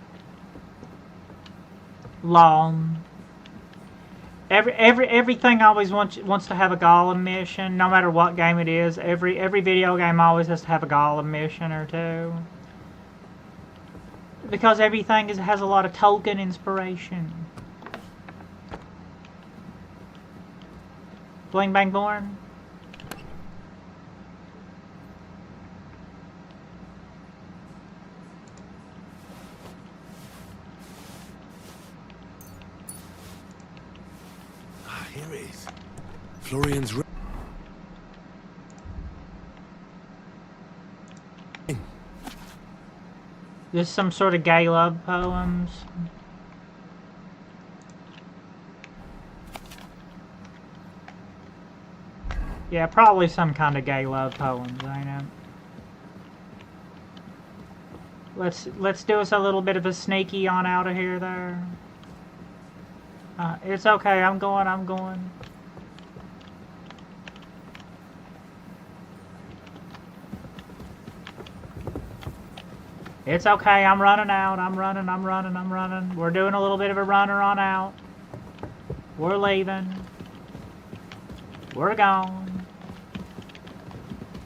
Speaker 1: Long. Everything always wants to have a golem mission, no matter what game it is. Every video game always has to have a golem mission or two. Because everything has a lot of token inspiration. Bling bang born.
Speaker 3: Ah, here it is. Florian's ring.
Speaker 1: This is some sort of gay love poems. Yeah, probably some kind of gay love poems, ain't it? Let's do us a little bit of a sneaky on out of here there. It's okay, I'm going. It's okay, I'm running out, I'm running. We're doing a little bit of a runner on out. We're leaving. We're gone.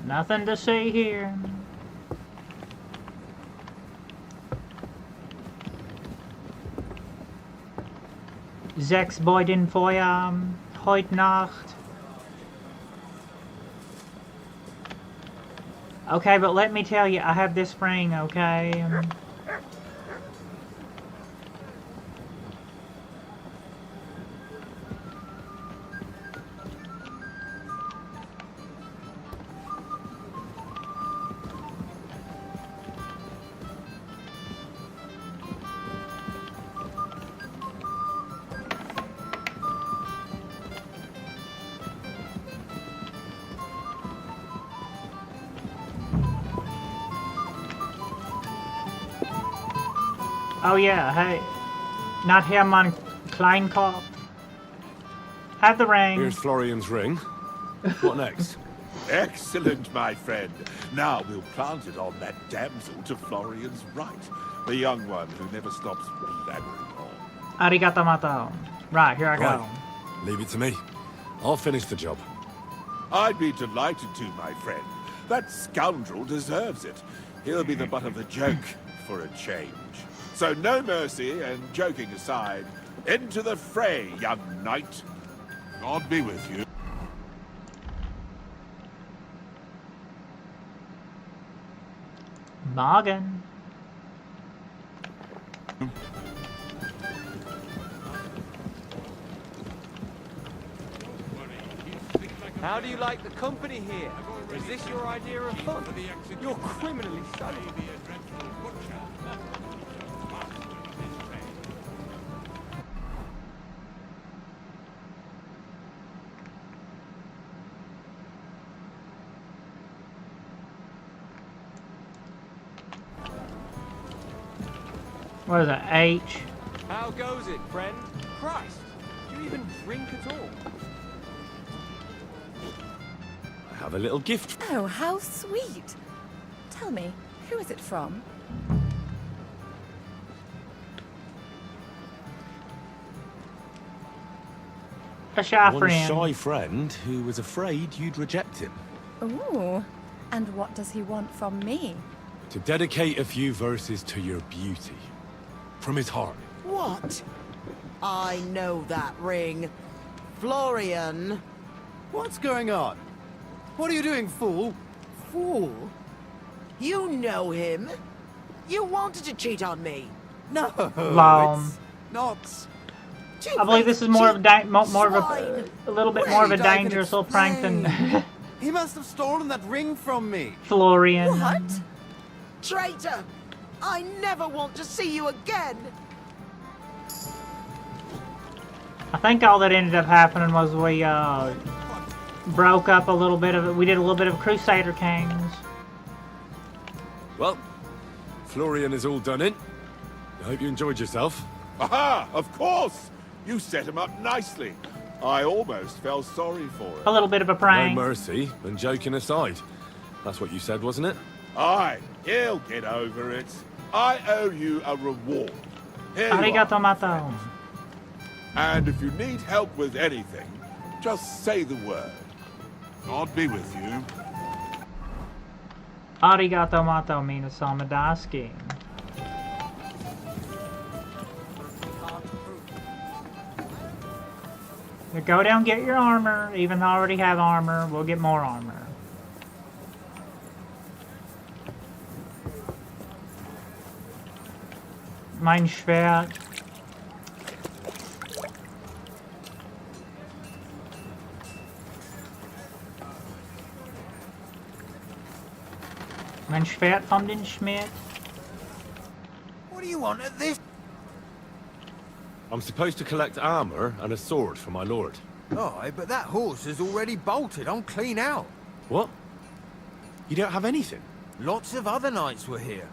Speaker 1: Nothing to see here. Sechs bei den Feuer heute Nacht. Okay, but let me tell you, I have this ring, okay? Oh yeah, hey, not him on Kleinkopf. Have the ring.
Speaker 3: Here's Florian's ring. What next?
Speaker 16: Excellent, my friend. Now we'll plant it on that damsel to Florian's right. The young one who never stops blabbering on.
Speaker 1: Arigato mato. Right, here I go.
Speaker 3: Right. Leave it to me. I'll finish the job.
Speaker 16: I'd be delighted to, my friend. That scoundrel deserves it. He'll be the butt of the joke for a change. So no mercy, and joking aside, into the fray, young knight. God be with you.
Speaker 1: Morgan.
Speaker 9: How do you like the company here? Is this your idea of fun? You're criminally stunning.
Speaker 1: What is it, H?
Speaker 9: How goes it, friend? Christ, do you even drink at all?
Speaker 3: I have a little gift.
Speaker 17: Oh, how sweet. Tell me, who is it from?
Speaker 1: A shy
Speaker 3: One
Speaker 1: friend.
Speaker 3: shy friend who was afraid you'd reject him.
Speaker 17: Ooh, and what does he want from me?
Speaker 3: To dedicate a few verses to your beauty. From his heart.
Speaker 18: What? I know that ring. Florian.
Speaker 4: What's going on? What are you doing, fool?
Speaker 18: Fool? You know him. You wanted to cheat on me. No,
Speaker 1: Lol.
Speaker 18: it's not.
Speaker 1: I believe this is more of a little bit more of a dangerous little prank than
Speaker 4: He must have stolen that ring from me.
Speaker 1: Florian.
Speaker 18: What? Traitor! I never want to see you again.
Speaker 1: I think all that ended up happening was we broke up a little bit of it. We did a little bit of Crusader Kings.
Speaker 3: Well, Florian is all done in. I hope you enjoyed yourself.
Speaker 16: Aha! Of course! You set him up nicely. I almost felt sorry for him.
Speaker 1: A little bit of a prank.
Speaker 3: No mercy, and joking aside. That's what you said, wasn't it?
Speaker 16: Aye, he'll get over it. I owe you a reward. Here you are.
Speaker 1: Arigato mato.
Speaker 16: And if you need help with anything, just say the word. God be with you.
Speaker 1: Arigato mato, minasan daisuki. Go down, get your armor. Even though I already have armor, we'll get more armor. Mein Schwert. Mein Schwert von den Schmidt.
Speaker 5: What do you want at this?
Speaker 3: I'm supposed to collect armor and a sword for my lord.
Speaker 5: Aye, but that horse is already bolted. I'm clean out.
Speaker 3: What? You don't have anything?
Speaker 5: Lots of other knights were here.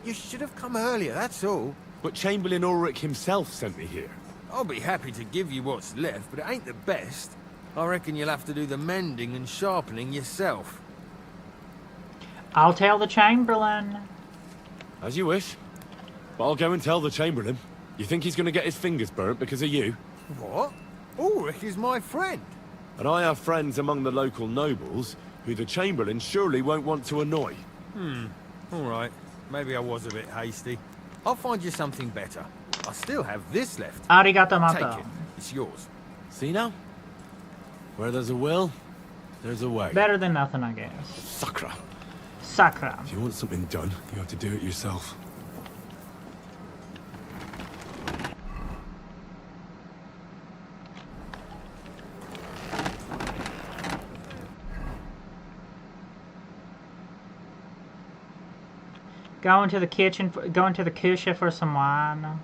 Speaker 5: You should have come earlier, that's all.
Speaker 3: But Chamberlain Ulrich himself sent me here.
Speaker 5: I'll be happy to give you what's left, but it ain't the best. I reckon you'll have to do the mending and sharpening yourself.
Speaker 1: I'll tell the Chamberlain.
Speaker 3: As you wish. But I'll go and tell the Chamberlain. You think he's going to get his fingers burnt because of you?
Speaker 5: What? Ulrich is my friend.
Speaker 3: And I have friends among the local nobles who the Chamberlain surely won't want to annoy.
Speaker 5: All right. Maybe I was a bit hasty. I'll find you something better. I still have this left.
Speaker 1: Arigato mato.
Speaker 5: Take it. It's yours.
Speaker 3: See now? Where there's a will, there's a way.
Speaker 1: Better than nothing, I guess.
Speaker 3: Sakra.
Speaker 1: Sakra.
Speaker 3: If you want something done, you have to do it yourself.
Speaker 1: Go into the kitchen, go into the Kusha for some wine.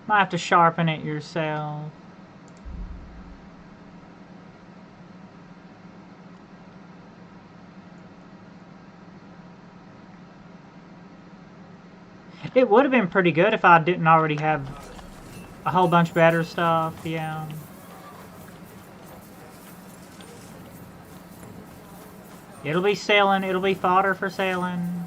Speaker 1: Might have to sharpen it yourself. It would have been pretty good if I didn't already have a whole bunch better stuff, yeah. It'll be sailing, it'll be fodder for sailing.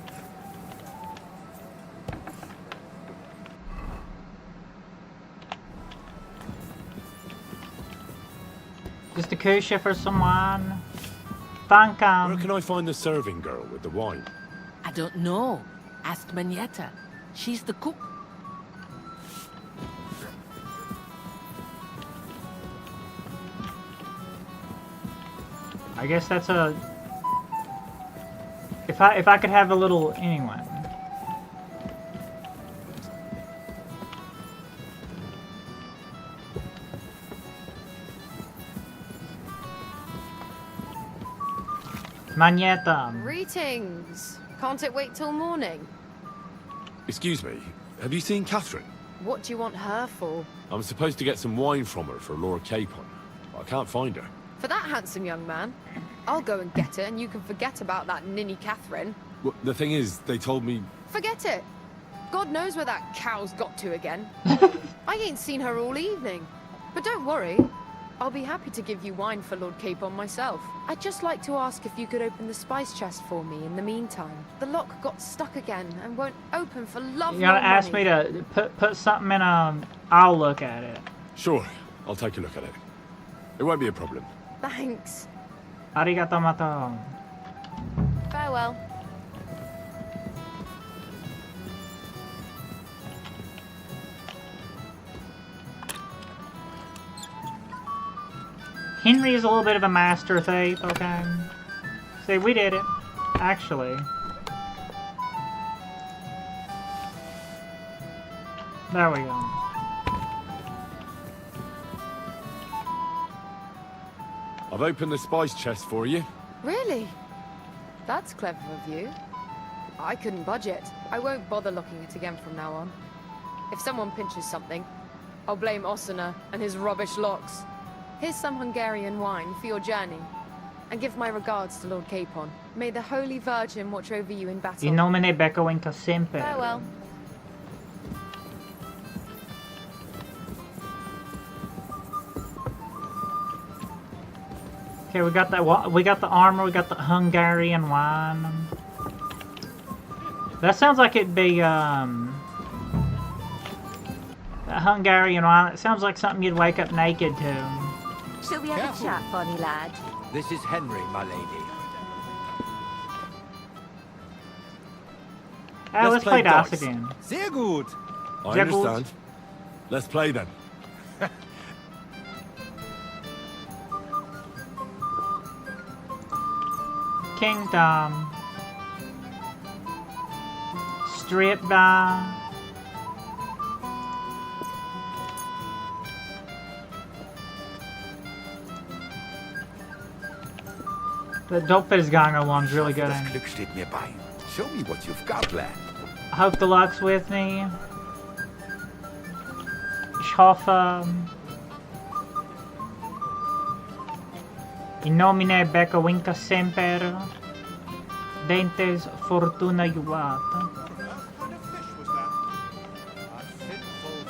Speaker 1: Just a kusha for some wine. Thank
Speaker 3: Where can I find the serving girl with the wine?
Speaker 19: I don't know. Ask Manietta. She's the cook.
Speaker 1: I guess that's a... If I could have a little... Anyway. Manietta.
Speaker 6: Greetings. Can't it wait till morning?
Speaker 3: Excuse me, have you seen Catherine?
Speaker 6: What do you want her for?
Speaker 3: I'm supposed to get some wine from her for Lord Capon. I can't find her.
Speaker 6: For that handsome young man? I'll go and get it, and you can forget about that ninny Catherine.
Speaker 3: Well, the thing is, they told me...
Speaker 6: Forget it. God knows where that cow's got to again. I ain't seen her all evening. But don't worry. I'll be happy to give you wine for Lord Capon myself. I'd just like to ask if you could open the spice chest for me in the meantime. The lock got stuck again and won't open for love
Speaker 1: You gotta
Speaker 6: nor
Speaker 1: ask
Speaker 6: money.
Speaker 1: me to put something in I'll look at it.
Speaker 3: Sure, I'll take a look at it. It won't be a problem.
Speaker 6: Thanks.
Speaker 1: Arigato mato.
Speaker 6: Farewell.
Speaker 1: Henry is a little bit of a master thief, okay? See, we did it. Actually. There we go.
Speaker 3: I've opened the spice chest for you.
Speaker 6: Really? That's clever of you. I couldn't budge it. I won't bother locking it again from now on. If someone pinches something, I'll blame Osuna and his rubbish locks. Here's some Hungarian wine for your journey. And give my regards to Lord Capon. May the Holy Virgin watch over you in battle.
Speaker 1: In nomine Becco Inca sempre.
Speaker 6: Farewell.
Speaker 1: Okay, we got that. We got the armor. We got the Hungarian wine. That sounds like it'd be that Hungarian wine. It sounds like something you'd wake up naked to.
Speaker 12: Shall we have a chat, bonny lad?
Speaker 9: This is Henry, my lady.
Speaker 1: Let's play dice again.
Speaker 9: Sehr gut.
Speaker 3: I understand. Let's play then.
Speaker 1: Kingdom. Strip die. The Doppelganger one's really good.
Speaker 8: Das Glück steht mir bei. Show me what you've got, lad.
Speaker 1: I hope the luck's with me. Ich hoffe. In nomine Becco Inca semper. Dentes fortuna juvat.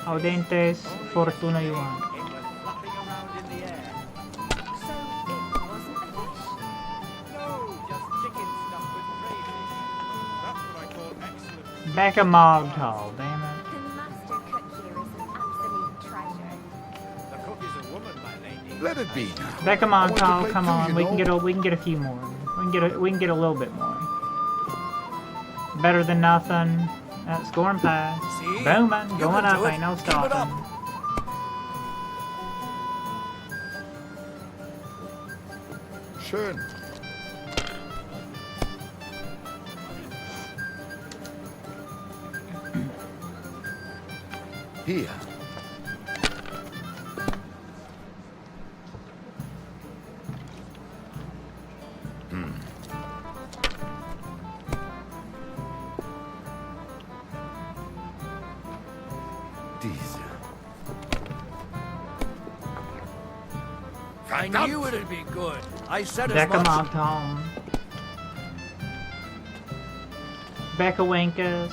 Speaker 1: Audentes fortuna juvat. Becca Mogtal, damn it.
Speaker 12: The master cook here is an absolute treasure.
Speaker 15: The cook is a woman, my lady.
Speaker 8: Let it be.
Speaker 1: Becca
Speaker 8: I want to
Speaker 1: Mogtal,
Speaker 8: play
Speaker 1: come
Speaker 8: too,
Speaker 1: on,
Speaker 8: you
Speaker 1: we can
Speaker 8: know.
Speaker 1: get a few more. We can get a little bit more. Better than nothing. Scoring pass.
Speaker 18: See?
Speaker 1: Booming,
Speaker 18: You
Speaker 1: going
Speaker 18: can
Speaker 1: up,
Speaker 18: do it.
Speaker 1: ain't no
Speaker 18: Keep it up.
Speaker 1: stopping.
Speaker 8: Schön. Hier. Diese.
Speaker 5: I knew it'd be good. I said as
Speaker 1: Becca
Speaker 5: much.
Speaker 1: Mogtal. Becca Winkus.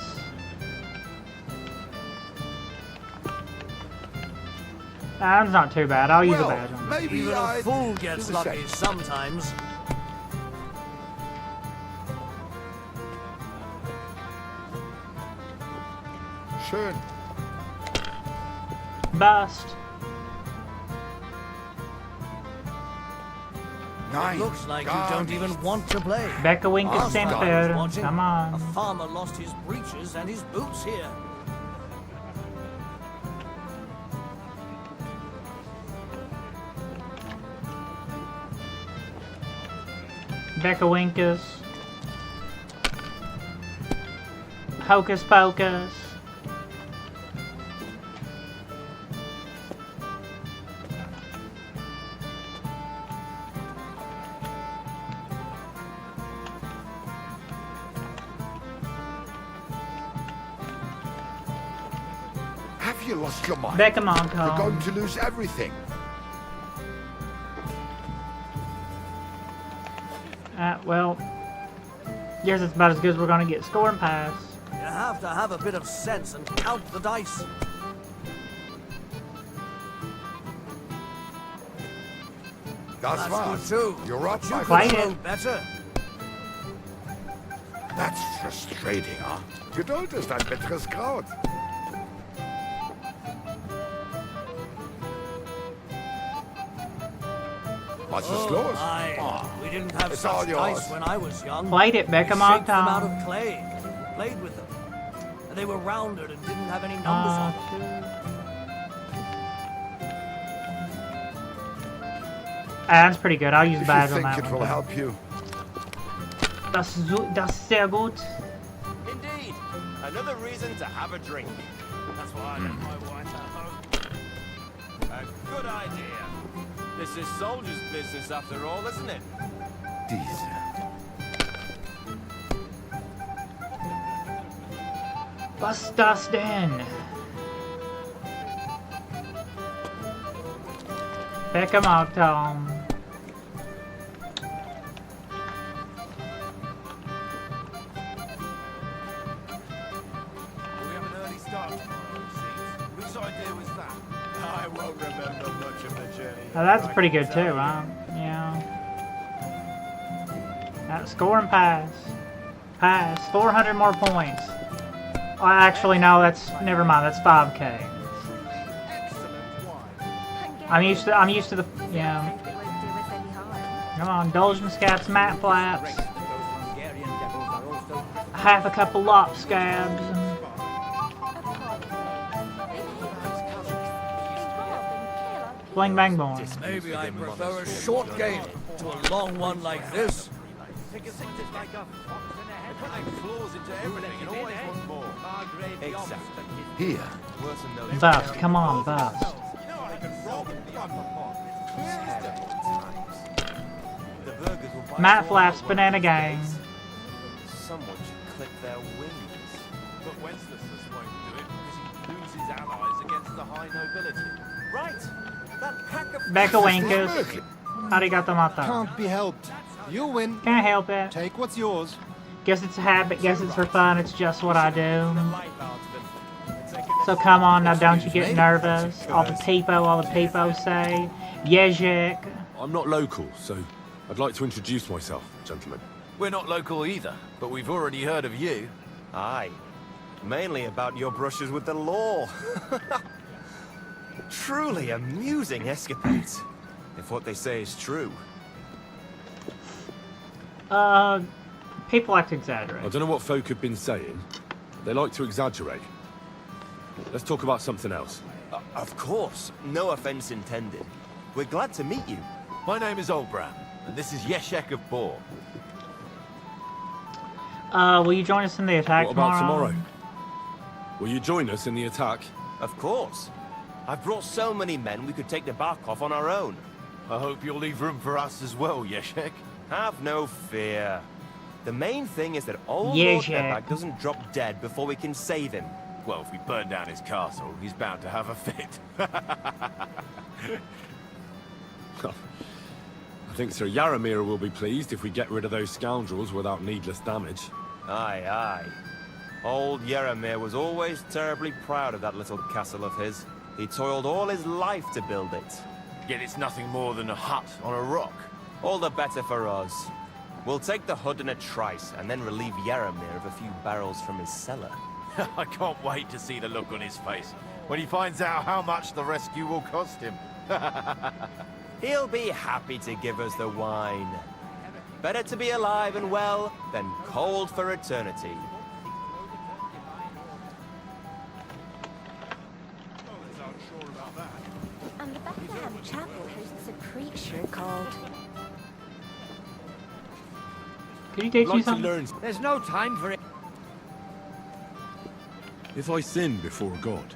Speaker 1: That's not too bad. I'll use a
Speaker 8: Well,
Speaker 1: badge on that.
Speaker 8: maybe
Speaker 5: Even a
Speaker 8: I'd
Speaker 5: fool
Speaker 8: do
Speaker 5: gets
Speaker 8: the
Speaker 5: lucky
Speaker 8: same.
Speaker 5: sometimes.
Speaker 8: Schön.
Speaker 1: Bust.
Speaker 8: Nein,
Speaker 5: It looks like you
Speaker 8: gar
Speaker 5: don't even
Speaker 8: nichts.
Speaker 5: want to play.
Speaker 1: Becca Winker
Speaker 5: Last time I was
Speaker 1: Semper.
Speaker 5: watching,
Speaker 1: Come
Speaker 5: A
Speaker 1: on.
Speaker 5: farmer lost his breeches and his boots here.
Speaker 1: Becca Winkus. Hocus Pocus.
Speaker 8: Have you lost your mind?
Speaker 1: Becca
Speaker 8: You're going
Speaker 1: Moncon.
Speaker 8: to lose everything.
Speaker 1: Well, guess it's about as good as we're gonna get. Score and pass.
Speaker 5: You have to have a bit of sense and count the dice.
Speaker 8: Das
Speaker 5: That's
Speaker 8: war's.
Speaker 5: good too.
Speaker 8: You're up,
Speaker 5: But
Speaker 8: my
Speaker 5: you
Speaker 1: Fight
Speaker 5: could
Speaker 1: it.
Speaker 5: throw better.
Speaker 8: That's frustrating, huh? Geduld ist ein bitteres Kraut. Was ist los?
Speaker 5: We didn't have
Speaker 8: It's all
Speaker 5: such
Speaker 8: yours.
Speaker 5: dice when I was young.
Speaker 1: Played it, Becca
Speaker 5: We shaped them out
Speaker 1: Moncon.
Speaker 5: of clay. Played with them. And they were rounded and didn't have any numbers on them.
Speaker 1: That's pretty good. I'll use
Speaker 8: If
Speaker 1: badge
Speaker 8: you
Speaker 1: on
Speaker 8: think
Speaker 1: that
Speaker 8: it will
Speaker 1: one.
Speaker 8: help you.
Speaker 1: Das ist sehr gut.
Speaker 15: Indeed. Another reason to have a drink. That's why I left my wife at home. A good idea. This is soldier's business after all, isn't it?
Speaker 8: Diese.
Speaker 1: Was ist das denn? Becca Moncton.
Speaker 15: We have an early start tomorrow, it seems. Whose idea was that? I won't remember much of the journey.
Speaker 1: Now that's pretty good too, huh? Yeah. Score and pass. Pass. 400 more points. Oh, actually, no, that's never mind. That's 5K. I'm used to the yeah. Come on, Indulgence Scabs, Mat Flaps. Half a couple Lop Scabs. Bling Bang Boing.
Speaker 5: Maybe I prefer a short game to a long one like this.
Speaker 15: Exactly.
Speaker 8: Hier.
Speaker 1: Bust, come on, bust. Mat Flaps, Banana Gang.
Speaker 15: Someone should clip their wings. But Wenceslas won't do it because he loses allies against the high nobility. Right. That pack of
Speaker 1: Becca Winkus. Arigato.
Speaker 14: Can't be helped. You win.
Speaker 1: Can't help it.
Speaker 14: Take what's yours.
Speaker 1: Guess it's a habit, guess it's for fun, it's just what I do. So come on now, don't you get nervous. All the people say. Yezhik.
Speaker 3: I'm not local, so I'd like to introduce myself, gentlemen.
Speaker 20: We're not local either, but we've already heard of you.
Speaker 15: Aye. Mainly about your brushes with the law. Truly amusing escapades. If what they say is true.
Speaker 1: People like to exaggerate.
Speaker 3: I don't know what folk have been saying. They like to exaggerate. Let's talk about something else.
Speaker 15: Of course. No offense intended. We're glad to meet you.
Speaker 20: My name is Olbram, and this is Yeshek of Bohr.
Speaker 1: Will you join us in the attack
Speaker 3: What about
Speaker 1: tomorrow?
Speaker 3: tomorrow? Will you join us in the attack?
Speaker 15: Of course. I've brought so many men we could take the bark off on our own.
Speaker 20: I hope you'll leave room for us as well, Yeshek.
Speaker 15: Have no fear. The main thing is that old
Speaker 1: Yeah,
Speaker 15: Lord
Speaker 1: Jack.
Speaker 15: Ebak doesn't drop dead before we can save him.
Speaker 20: Well, if we burn down his castle, he's bound to have a fit.
Speaker 3: I think Sir Yaramir will be pleased if we get rid of those scoundrels without needless damage.
Speaker 15: Aye, aye. Old Yaramir was always terribly proud of that little castle of his. He toiled all his life to build it.
Speaker 20: Yet it's nothing more than a hut on a rock.
Speaker 15: All the better for us. We'll take the hood in a trice, and then relieve Yaramir of a few barrels from his cellar.
Speaker 20: I can't wait to see the look on his face when he finds out how much the rescue will cost him.
Speaker 15: He'll be happy to give us the wine. Better to be alive and well than cold for eternity.
Speaker 12: And the Bethlehem Chapel hosts a preacher called...
Speaker 1: Could he teach
Speaker 3: I'd
Speaker 1: you
Speaker 3: like to
Speaker 1: something?
Speaker 3: learn.
Speaker 9: There's no time for it.
Speaker 3: If I sin before God,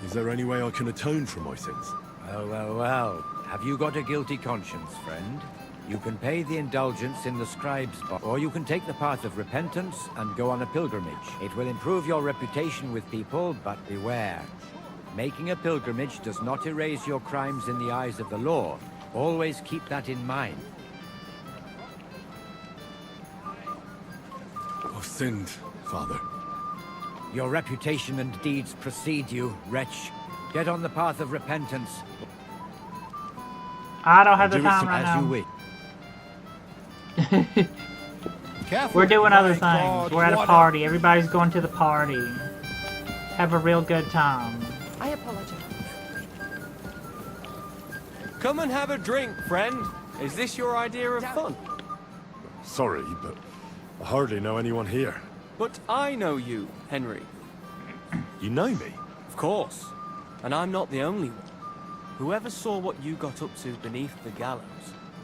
Speaker 3: is there any way I can atone for my sins?
Speaker 9: Well. Have you got a guilty conscience, friend? You can pay the indulgence in the scribe's box, or you can take the path of repentance and go on a pilgrimage. It will improve your reputation with people, but beware. Making a pilgrimage does not erase your crimes in the eyes of the law. Always keep that in mind.
Speaker 3: I've sinned, Father.
Speaker 9: Your reputation and deeds precede you, wretch. Get on the path of repentance.
Speaker 1: I don't have the
Speaker 9: Do it
Speaker 1: time right
Speaker 9: as you
Speaker 1: now.
Speaker 9: wish.
Speaker 14: Careful.
Speaker 1: We're doing other
Speaker 14: My
Speaker 1: things.
Speaker 14: God,
Speaker 1: We're at a
Speaker 14: what
Speaker 1: party. Everybody's going to the party. Have a real good time.
Speaker 6: I apologize.
Speaker 2: Come and have a drink, friend. Is this your idea of fun?
Speaker 3: Sorry, but I hardly know anyone here.
Speaker 2: But I know you, Henry.
Speaker 3: You know me?
Speaker 2: Of course. And I'm not the only one. Whoever saw what you got up to beneath the gallows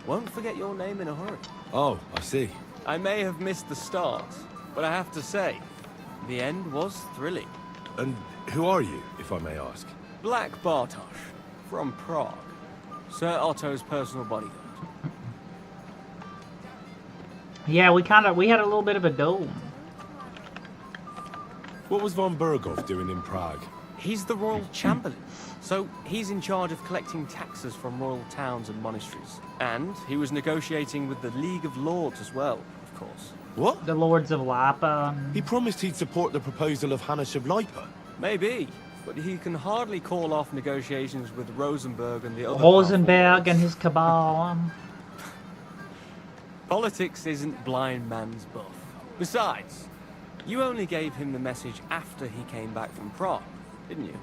Speaker 2: won't forget your name in a hurry.
Speaker 3: Oh, I see.
Speaker 2: I may have missed the start, but I have to say, the end was thrilling.
Speaker 3: And who are you, if I may ask?
Speaker 2: Black Bartosz, from Prague. Sir Otto's personal bodyguard.
Speaker 1: Yeah, we had a little bit of a duel.
Speaker 3: What was von Burgov doing in Prague?
Speaker 2: He's the royal chamberlain, so he's in charge of collecting taxes from royal towns and monasteries. And he was negotiating with the League of Lords as well, of course.
Speaker 3: What?
Speaker 1: The Lords of Lipa.
Speaker 3: He promised he'd support the proposal of Hannes of Lipa.
Speaker 2: Maybe, but he can hardly call off negotiations with Rosenberg and the other
Speaker 1: Rosenberg and his cabal.
Speaker 2: Politics isn't blind man's buff. Besides, you only gave him the message after he came back from Prague, didn't you?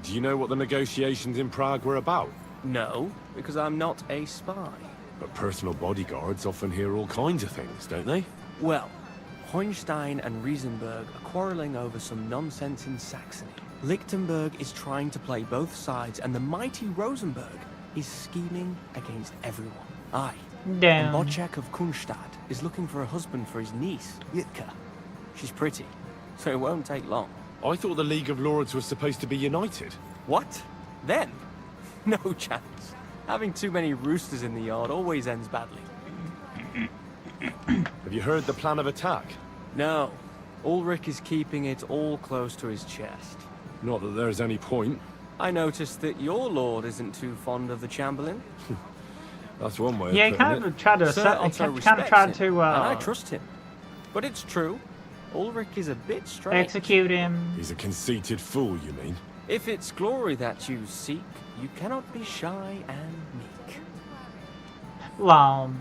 Speaker 3: Do you know what the negotiations in Prague were about?
Speaker 2: No, because I'm not a spy.
Speaker 3: But personal bodyguards often hear all kinds of things, don't they?
Speaker 2: Well, Hohenstein and Riesenberg are quarreling over some nonsense in Saxony. Lichtenberg is trying to play both sides, and the mighty Rosenberg is scheming against everyone. Aye.
Speaker 1: Damn.
Speaker 2: And Wojciech of Kunstadt is looking for a husband for his niece, Yitka. She's pretty, so it won't take long.
Speaker 3: I thought the League of Lords was supposed to be united.
Speaker 2: What? Then? No chance. Having too many roosters in the yard always ends badly.
Speaker 3: Have you heard the plan of attack?
Speaker 2: No. Ulrich is keeping it all close to his chest.
Speaker 3: Not that there's any point.
Speaker 2: I noticed that your lord isn't too fond of the Chamberlain.
Speaker 3: That's one way
Speaker 1: Yeah,
Speaker 3: of
Speaker 1: he
Speaker 3: putting
Speaker 1: kind
Speaker 3: it.
Speaker 1: of tried to.
Speaker 2: Sir
Speaker 1: He
Speaker 2: Otto
Speaker 1: kind of
Speaker 2: respects
Speaker 1: tried
Speaker 2: him,
Speaker 1: to.
Speaker 2: and I trust him. But it's true. Ulrich is a bit strange.
Speaker 1: Execute him.
Speaker 3: He's a conceited fool, you mean?
Speaker 2: If it's glory that you seek, you cannot be shy and meek.
Speaker 1: Long.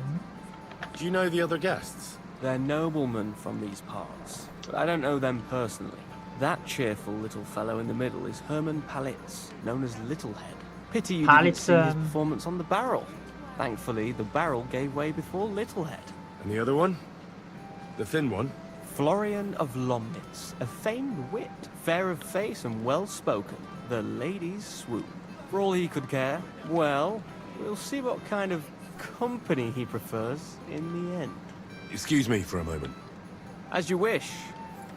Speaker 3: Do you know the other guests?
Speaker 2: They're noblemen from these parts, but I don't know them personally. That cheerful little fellow in the middle is Hermann Palitz, known as Littlehead. Pity you didn't see his performance on the barrel. Thankfully, the barrel gave way before Littlehead.
Speaker 3: And the other one? The thin one?
Speaker 2: Florian of Lomnitz, a famed wit, fair of face and well-spoken. The ladies swoon. For all he could care, well, we'll see what kind of company he prefers in the end.
Speaker 3: Excuse me for a moment.
Speaker 2: As you wish,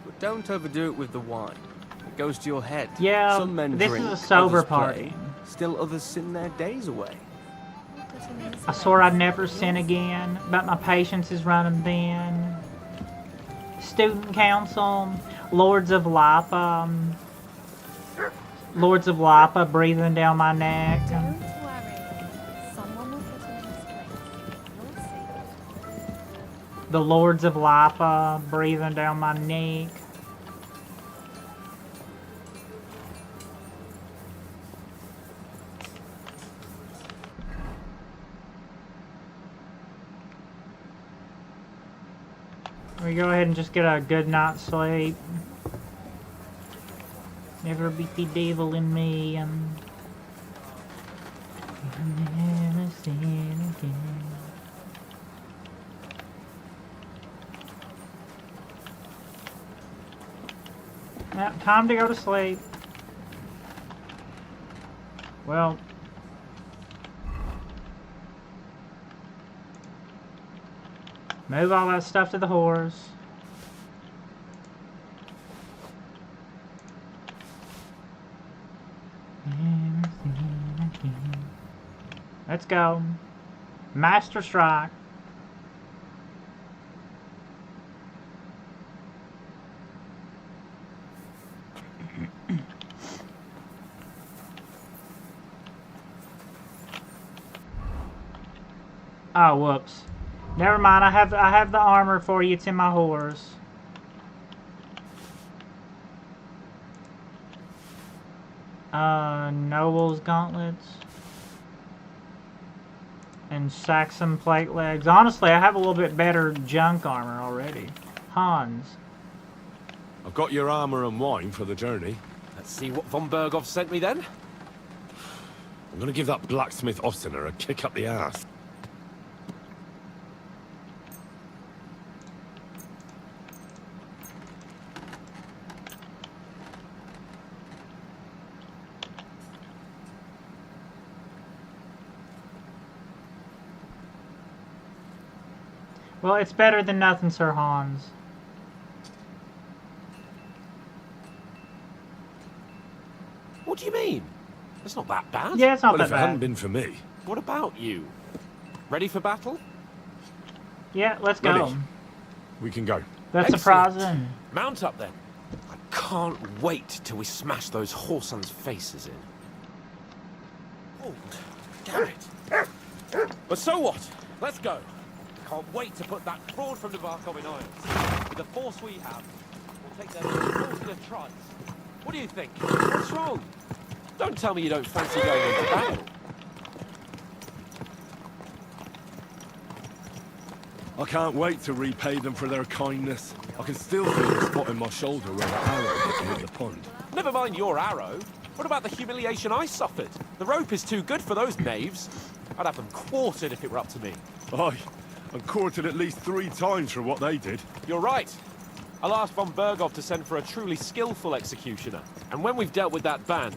Speaker 2: but don't overdo it with the wine. It goes to your head.
Speaker 1: Yeah,
Speaker 2: Some men
Speaker 1: this
Speaker 2: drink,
Speaker 1: is a sober
Speaker 2: others play,
Speaker 1: party.
Speaker 2: Still others sin their days away.
Speaker 1: I swore I'd never sin again, but my patience is running thin. Student Council, Lords of Lipa, breathing down my neck.
Speaker 12: Don't worry. Someone will put him in his place. You'll see.
Speaker 1: The Lords of Lipa, breathing down my neck. We go ahead and just get a good night's sleep. Never beat the devil in me. Never sin again. Yep, time to go to sleep. Well. Move all that stuff to the horse. Let's go. Master Strike. Oh, whoops. Never mind. I have the armor for you. It's in my horse. Noble's gauntlets. And Saxon plate legs. Honestly, I have a little bit better junk armor already. Hans.
Speaker 3: I've got your armor and wine for the journey.
Speaker 13: Let's see what von Berghoff sent me then.
Speaker 3: I'm gonna give that blacksmith Ossiner a kick up the ass.
Speaker 1: Well, it's better than nothing, Sir Hans.
Speaker 13: What do you mean? It's not that bad.
Speaker 1: Yeah, it's not
Speaker 3: well,
Speaker 1: that
Speaker 3: if it hadn't
Speaker 1: bad.
Speaker 3: been for me.
Speaker 13: What about you? Ready for battle?
Speaker 1: Yeah, let's go.
Speaker 3: Ready. We can go.
Speaker 1: That's
Speaker 13: Excellent.
Speaker 1: surprising.
Speaker 13: Mount up then. I can't wait till we smash those whoresons' faces in. Oh, damn it. But so what? Let's go. Can't wait to put that fraud from Navarkov in irons. With the force we have, we'll take them to their tries. What do you think? What's wrong? Don't tell me you don't fancy going into battle.
Speaker 3: I can't wait to repay them for their kindness. I can still feel the spot in my shoulder where the arrow hit the pond.
Speaker 13: Never mind your arrow. What about the humiliation I suffered? The rope is too good for those knaves. I'd have them quartered if it were up to me.
Speaker 3: Aye, and quartered at least 3 times for what they did.
Speaker 13: You're right. I'll ask von Berghoff to send for a truly skillful executioner. And when we've dealt with that band,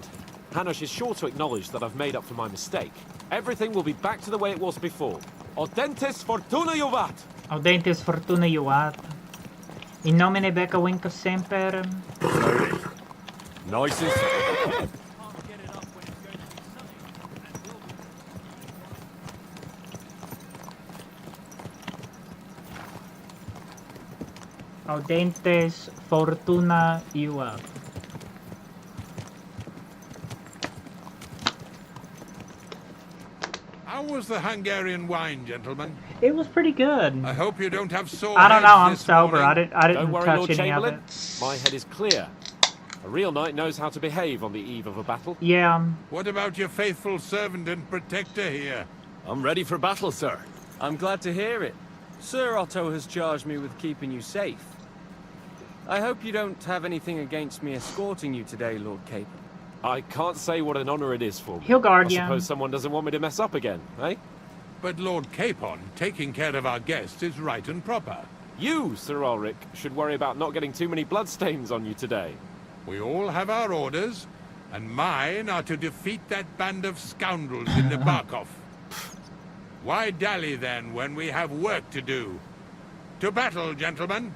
Speaker 13: Hanush is sure to acknowledge that I've made up for my mistake. Everything will be back to the way it was before. Audentes fortuna juvat!
Speaker 1: Audentes fortuna juvat. In nomine Becca Winca semper.
Speaker 3: Slowly. Nice and slow.
Speaker 1: Audentes fortuna juvat.
Speaker 21: How was the Hungarian wine, gentlemen?
Speaker 1: It was pretty good.
Speaker 21: I hope you don't have sore
Speaker 1: I don't know. I'm
Speaker 21: heads this
Speaker 1: sober.
Speaker 21: morning.
Speaker 1: I didn't
Speaker 13: Don't worry,
Speaker 1: touch
Speaker 13: Lord
Speaker 1: any
Speaker 13: Chamberlain.
Speaker 1: of it.
Speaker 13: My head is clear. A real knight knows how to behave on the eve of a battle.
Speaker 1: Yeah.
Speaker 21: What about your faithful servant and protector here?
Speaker 3: I'm ready for battle, sir.
Speaker 22: I'm glad to hear it. Sir Otto has charged me with keeping you safe. I hope you don't have anything against me escorting you today, Lord Capon.
Speaker 13: I can't say what an honor it is for me.
Speaker 1: He'll guard
Speaker 13: I
Speaker 1: you.
Speaker 13: suppose someone doesn't want me to mess up again, eh?
Speaker 21: But Lord Capon, taking care of our guests is right and proper.
Speaker 13: You, Sir Ulrich, should worry about not getting too many bloodstains on you today.
Speaker 21: We all have our orders, and mine are to defeat that band of scoundrels in Nabarkov. Why dally then when we have work to do? To battle, gentlemen!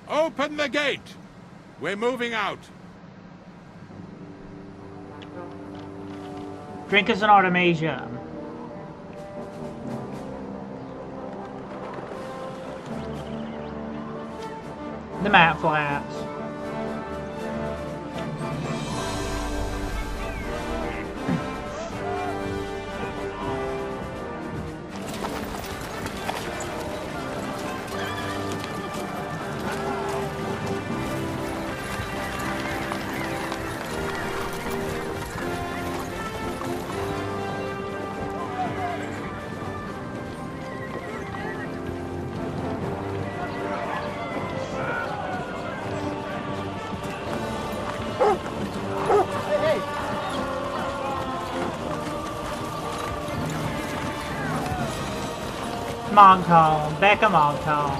Speaker 21: Open the gate! We're moving out.
Speaker 1: Drink is an Artemisia. The mat flats. Montcalm. Becca Montcalm.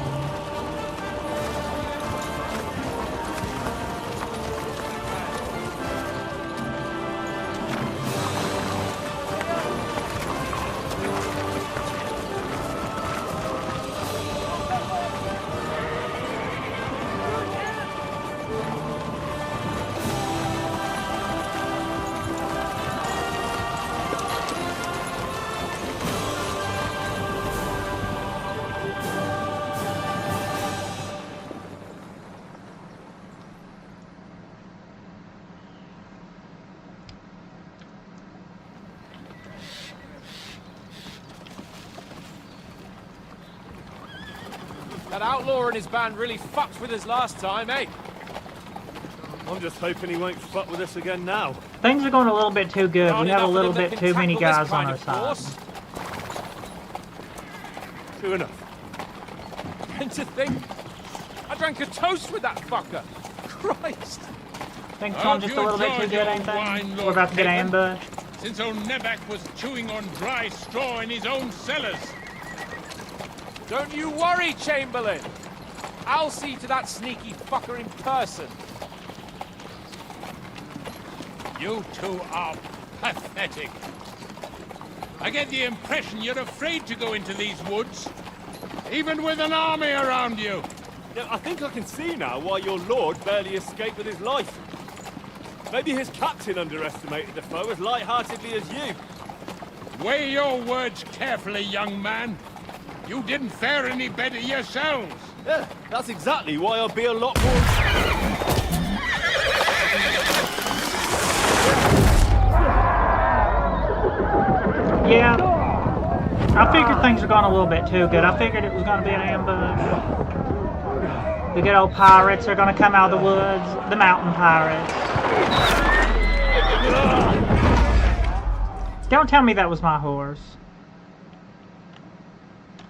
Speaker 13: That outlaw and his band really fucked with us last time, eh?
Speaker 10: I'm just hoping he won't fuck with us again now.
Speaker 1: Things are going a little bit too good. We have a little bit too many guys on our side.
Speaker 10: True enough.
Speaker 13: And to think, I drank a toast with that fucker. Christ.
Speaker 1: Things going just a little bit too good, ain't they? We're about to get ambushed.
Speaker 21: Since old Nevac was chewing on dry straw in his own cellars.
Speaker 13: Don't you worry, Chamberlain. I'll see to that sneaky fucker in person.
Speaker 21: You two are pathetic. I get the impression you're afraid to go into these woods, even with an army around you.
Speaker 10: Yeah, I think I can see now why your lord barely escaped with his life. Maybe his captain underestimated the foe as light-heartedly as you.
Speaker 21: Weigh your words carefully, young man. You didn't fare any better yourselves.
Speaker 10: Yeah, that's exactly why I'll be a lot more...
Speaker 1: Yeah. I figured things were going a little bit too good. I figured it was going to be an ambush. The good old pirates are going to come out of the woods. The mountain pirates. Don't tell me that was my horse.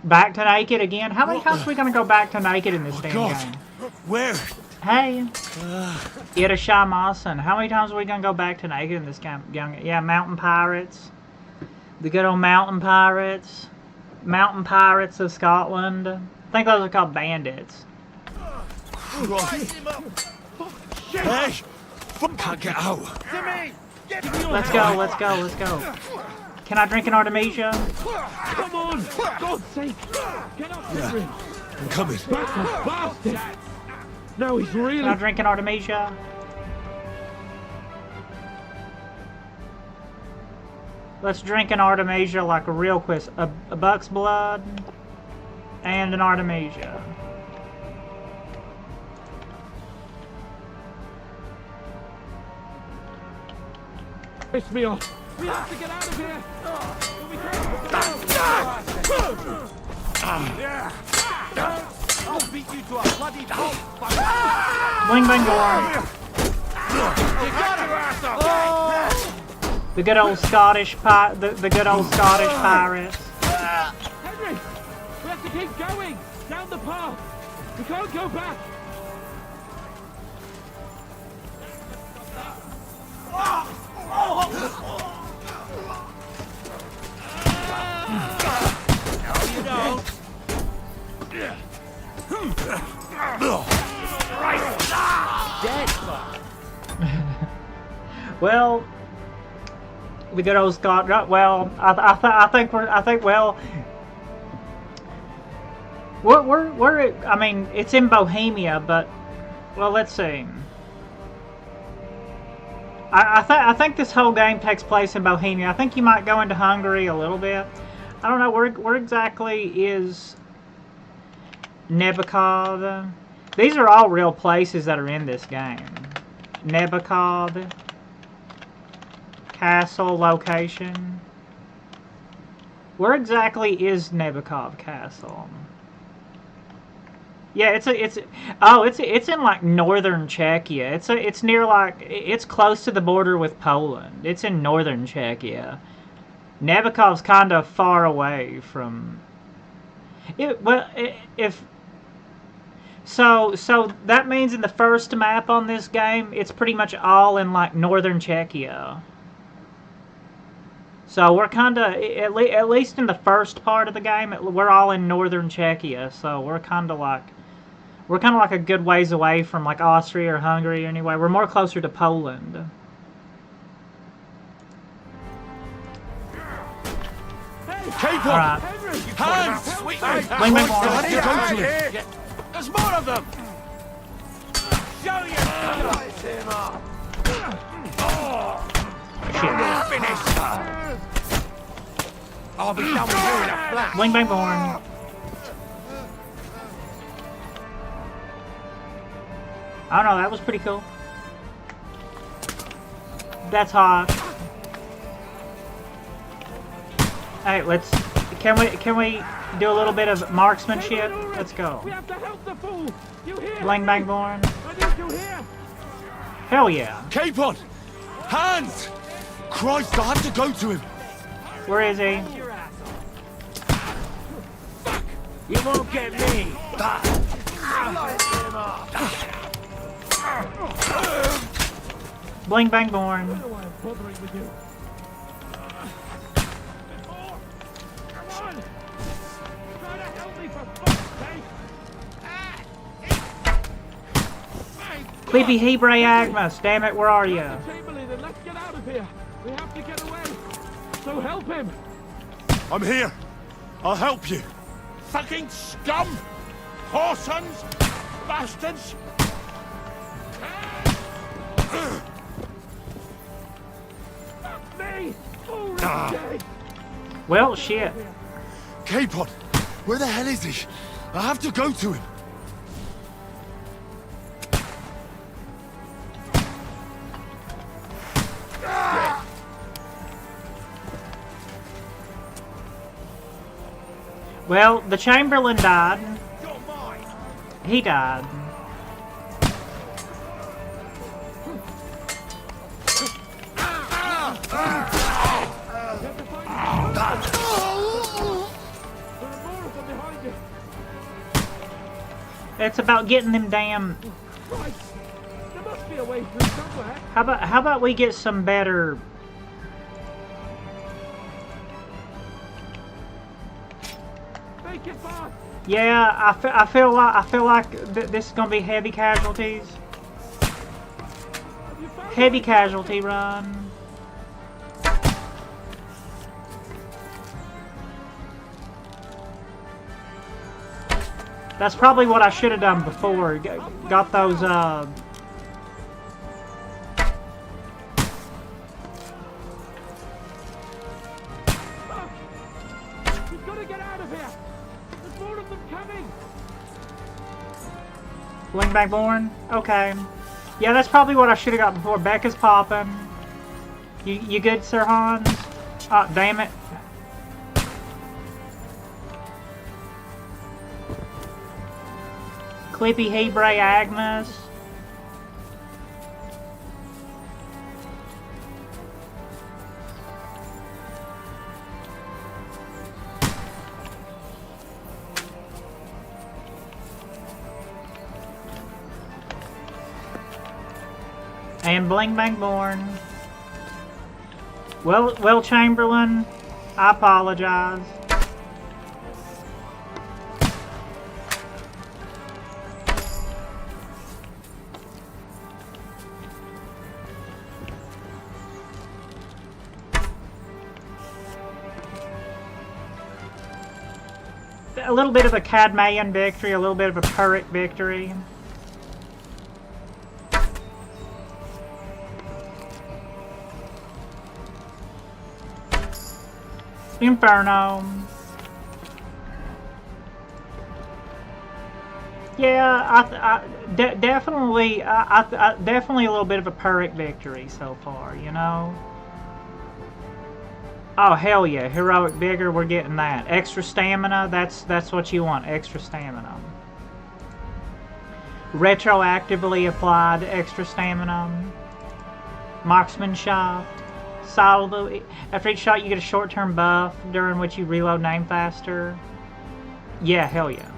Speaker 1: Back to naked again? How many times are we going to go back to naked in this damn game?
Speaker 3: Where?
Speaker 1: Hey. Ida Shamasan. How many times are we going to go back to naked in this game? Yeah, mountain pirates. The good old mountain pirates. Mountain pirates of Scotland. I think those are called bandits.
Speaker 3: Hey! Can't get out.
Speaker 1: Let's go, let's go, let's go. Can I drink an Artemisia?
Speaker 10: Come on! God's sake! Get up,
Speaker 3: yeah. I'm coming.
Speaker 10: Bastard! No, he's really...
Speaker 1: Can I drink an Artemisia? Let's drink an Artemisia like a real quick. A buck's blood and an Artemisia.
Speaker 10: Piss me off. We have to get out of here.
Speaker 15: I'll beat you to a bloody pulp.
Speaker 1: Bling bang gorm. The good old Scottish the good old Scottish pirates.
Speaker 10: Henry, we have to keep going down the path. We can't go back.
Speaker 15: No, you don't.
Speaker 9: Dead.
Speaker 1: Well, the good old Scott. Well, I think well, we're I mean, it's in Bohemia, but well, let's see. I think this whole game takes place in Bohemia. I think you might go into Hungary a little bit. I don't know where exactly is Nebukad. These are all real places that are in this game. Nebukad. Castle location. Where exactly is Nebukad Castle? Yeah, it's in like northern Czechia. It's near it's close to the border with Poland. It's in northern Czechia. Nebukad's kind of far away from it. Well, so that means in the first map on this game, it's pretty much all in like northern Czechia. So we're kind of, at least in the first part of the game, we're all in northern Czechia. So we're kind of like a good ways away from like Austria or Hungary anyway. We're more closer to Poland.
Speaker 2: Keep
Speaker 1: All right.
Speaker 2: Hands! Sweet
Speaker 1: Wing,
Speaker 2: There's more of them! Show you! Light him up! Finish her! I'll be done with you in a flash!
Speaker 1: Bling bang born. I don't know, that was pretty cool. That's hot. Hey, can we do a little bit of marksmanship? Let's go.
Speaker 10: We have to help the fool. You hear?
Speaker 1: Bling bang born.
Speaker 10: I need you here.
Speaker 1: Hell yeah.
Speaker 3: Keep on! Hands! Christ, I have to go to him!
Speaker 1: Where is he?
Speaker 5: You won't get me.
Speaker 1: Bling bang born.
Speaker 10: Bothering with you. Come on. Try to help me for fuck's sake.
Speaker 1: Creepy Hebre Agnes. Damn it, where are you?
Speaker 10: Chamberlain, and let's get out of here. We have to get away. So help him.
Speaker 3: I'm here. I'll help you.
Speaker 21: Fucking scum! Whoresons! Bastards!
Speaker 10: Fuck me! Already dead.
Speaker 1: Well, shit.
Speaker 3: Capon, where the hell is he? I have to go to him.
Speaker 1: Well, the Chamberlain died. He died. It's about getting them damn.
Speaker 10: There must be a way through somewhere.
Speaker 1: How about we get some better?
Speaker 10: Make it fast.
Speaker 1: Yeah, I feel like this is gonna be heavy casualties. Heavy casualty run. That's probably what I should have done before. Got those,
Speaker 10: We've got to get out of here. There's more of them coming.
Speaker 1: Bling bang born? Okay. Yeah, that's probably what I should have got before. Becca's popping. You good, Sir Hans? Oh, damn it. Clippy Hebre Agnes. And Bling Bang Born. Well, Chamberlain, I apologize. A little bit of a Cadmean victory, a little bit of a Pyrrhic victory. Inferno. Yeah, definitely a little bit of a Pyrrhic victory so far, you know. Oh hell yeah, heroic vigor, we're getting that. Extra stamina, that's what you want, extra stamina. Retroactively applied extra stamina. Marksman shot. Solid. After each shot you get a short-term buff during which you reload and aim faster. Yeah, hell yeah.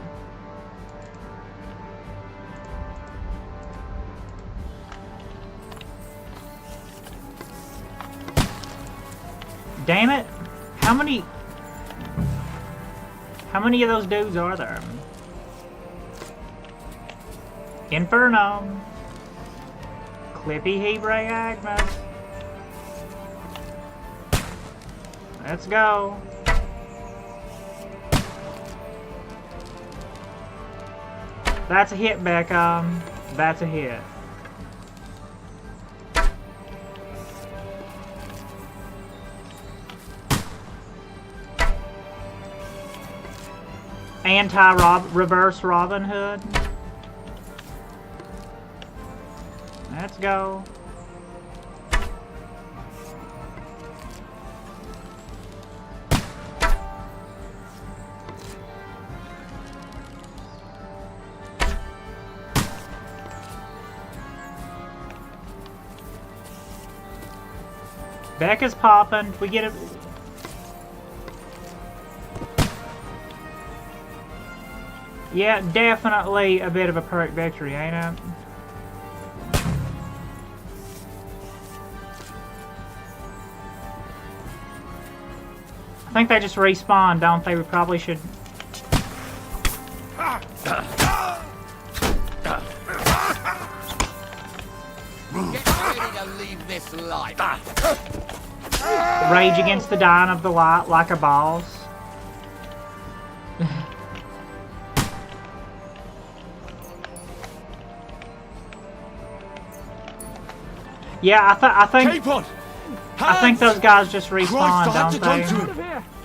Speaker 1: Damn it! How many of those dudes are there? Inferno. Clippy Hebrae Agnes. Let's go. That's a hit, Beckham. That's a hit. Reverse Robin Hood. Let's go. Becca's popping. We get it. Yeah, definitely a bit of a perk victory, ain't it? I think they just respawn, don't they? We probably should...
Speaker 9: Get ready to leave this life.
Speaker 1: Rage against the dying of the light like a boss. Yeah, I think those guys just respawn, don't they?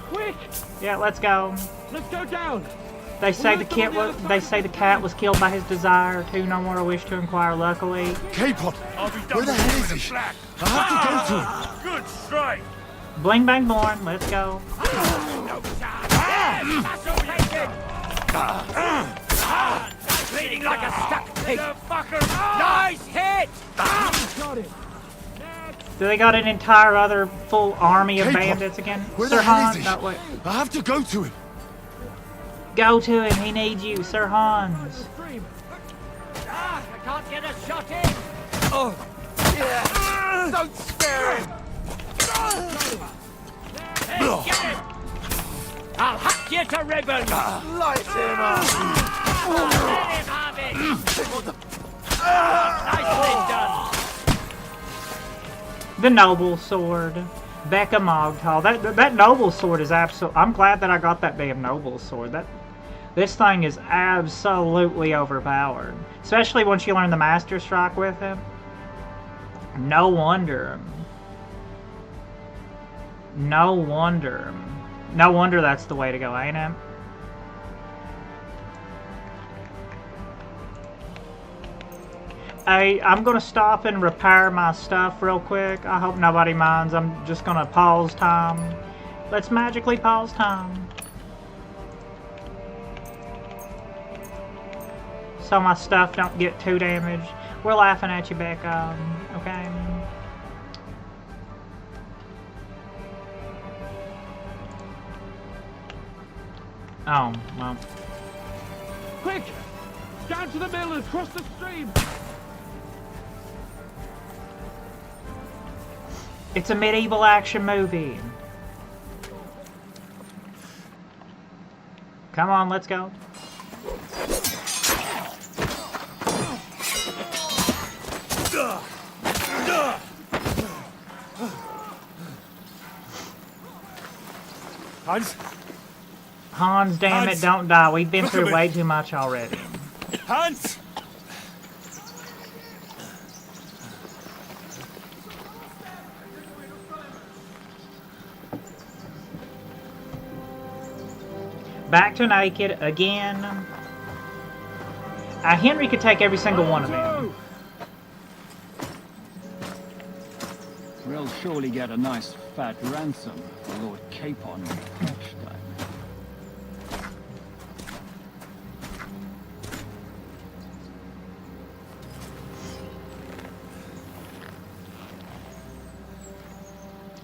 Speaker 10: Quick!
Speaker 1: Yeah, let's go.
Speaker 10: Let's go down.
Speaker 1: They say the cat was killed by his desire. Too, no more a wish to inquire. Luckily,
Speaker 3: K-Pod, where the hell is he? I have to go to him.
Speaker 10: Good strike.
Speaker 1: Bling bang born. Let's go.
Speaker 9: Bleeding like a stuck pig. Nice hit.
Speaker 10: Got him.
Speaker 1: Do they got an entire other full army of bandits again?
Speaker 3: Where
Speaker 1: Sir
Speaker 3: the hell
Speaker 1: Hans,
Speaker 3: is he?
Speaker 1: no, wait.
Speaker 3: I have to go to him.
Speaker 1: Go to him. He needs you, Sir Hans.
Speaker 9: I can't get a shot in. Oh, yeah. Don't spare him. Hey, get him. I'll hack you to ribbons.
Speaker 15: Light him up!
Speaker 9: Let him have it. Nicely done.
Speaker 1: The noble sword. Becca Mogtal. That noble sword is absolute. I'm glad that I got that damn noble sword. This thing is absolutely overpowered. Especially once you learn the Master Strike with him. No wonder. No wonder. No wonder that's the way to go, ain't it? I'm gonna stop and repair my stuff real quick. I hope nobody minds. I'm just gonna pause time. Let's magically pause time. So my stuff don't get too damaged. We're laughing at you, Becca. Okay? Oh, well.
Speaker 10: Quick! Down to the mill and across the stream.
Speaker 1: It's a medieval action movie. Come on, let's go. Hans, damn it, don't die. We've been through way too much already.
Speaker 10: Hans!
Speaker 1: Back to naked again. Henry could take every single one of them.
Speaker 7: We'll surely get a nice fat ransom for Lord Capon and Eckstein.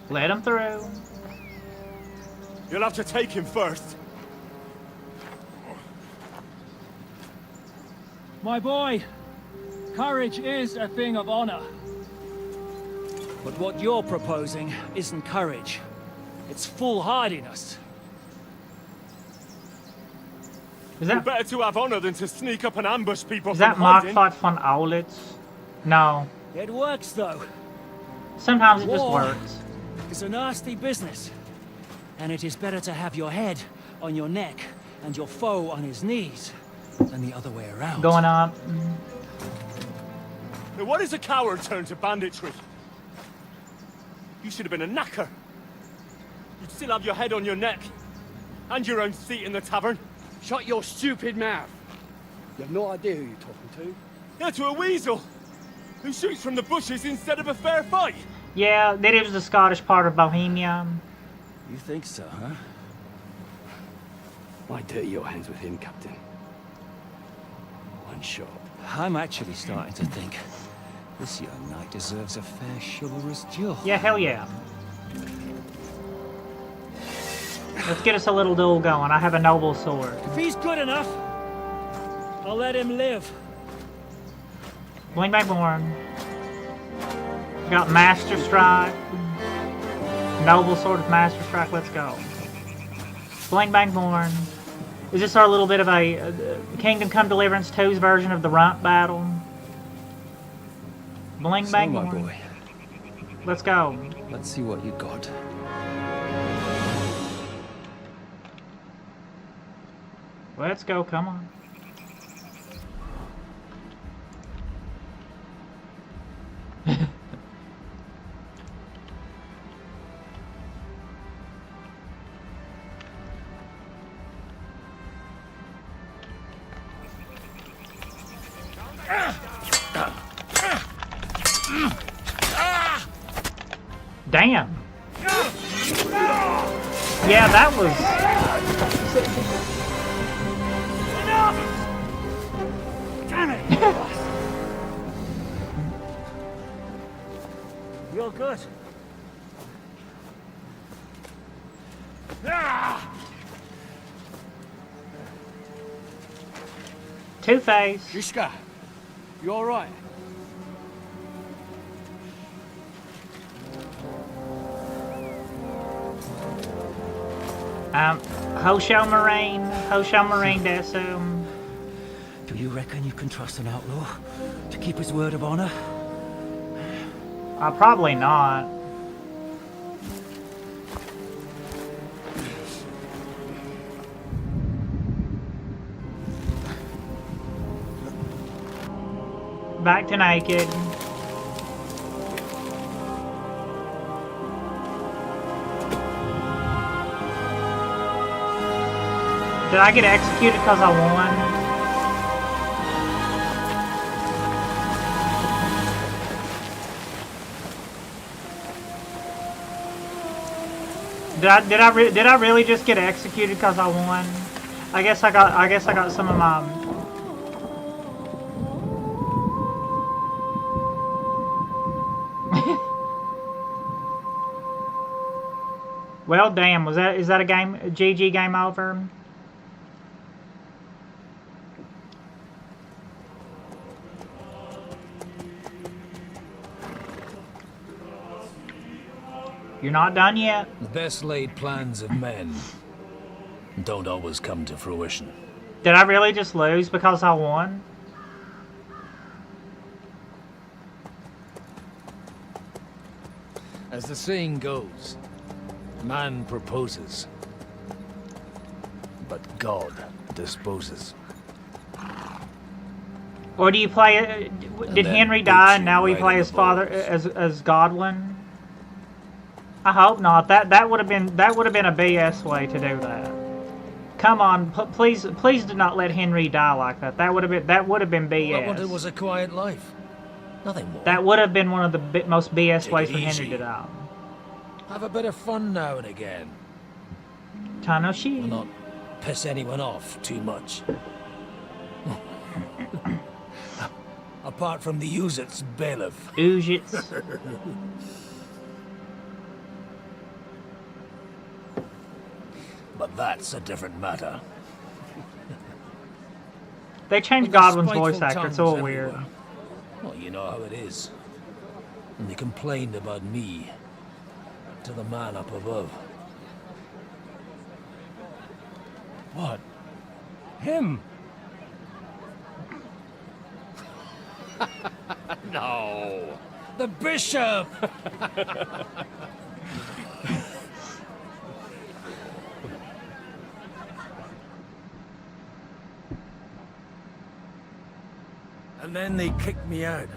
Speaker 1: Let him through.
Speaker 10: You'll have to take him first.
Speaker 7: My boy, courage is a thing of honor. But what you're proposing isn't courage.
Speaker 11: It's foolharding us.
Speaker 1: Is that
Speaker 10: better to have honor than to sneak up and ambush people
Speaker 1: is
Speaker 10: from
Speaker 1: that Mark
Speaker 10: hiding.
Speaker 1: fight von Aulitz? No.
Speaker 11: It works though.
Speaker 1: Sometimes it just
Speaker 11: War
Speaker 1: works.
Speaker 11: It's a nasty business. And it is better to have your head on your neck and your foe on his knees than the other way around.
Speaker 1: Going up.
Speaker 10: Now, what is a coward turn to banditry? You should have been a knacker. You'd still have your head on your neck. And your own seat in the tavern.
Speaker 17: Shut your stupid mouth. You have no idea who you're talking to.
Speaker 10: Yeah, to a weasel. Who shoots from the bushes instead of a fair fight.
Speaker 1: Yeah, that is the Scottish part of Bohemia.
Speaker 11: You think so, huh?
Speaker 17: Why dirty your hands with him, Captain? One shot.
Speaker 11: I'm actually starting to think this young knight deserves a fair chivalrous duel.
Speaker 1: Yeah, hell yeah. Let's get us a little duel going. I have a noble sword.
Speaker 11: If he's good enough, I'll let him live.
Speaker 1: Bling bang born. Got Master Strike. Noble Sword with Master Strike. Let's go. Bling bang born. Is this our little bit of a Kingdom Come Deliverance 2's version of the rump battle? Bling bang
Speaker 11: my
Speaker 1: born.
Speaker 11: boy.
Speaker 1: Let's go.
Speaker 11: Let's see what you got.
Speaker 1: Let's go. Come on. Damn. Yeah, that was...
Speaker 11: Damn it! You're good.
Speaker 1: Two-Face.
Speaker 17: Ishka, you all right?
Speaker 1: Hosho Marine, that's,
Speaker 11: Do you reckon you can trust an outlaw to keep his word of honor?
Speaker 1: Probably not. Back to naked. Did I get executed because I won? Did I really just get executed because I won? I guess I got some of my. Well, damn. Is that a game? A GG game over? You're not done yet.
Speaker 23: The best laid plans of men don't always come to fruition.
Speaker 1: Did I really just lose because I won?
Speaker 23: As the saying goes, man proposes, but God disposes.
Speaker 1: Or do you play? Did Henry die and now we play his father as Godwin? I hope not. That would have been a BS way to do that. Come on, please do not let Henry die like that. That would have been BS.
Speaker 23: What wanted was a quiet life. Nothing more.
Speaker 1: That would have been one of the most BS ways for Henry to die.
Speaker 23: Have a bit of fun now and again.
Speaker 1: Tanoshi.
Speaker 23: Will not piss anyone off too much. Apart from the Uzits bailiff.
Speaker 1: Uzits.
Speaker 23: But that's a different matter.
Speaker 1: They changed Godwin's voice actor. It's all weird.
Speaker 23: Well, you know how it is. And they complained about me to the man up above.
Speaker 11: What? Him?
Speaker 20: No.
Speaker 11: The bishop!
Speaker 5: And then they kicked me out,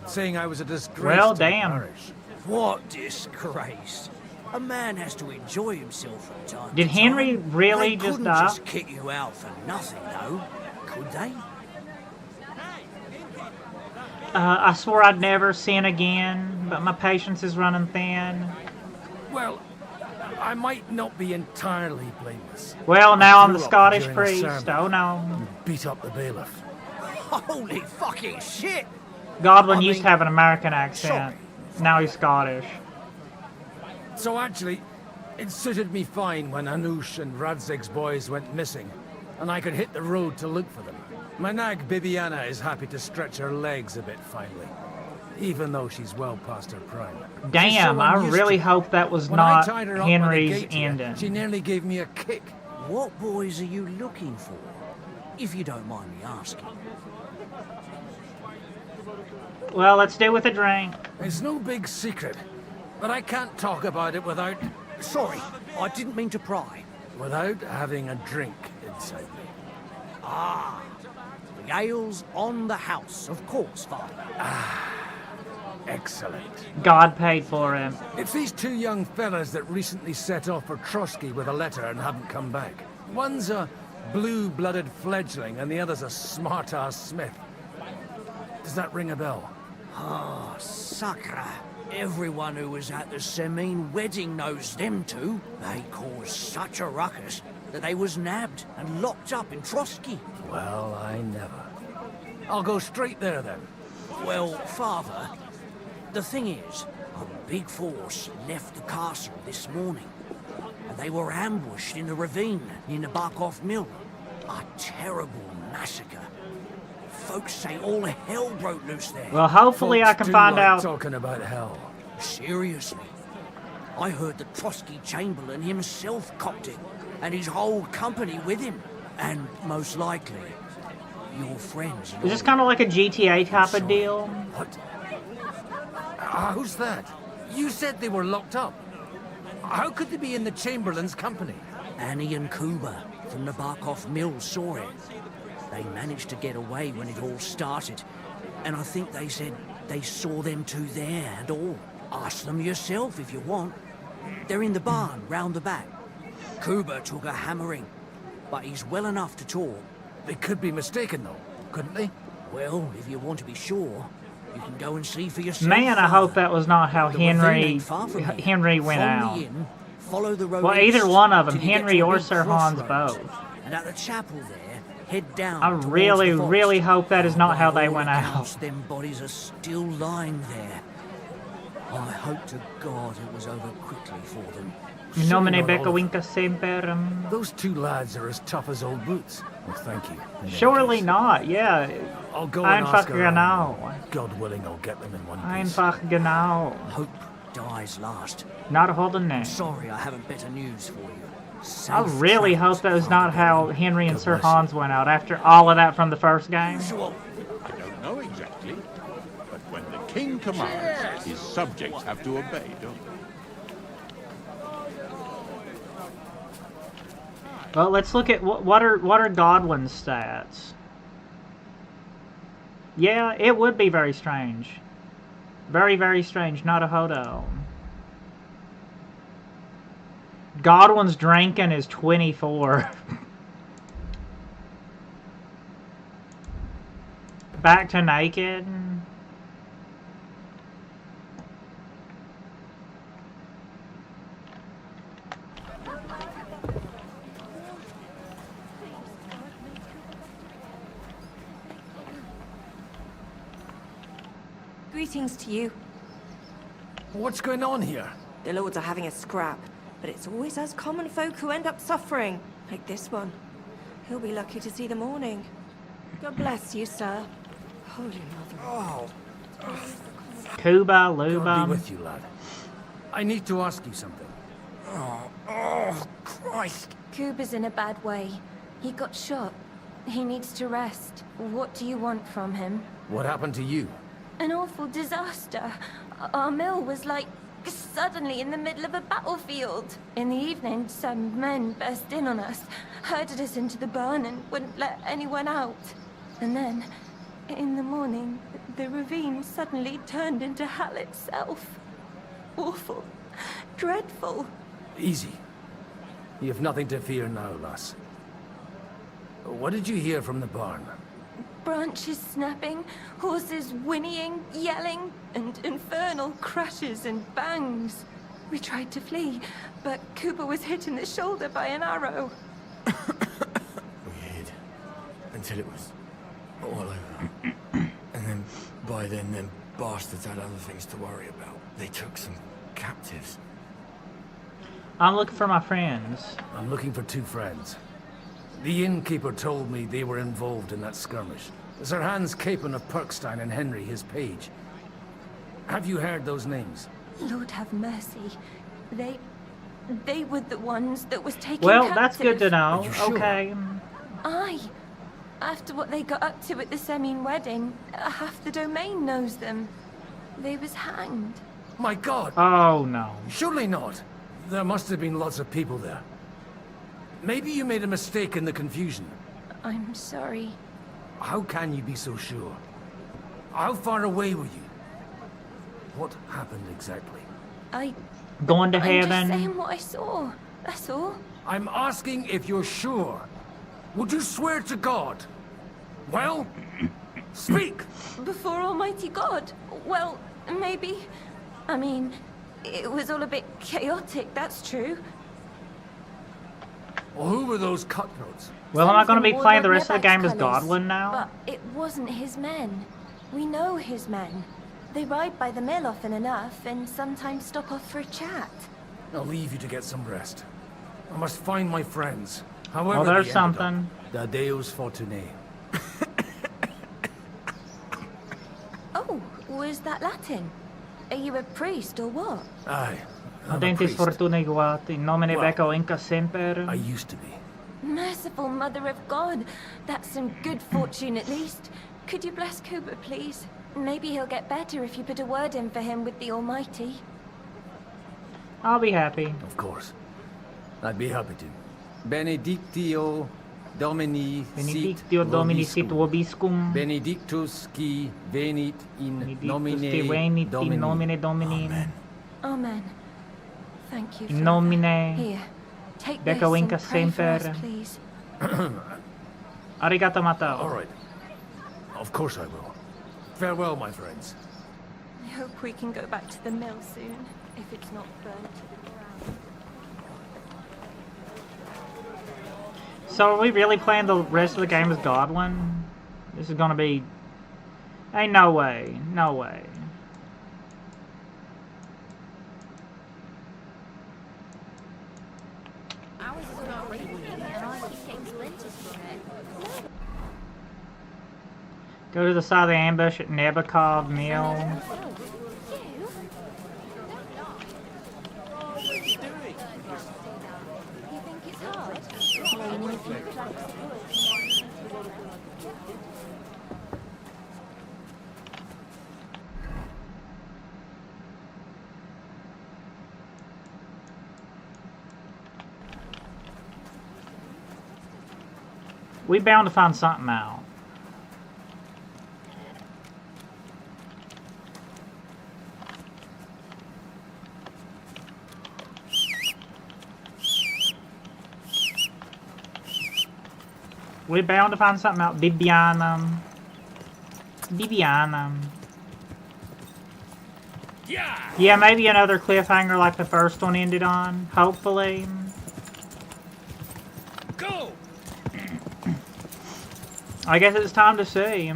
Speaker 5: saying I was a disgrace
Speaker 1: Well,
Speaker 5: to the
Speaker 1: damn.
Speaker 5: parish.
Speaker 11: What disgrace. A man has to enjoy himself from time
Speaker 1: Did
Speaker 11: to
Speaker 1: Henry
Speaker 11: time.
Speaker 1: really
Speaker 11: They
Speaker 1: just
Speaker 11: couldn't
Speaker 1: die?
Speaker 11: just kick you out for nothing, though, could they?
Speaker 1: I swore I'd never sin again, but my patience is running thin.
Speaker 5: Well, I might not be entirely blameless.
Speaker 1: Well, now
Speaker 5: I
Speaker 1: I'm the
Speaker 5: threw up
Speaker 1: Scottish
Speaker 5: during a
Speaker 1: priest.
Speaker 5: sermon
Speaker 1: Oh no.
Speaker 5: and beat up the bailiff.
Speaker 11: Holy fucking shit!
Speaker 1: Godwin
Speaker 11: I
Speaker 1: used
Speaker 11: mean,
Speaker 1: to have an American accent. Now he's Scottish.
Speaker 5: So actually, it suited me fine when Anush and Radzig's boys went missing, and I could hit the road to look for them. My nag Bibiana is happy to stretch her legs a bit finally, even though she's well past her prime. She's
Speaker 1: Damn,
Speaker 5: so
Speaker 1: I
Speaker 5: unused
Speaker 1: really
Speaker 5: to it.
Speaker 1: hope that was
Speaker 5: When
Speaker 1: not
Speaker 5: I tied her up by the
Speaker 1: Henry's
Speaker 5: gate here,
Speaker 1: ending.
Speaker 5: she nearly gave me a kick.
Speaker 11: What boys are you looking for? If you don't mind me asking.
Speaker 1: Well, let's do with a drink.
Speaker 5: It's no big secret, but I can't talk about it without...
Speaker 11: Sorry, I didn't mean to pry.
Speaker 5: Without having a drink inside me.
Speaker 11: Ah, the ale's on the house, of course, Father.
Speaker 5: Excellent.
Speaker 1: God paid for him.
Speaker 5: It's these two young fellas that recently set off for Trotsky with a letter and haven't come back. One's a blue-blooded fledgling and the other's a smart-ass smith. Does that ring a bell?
Speaker 11: Ah, Sakra. Everyone who was at the Semine wedding knows them two. They caused such a ruckus that they was nabbed and locked up in Trotsky.
Speaker 5: Well, I never. I'll go straight there then.
Speaker 11: Well, Father, the thing is, a big force left the castle this morning, and they were ambushed in the ravine near the Barkov Mill. A terrible massacre. Folks say all hell broke loose there.
Speaker 1: Well, hopefully I can find out.
Speaker 5: Talking about hell.
Speaker 11: Seriously. I heard the Trotsky Chamberlain himself copped it, and his whole company with him. And most likely, your friends.
Speaker 1: Is this kind of like a GTA type of deal?
Speaker 5: What? Who's that? You said they were locked up. How could they be in the Chamberlain's company?
Speaker 11: Annie and Kuba from the Barkov Mill saw it. They managed to get away when it all started, and I think they said they saw them two there and all. Ask them yourself if you want. They're in the barn round the back. Kuba took a hammering, but he's well enough to talk.
Speaker 5: They could be mistaken though, couldn't they?
Speaker 11: Well, if you want to be sure, you can go and see for yourself.
Speaker 1: Man, I hope that was not how
Speaker 11: The ravine
Speaker 1: Henry
Speaker 11: ain't far from here.
Speaker 1: Henry went
Speaker 11: From
Speaker 1: out.
Speaker 11: the inn, follow the road
Speaker 1: Well, either
Speaker 11: east
Speaker 1: one of them,
Speaker 11: till you get
Speaker 1: Henry
Speaker 11: to a
Speaker 1: or
Speaker 11: big
Speaker 1: Sir Hans
Speaker 11: crossroads.
Speaker 1: both.
Speaker 11: And at the chapel there, head down.
Speaker 1: I
Speaker 11: towards
Speaker 1: really,
Speaker 11: the forest.
Speaker 1: really hope that is not how
Speaker 11: By
Speaker 1: they
Speaker 11: all
Speaker 1: went
Speaker 11: accounts,
Speaker 1: out.
Speaker 11: Them bodies are still lying there. I hope to God it was over quickly for them.
Speaker 1: In nomine
Speaker 5: Not all
Speaker 1: Becca
Speaker 5: of
Speaker 1: Winca Semperum.
Speaker 5: Those two lads are as tough as old boots. Well, thank you. In any
Speaker 1: Surely
Speaker 5: case.
Speaker 1: not, yeah.
Speaker 5: I'll go and
Speaker 1: Einfach
Speaker 5: ask around.
Speaker 1: genau.
Speaker 5: God willing, I'll get them in one piece.
Speaker 1: Einfach genau.
Speaker 11: Hope dies last.
Speaker 1: Not holding that.
Speaker 11: Sorry, I haven't better news for you.
Speaker 1: I
Speaker 11: Safe
Speaker 1: really
Speaker 11: travels,
Speaker 1: hope that was not how Henry and
Speaker 5: God
Speaker 1: Sir
Speaker 5: bless you.
Speaker 1: Hans went out after all of that from the first game.
Speaker 21: I don't know exactly, but when the king commands, his subjects have to obey, don't they?
Speaker 1: Well, let's look at what are Godwin's stats. Yeah, it would be very strange. Very, very strange. Not a hodo. Godwin's drinking is 24. Back to naked.
Speaker 12: Greetings to you.
Speaker 5: What's going on here?
Speaker 12: The lords are having a scrap, but it's always us common folk who end up suffering, like this one. He'll be lucky to see the morning. God bless you, sir. Holy Mother.
Speaker 1: Cuba,
Speaker 5: God
Speaker 1: Luba.
Speaker 5: be with you, lad. I need to ask you something.
Speaker 12: Kuba's in a bad way. He got shot. He needs to rest. What do you want from him?
Speaker 4: What happened to you?
Speaker 12: An awful disaster. Our mill was like suddenly in the middle of a battlefield. In the evening, some men burst in on us, herded us into the barn and wouldn't let anyone out. And then, in the morning, the ravine suddenly turned into hell itself. Awful. Dreadful.
Speaker 4: Easy. You have nothing to fear now, lass. What did you hear from the barn?
Speaker 12: Branches snapping, horses whinnying, yelling, and infernal crashes and bangs. We tried to flee, but Cooper was hit in the shoulder by an arrow.
Speaker 16: We hid until it was all over. And then, by then, them bastards had other things to worry about. They took some captives.
Speaker 1: I'm looking for my friends.
Speaker 4: I'm looking for 2 friends. The innkeeper told me they were involved in that skirmish. Sir Hans Capon of Perkstein and Henry, his page. Have you heard those names?
Speaker 12: Lord have mercy. They were the ones that was taken
Speaker 1: Well,
Speaker 12: captive.
Speaker 1: that's good to know.
Speaker 4: Are you sure?
Speaker 1: Okay.
Speaker 12: Aye. After what they got up to at the Semine wedding, half the domain knows them. They was hanged.
Speaker 4: My God!
Speaker 1: Oh, no.
Speaker 4: Surely not. There must have been lots of people there. Maybe you made a mistake in the confusion.
Speaker 12: I'm sorry.
Speaker 4: How can you be so sure? How far away were you? What happened exactly?
Speaker 1: Going to
Speaker 12: I'm
Speaker 1: heaven.
Speaker 12: just saying what I saw. That's all.
Speaker 4: I'm asking if you're sure. Would you swear to God? Well, speak!
Speaker 12: Before Almighty God? Well, maybe. I mean, it was all a bit chaotic, that's true.
Speaker 4: Well, who were those cutthroats?
Speaker 1: Well, am I going to be
Speaker 12: Some
Speaker 1: playing the
Speaker 12: wore
Speaker 1: rest of the game as
Speaker 12: Nebak's
Speaker 1: Godwin
Speaker 12: colours,
Speaker 1: now?
Speaker 12: But it wasn't his men. We know his men. They ride by the mill often enough, and sometimes stop off for a chat.
Speaker 4: I'll leave you to get some rest. I must find my friends. However
Speaker 1: Well, there's
Speaker 4: they ended
Speaker 1: something.
Speaker 4: up. Da Deus Fortunae.
Speaker 12: Oh, was that Latin? Are you a priest or what?
Speaker 4: Aye. I'm a
Speaker 1: Adentis
Speaker 4: priest.
Speaker 1: fortunae guati, in nomine
Speaker 4: Well,
Speaker 1: Becco Inca semper.
Speaker 4: I used to be.
Speaker 12: Merciful Mother of God. That's some good fortune at least. Could you bless Cooper, please? Maybe he'll get better if you put a word in for him with the Almighty.
Speaker 1: I'll be happy.
Speaker 4: Of course. I'd be happy to.
Speaker 9: Benedictio Domini
Speaker 1: Benedictio Domini sit vobiscum.
Speaker 9: Benedictus qui venit in
Speaker 1: Benedictus te venit in nomine Domini.
Speaker 4: Amen.
Speaker 12: Amen. Thank you.
Speaker 1: In
Speaker 12: Father.
Speaker 1: nomine
Speaker 12: Here, take
Speaker 1: Becco
Speaker 12: this and
Speaker 1: Inca
Speaker 12: pray for us,
Speaker 1: semper.
Speaker 12: please.
Speaker 1: Arigato Mateo.
Speaker 4: All right. Of course I will. Farewell, my friends.
Speaker 12: I hope we can go back to the mill soon, if it's not burnt to the ground.
Speaker 1: So are we really playing the rest of the game as Godwin? This is gonna be... Ain't no way. No way.
Speaker 19: Ours is not ready, and I keep getting splinters from it.
Speaker 1: Go to the side of the ambush at Nebakov Mill. We bound to find something out. We're bound to find something out. Bibianum. Yeah, maybe another cliffhanger like the first one ended on. Hopefully.
Speaker 20: Go!
Speaker 1: I guess it's time to see.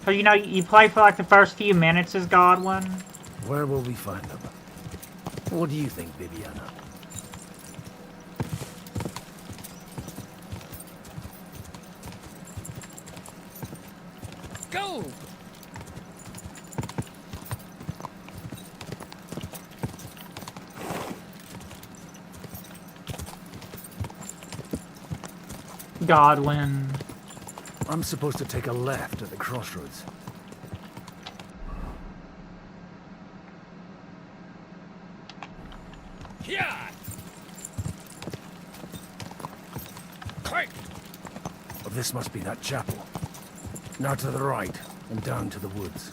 Speaker 1: So, you know, you play for like the first few minutes as Godwin.
Speaker 4: Where will we find them? What do you think, Bibiana?
Speaker 20: Go!
Speaker 1: Godwin.
Speaker 4: I'm supposed to take a left at the crossroads.
Speaker 10: Yeah.
Speaker 4: Oh, this must be that chapel. Now to the right, and down to the woods.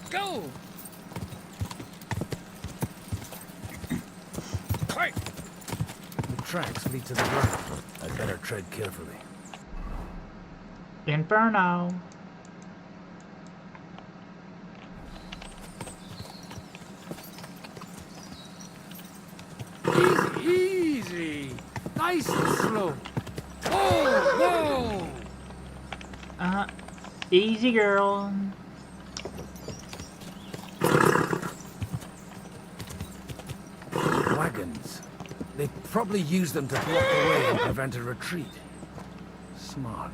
Speaker 10: Go.
Speaker 4: The tracks lead to the ground. I'd better tread carefully.
Speaker 1: Inferno.
Speaker 4: Easy! Nice and slow. Oh,
Speaker 1: whoa! Easy, girl.
Speaker 4: Wagons. They probably use them to block the way and prevent a retreat. Smart.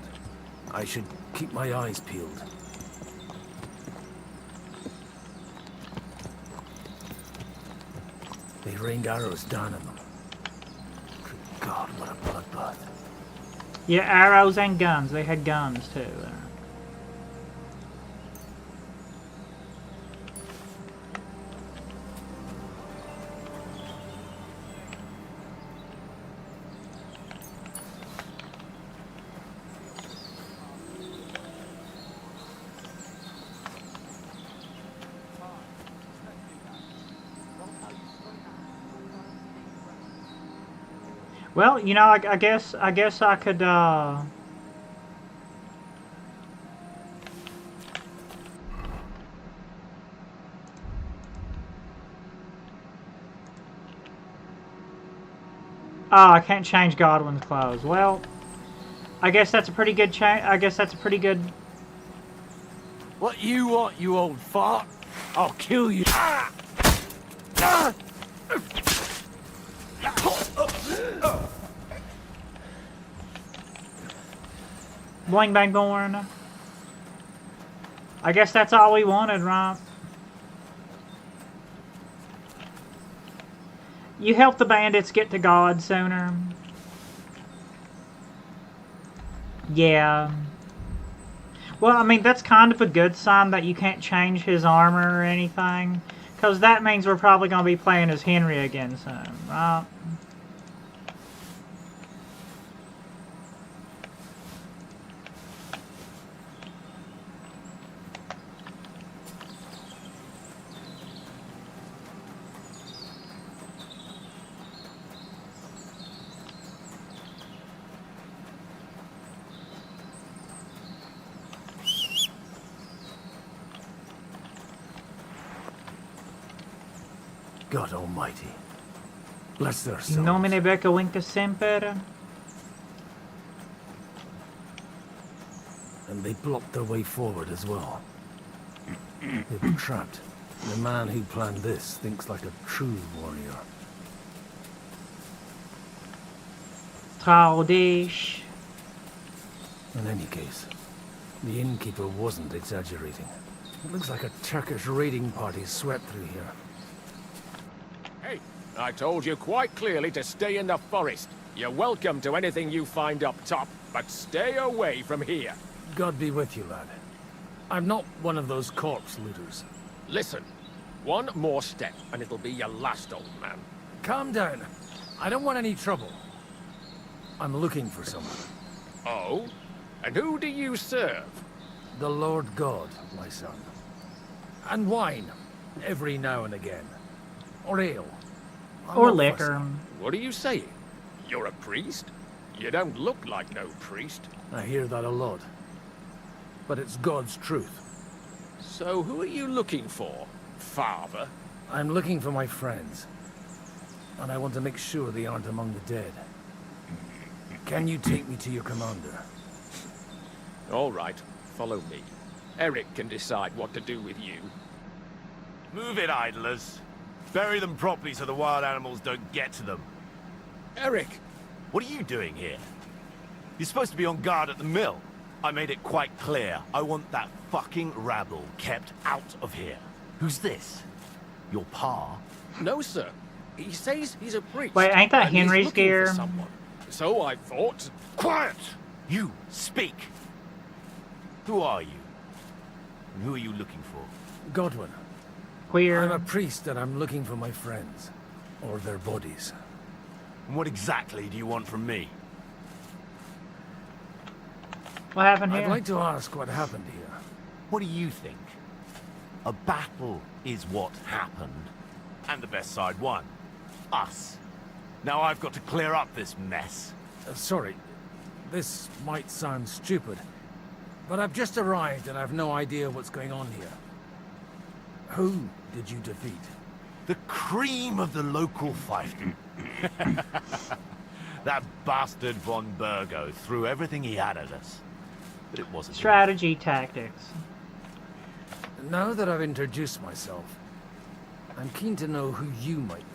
Speaker 4: I should keep my eyes peeled. They rained arrows down on them. Good God, what a bloodbath.
Speaker 1: Yeah, arrows and guns. They had guns too. Well, you know, I guess I could, Oh, I can't change Godwin's clothes. Well, I guess that's a pretty good change. I guess that's a pretty good...
Speaker 9: What you want, you old fart? I'll kill you.
Speaker 1: Boing bang born. I guess that's all we wanted, right? You help the bandits get to God sooner. Yeah. Well, I mean, that's kind of a good sign that you can't change his armor or anything. Because that means we're probably going to be playing as Henry again soon, right?
Speaker 4: God Almighty. Bless their souls.
Speaker 1: In nomine Becca Winca Semper.
Speaker 4: And they blocked their way forward as well. They were trapped. The man who planned this thinks like a true warrior.
Speaker 1: Traudish.
Speaker 4: In any case, the innkeeper wasn't exaggerating. It looks like a Turkish raiding party swept through here.
Speaker 8: Hey, I told you quite clearly to stay in the forest. You're welcome to anything you find up top, but stay away from here.
Speaker 4: God be with you, lad. I'm not one of those corpse looters.
Speaker 8: Listen, one more step and it'll be your last, old man.
Speaker 4: Calm down. I don't want any trouble. I'm looking for someone.
Speaker 8: Oh? And who do you serve?
Speaker 4: The Lord God, my son. And wine, every now and again. Or ale.
Speaker 1: Or liquor.
Speaker 8: What are you saying? You're a priest? You don't look like no priest.
Speaker 4: I hear that a lot. But it's God's truth.
Speaker 8: So who are you looking for, Father?
Speaker 4: I'm looking for my friends. And I want to make sure they aren't among the dead. Can you take me to your commander?
Speaker 8: All right, follow me. Eric can decide what to do with you.
Speaker 20: Move it, idlers. Bury them properly so the wild animals don't get to them.
Speaker 8: Eric!
Speaker 20: What are you doing here? You're supposed to be on guard at the mill. I made it quite clear. I want that fucking rabble kept out of here. Who's this? Your pa?
Speaker 8: No, sir.
Speaker 4: He says he's a priest.
Speaker 1: Wait, ain't that
Speaker 8: and he's
Speaker 1: Henry's
Speaker 8: looking for
Speaker 1: gear?
Speaker 8: someone. So I thought...
Speaker 20: Quiet! You, speak! Who are you? And who are you looking for?
Speaker 4: Godwin.
Speaker 1: Queer.
Speaker 4: I'm a priest and I'm looking for my friends. Or their bodies.
Speaker 20: And what exactly do you want from me?
Speaker 1: What happened here?
Speaker 4: I'd like to ask what happened here.
Speaker 20: What do you think? A battle is what happened. And the best side won. Us. Now I've got to clear up this mess.
Speaker 4: Sorry, this might sound stupid, but I've just arrived and I've no idea what's going on here. Who did you defeat?
Speaker 20: The cream of the local fiefdom. That bastard von Burgo threw everything he had at us. But it wasn't
Speaker 1: Strategy tactics.
Speaker 4: Now that I've introduced myself, I'm keen to know who you might be.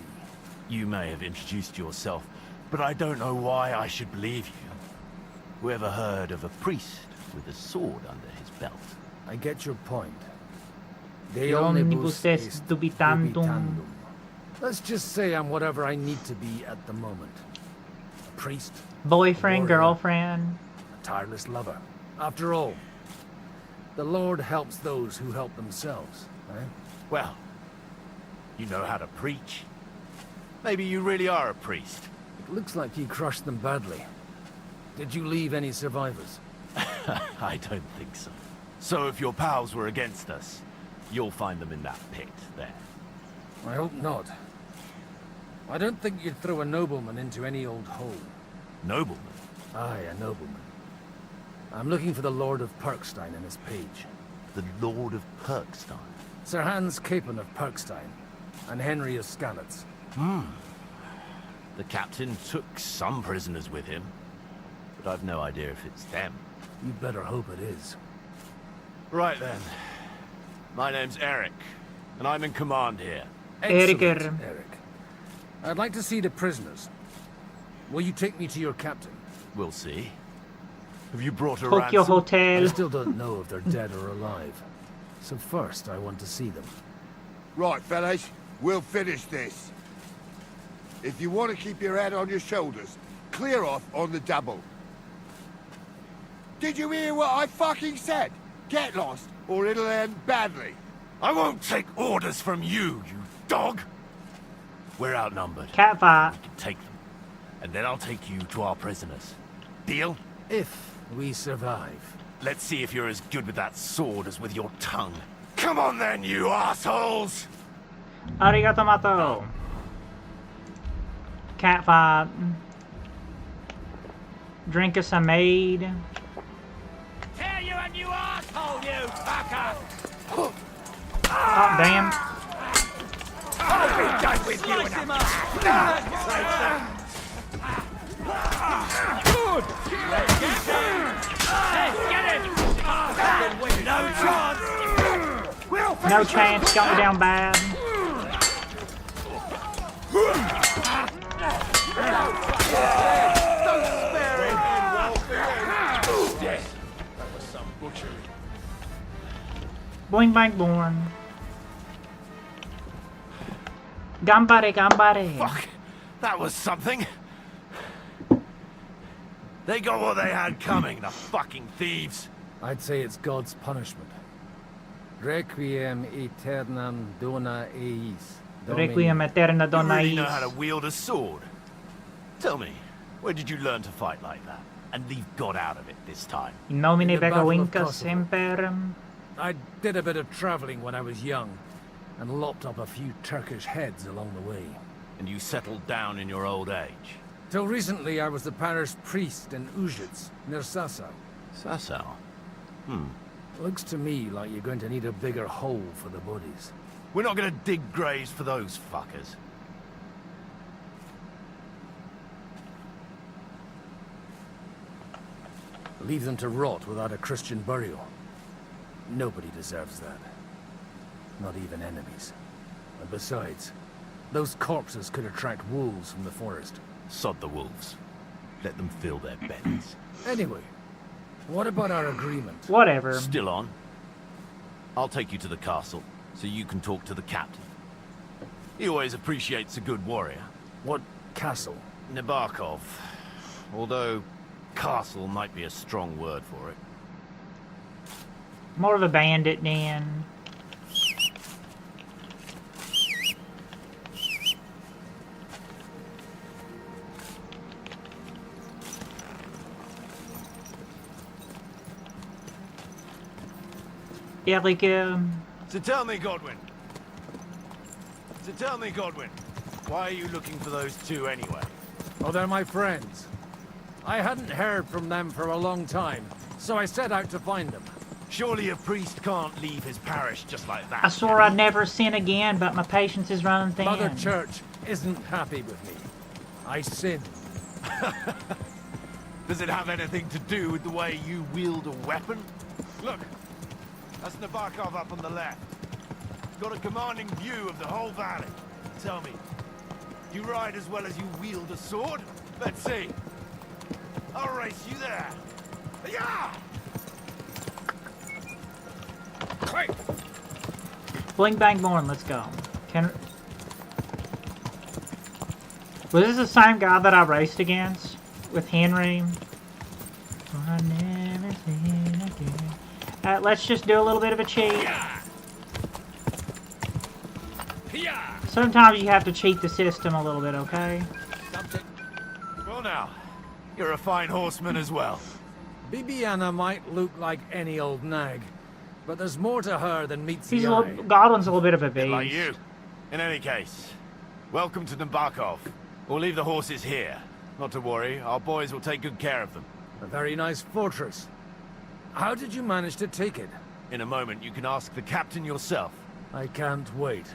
Speaker 20: You may have introduced yourself, but I don't know why I should believe you. Whoever heard of a priest with a sword under his belt?
Speaker 4: I get your point.
Speaker 1: De omnibus est dubitantum.
Speaker 4: Let's just say I'm whatever I need to be at the moment. A priest.
Speaker 1: Boyfriend,
Speaker 4: a warrior,
Speaker 1: girlfriend.
Speaker 4: a tireless lover. After all, the Lord helps those who help themselves, eh?
Speaker 20: Well, you know how to preach. Maybe you really are a priest.
Speaker 4: It looks like you crushed them badly. Did you leave any survivors?
Speaker 20: I don't think so. So if your pals were against us, you'll find them in that pit there.
Speaker 4: I hope not. I don't think you'd throw a nobleman into any old hole.
Speaker 20: Nobleman?
Speaker 4: Aye, a nobleman. I'm looking for the Lord of Perkstein and his page.
Speaker 20: The Lord of Perkstein?
Speaker 4: Sir Hans Capon of Perkstein, and Henry of Skalitz.
Speaker 20: The captain took some prisoners with him, but I've no idea if it's them.
Speaker 4: You'd better hope it is.
Speaker 20: Right then. My name's Eric, and I'm in command here.
Speaker 4: Excellent, Eric. I'd like to see the prisoners. Will you take me to your captain?
Speaker 20: We'll see. Have you brought a
Speaker 1: Tokyo
Speaker 20: ransom?
Speaker 1: Hotel.
Speaker 4: I still don't know if they're dead or alive. So first, I want to see them.
Speaker 6: Right, fellas, we'll finish this. If you want to keep your head on your shoulders, clear off on the double. Did you hear what I fucking said? Get lost, or it'll end badly.
Speaker 20: I won't take orders from you, you dog! We're outnumbered.
Speaker 1: Cat fight.
Speaker 20: We can take them. And then I'll take you to our prisoners. Deal?
Speaker 4: If we survive.
Speaker 20: Let's see if you're as good with that sword as with your tongue. Come on then, you assholes!
Speaker 1: Arigato mato. Cat fight. Drink us a maid.
Speaker 5: Tear you a new asshole, you fucker!
Speaker 1: Oh, damn.
Speaker 5: I'll be done with you in a Good! Hey, get him! No chance!
Speaker 1: No chance, got me down bad.
Speaker 5: Don't spare him! Dead. That was some butchery.
Speaker 1: Boing bang born. Gambare, gambare.
Speaker 20: Fuck! That was something! They got what they had coming, the fucking thieves!
Speaker 4: I'd say it's God's punishment. Requiem aeternam dona eis.
Speaker 1: Requiem aeterna
Speaker 20: You
Speaker 1: dona
Speaker 20: really know
Speaker 1: eis.
Speaker 20: how to wield a sword? Tell me, where did you learn to fight like that? And leave God out of it this time?
Speaker 1: In nomine
Speaker 4: In the Battle of
Speaker 1: Begawincas
Speaker 4: Kosovo.
Speaker 1: semper.
Speaker 4: I did a bit of traveling when I was young, and lopped up a few Turkish heads along the way.
Speaker 20: And you settled down in your old age?
Speaker 4: Till recently, I was the parish priest in Ujits, near Sasau.
Speaker 20: Sasau?
Speaker 4: Looks to me like you're going to need a bigger hole for the bodies.
Speaker 20: We're not gonna dig graves for those fuckers.
Speaker 4: Leave them to rot without a Christian burial. Nobody deserves that. Not even enemies. And besides, those corpses could attract wolves from the forest.
Speaker 20: Sod the wolves. Let them fill their bellies.
Speaker 4: Anyway, what about our agreement?
Speaker 1: Whatever.
Speaker 20: Still on. I'll take you to the castle, so you can talk to the captain. He always appreciates a good warrior.
Speaker 4: What castle?
Speaker 20: Nabokov. Although, castle might be a strong word for it.
Speaker 1: More of a bandit den. Yeah, like,
Speaker 20: So tell me, Godwin. Why are you looking for those two anyway?
Speaker 4: Oh, they're my friends. I hadn't heard from them for a long time, so I set out to find them.
Speaker 20: Surely a priest can't leave his parish just like that.
Speaker 1: I swore I'd never sin again, but my patience is running thin.
Speaker 4: Mother Church isn't happy with me. I sinned.
Speaker 20: Does it have anything to do with the way you wield a weapon? Look, that's Nabokov up on the left. Got a commanding view of the whole valley. Tell me, do you ride as well as you wield a sword? Let's see. I'll race you there. Yeah! Quick!
Speaker 1: Bling bang born, let's go. Was this the same guy that I raced against? With Henry? I never sin again. Let's just do a little bit of a cheat. Sometimes you have to cheat the system a little bit, okay?
Speaker 20: Well now, you're a fine horseman as well.
Speaker 4: Bibiana might look like any old nag, but there's more to her than meets
Speaker 1: He's
Speaker 4: the
Speaker 1: a
Speaker 4: eye.
Speaker 1: little, Godwin's a little bit of a beast.
Speaker 20: Like you. In any case, welcome to Nabokov. We'll leave the horses here. Not to worry, our boys will take good care of them.
Speaker 4: A very nice fortress. How did you manage to take it?
Speaker 20: In a moment, you can ask the captain yourself.
Speaker 4: I can't wait.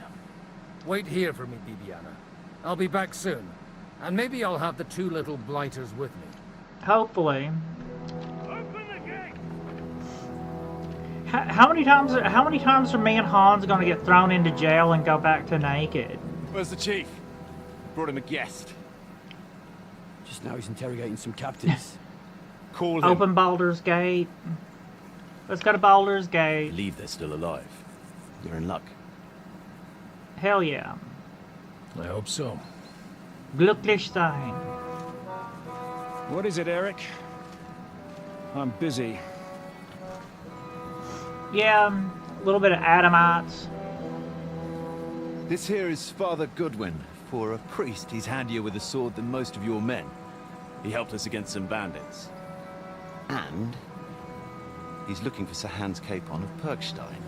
Speaker 4: Wait here for me, Bibiana. I'll be back soon. And maybe I'll have the two little blighters with me.
Speaker 1: Hopefully. How many times are me and Hans gonna get thrown into jail and go back to naked?
Speaker 2: Where's the chief? Brought him a guest.
Speaker 17: Just now he's interrogating some captives.
Speaker 2: Call him.
Speaker 1: Open Baldur's Gate. Let's go to Baldur's Gate.
Speaker 14: Believe they're still alive. You're in luck.
Speaker 1: Hell yeah.
Speaker 23: I hope so.
Speaker 1: Glücklichsein.
Speaker 7: What is it, Eric? I'm busy.
Speaker 1: Yeah, a little bit of Adamites.
Speaker 14: This here is Father Goodwin. For a priest, he's handier with a sword than most of your men. He helped us against some bandits. And he's looking for Sir Hans Capon of Perkstein.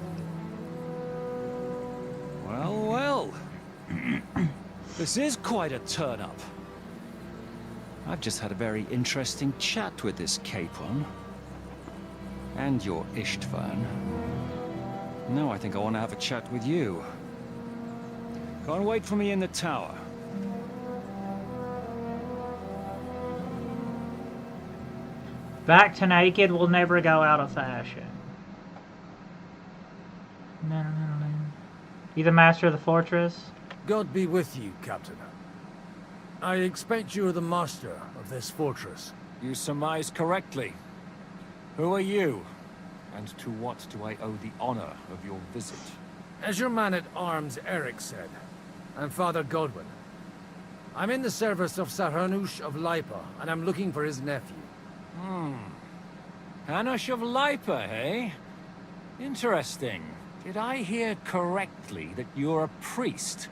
Speaker 23: Well, well. This is quite a turn-up. I've just had a very interesting chat with this Capon. And your Istvan. Now I think I want to have a chat with you. Go and wait for me in the tower.
Speaker 1: Back to naked will never go out of fashion. No. You the master of the fortress?
Speaker 4: God be with you, Captain. I expect you're the master of this fortress.
Speaker 7: You surmise correctly. Who are you? And to what do I owe the honor of your visit?
Speaker 4: As your man-at-arms Eric said, I'm Father Godwin. I'm in the service of Sir Hanush of Lipa, and I'm looking for his nephew.
Speaker 7: Hanush of Lipa, eh? Interesting. Did I hear correctly that you're a priest?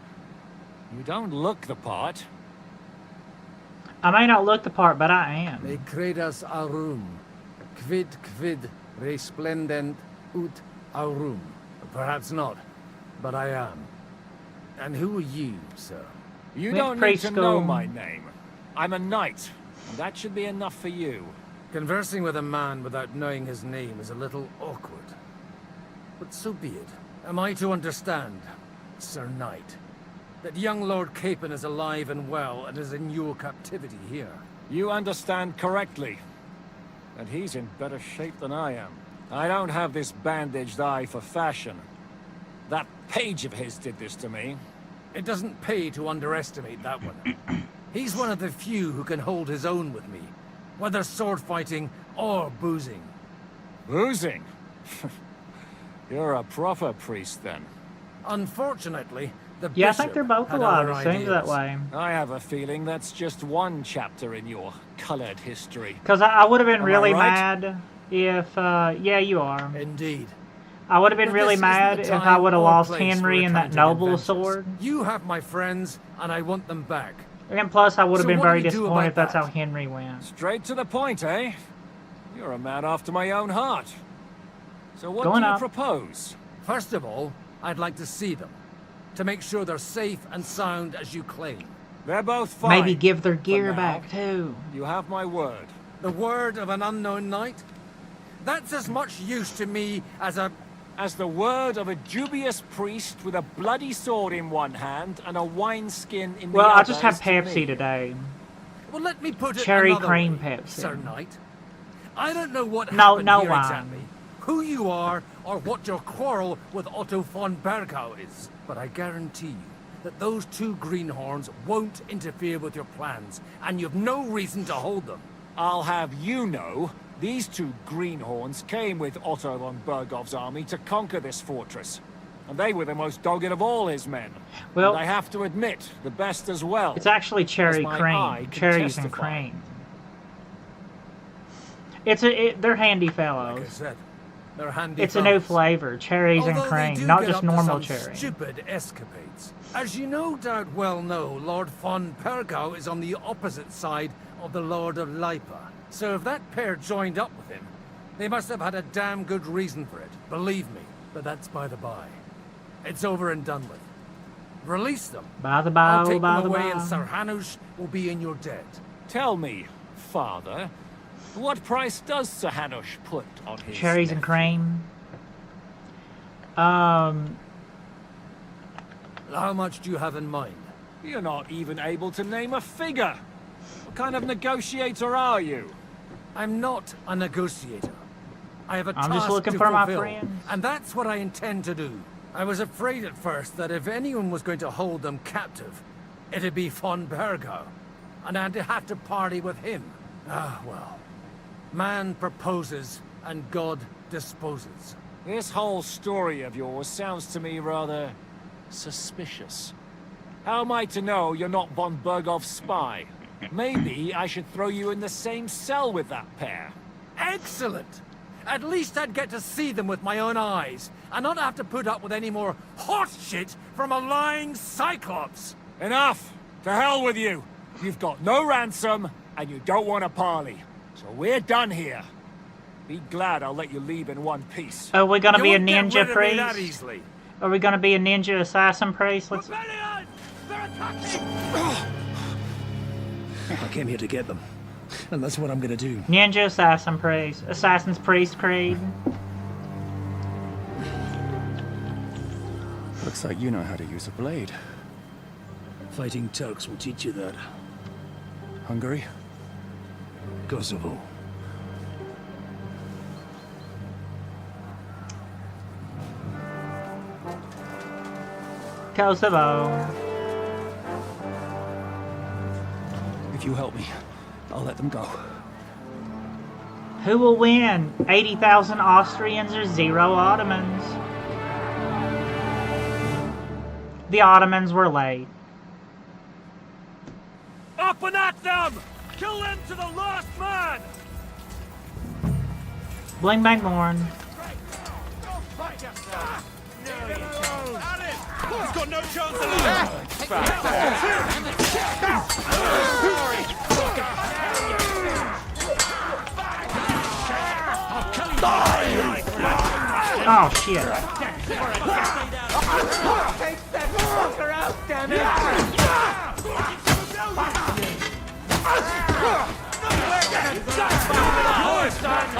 Speaker 7: You don't look the part.
Speaker 1: I may not look the part, but I am.
Speaker 4: Me credas aurum, quid resplendent ut aurum. Perhaps not, but I am. And who are you, sir?
Speaker 7: You don't need to know my name. I'm a knight, and that should be enough for you.
Speaker 4: Conversing with a man without knowing his name is a little awkward. But so be it. Am I to understand, Sir Knight, that young Lord Capon is alive and well and is in your captivity here?
Speaker 7: You understand correctly. And he's in better shape than I am. I don't have this bandaged eye for fashion. That page of his did this to me.
Speaker 4: It doesn't pay to underestimate that one. He's one of the few who can hold his own with me, whether sword fighting or boozing.
Speaker 7: Boozing? You're a proper priest, then.
Speaker 4: Unfortunately, The
Speaker 1: Yeah, I think
Speaker 4: bishop
Speaker 1: they're both
Speaker 4: had
Speaker 1: alive.
Speaker 4: other
Speaker 1: It seems that
Speaker 4: ideas.
Speaker 1: way.
Speaker 23: I have a feeling that's just one chapter in your colored history.
Speaker 1: Because I would have been
Speaker 23: Am I
Speaker 1: really
Speaker 23: right?
Speaker 1: mad if, yeah, you are.
Speaker 4: Indeed.
Speaker 1: I would have been
Speaker 4: But
Speaker 1: really
Speaker 4: this isn't
Speaker 1: mad
Speaker 4: the
Speaker 1: if I
Speaker 4: time
Speaker 1: would have
Speaker 4: or
Speaker 1: lost
Speaker 4: place for
Speaker 1: Henry and that
Speaker 4: accounting
Speaker 1: noble
Speaker 4: adventures.
Speaker 1: sword.
Speaker 4: You have my friends, and I want them back.
Speaker 1: And plus, I would have
Speaker 4: So
Speaker 1: been
Speaker 4: what do
Speaker 1: very
Speaker 4: you do
Speaker 1: disappointed
Speaker 4: about
Speaker 1: if that's
Speaker 4: that?
Speaker 1: how Henry went.
Speaker 23: Straight to the point, eh? You're a man after my own heart. So what
Speaker 1: Going
Speaker 23: do you
Speaker 1: up.
Speaker 23: propose?
Speaker 4: First of all, I'd like to see them, to make sure they're safe and sound as you claim.
Speaker 23: They're both fine.
Speaker 1: Maybe give their gear
Speaker 23: now.
Speaker 1: back, too.
Speaker 23: You have my word.
Speaker 4: The word of an unknown knight? That's as much use to me as
Speaker 23: the word of a dubious priest with a bloody sword in one hand and a wineskin in the
Speaker 1: Well,
Speaker 23: other.
Speaker 1: I just have
Speaker 23: is to
Speaker 1: Pepsi
Speaker 23: me.
Speaker 1: today.
Speaker 4: Well, let me put it
Speaker 1: Cherry
Speaker 4: another
Speaker 1: cream
Speaker 4: way,
Speaker 1: Pepsi.
Speaker 4: Sir Knight. I don't know what
Speaker 1: No,
Speaker 4: happened
Speaker 1: no
Speaker 4: here
Speaker 1: wine.
Speaker 4: exactly, who you are, or what your quarrel with Otto von Bergau is, but I guarantee you that those two greenhorns won't interfere with your plans, and you've no reason to hold them.
Speaker 23: I'll have you know, these two greenhorns came with Otto von Bergov's army to conquer this fortress. And they were the most dogged of all his men.
Speaker 1: Well,
Speaker 23: and I have to admit, the best as well.
Speaker 1: It's actually cherry
Speaker 23: as my eye
Speaker 1: cream.
Speaker 23: can
Speaker 1: Cherries and
Speaker 23: testify.
Speaker 1: cream. They're handy fellows.
Speaker 4: Like I said, they're handy
Speaker 1: It's a new
Speaker 4: fellows.
Speaker 1: flavor, cherries and
Speaker 4: Although they
Speaker 1: cream,
Speaker 4: do
Speaker 1: not
Speaker 4: get
Speaker 1: just
Speaker 4: up to
Speaker 1: normal
Speaker 4: some
Speaker 1: cherry.
Speaker 4: stupid escapades. As you no doubt well know, Lord von Pergau is on the opposite side of the Lord of Lipa. So if that pair joined up with him, they must have had a damn good reason for it. Believe me, but that's by the by. It's over and done with. Release them.
Speaker 1: By the
Speaker 4: I'll
Speaker 1: by,
Speaker 4: take
Speaker 1: by
Speaker 4: them
Speaker 1: the
Speaker 4: away
Speaker 1: by.
Speaker 4: and Sir Hanush will be in your debt.
Speaker 23: Tell me, Father, what price does Sir Hanush put on his
Speaker 1: Cherries and cream.
Speaker 4: How much do you have in mind?
Speaker 23: You're not even able to name a figure. What kind of negotiator are you?
Speaker 4: I'm not a negotiator. I have a
Speaker 1: I'm
Speaker 4: task
Speaker 1: just looking
Speaker 4: to
Speaker 1: for my
Speaker 4: fulfill,
Speaker 1: friends.
Speaker 4: and that's what I intend to do. I was afraid at first that if anyone was going to hold them captive, it'd be von Bergau, and I'd have to party with him. Ah, well. Man proposes, and God disposes.
Speaker 23: This whole story of yours sounds to me rather suspicious. How am I to know you're not von Bergov's spy? Maybe I should throw you in the same cell with that pair.
Speaker 4: Excellent! At least I'd get to see them with my own eyes, and not have to put up with any more horse shit from a lying cyclops!
Speaker 23: Enough! To hell with you! You've got no ransom, and you don't want a parley. So we're done here. Be glad I'll let you leave in one piece.
Speaker 1: Are we gonna
Speaker 4: You
Speaker 1: be a
Speaker 4: won't get
Speaker 1: ninja
Speaker 4: rid of me that
Speaker 1: priest?
Speaker 4: easily.
Speaker 1: Are we gonna be a ninja assassin priest? Let's.
Speaker 11: I came here to get them, and that's what I'm gonna do.
Speaker 1: Ninja assassin priest. Assassin's priest creed.
Speaker 7: Looks like you know how to use a blade.
Speaker 11: Fighting Turks will teach you that.
Speaker 7: Hungary?
Speaker 11: Kosovo.
Speaker 1: Kosovo.
Speaker 7: If you help me, I'll let them go.
Speaker 1: Who will win? 80,000 Austrians or 0 Ottomans? The Ottomans were late.
Speaker 8: Up and at them! Kill them to the last man!
Speaker 1: Bling bang morn.
Speaker 8: He's got no chance of
Speaker 1: Oh shit.
Speaker 9: Take that fucker out, damn it!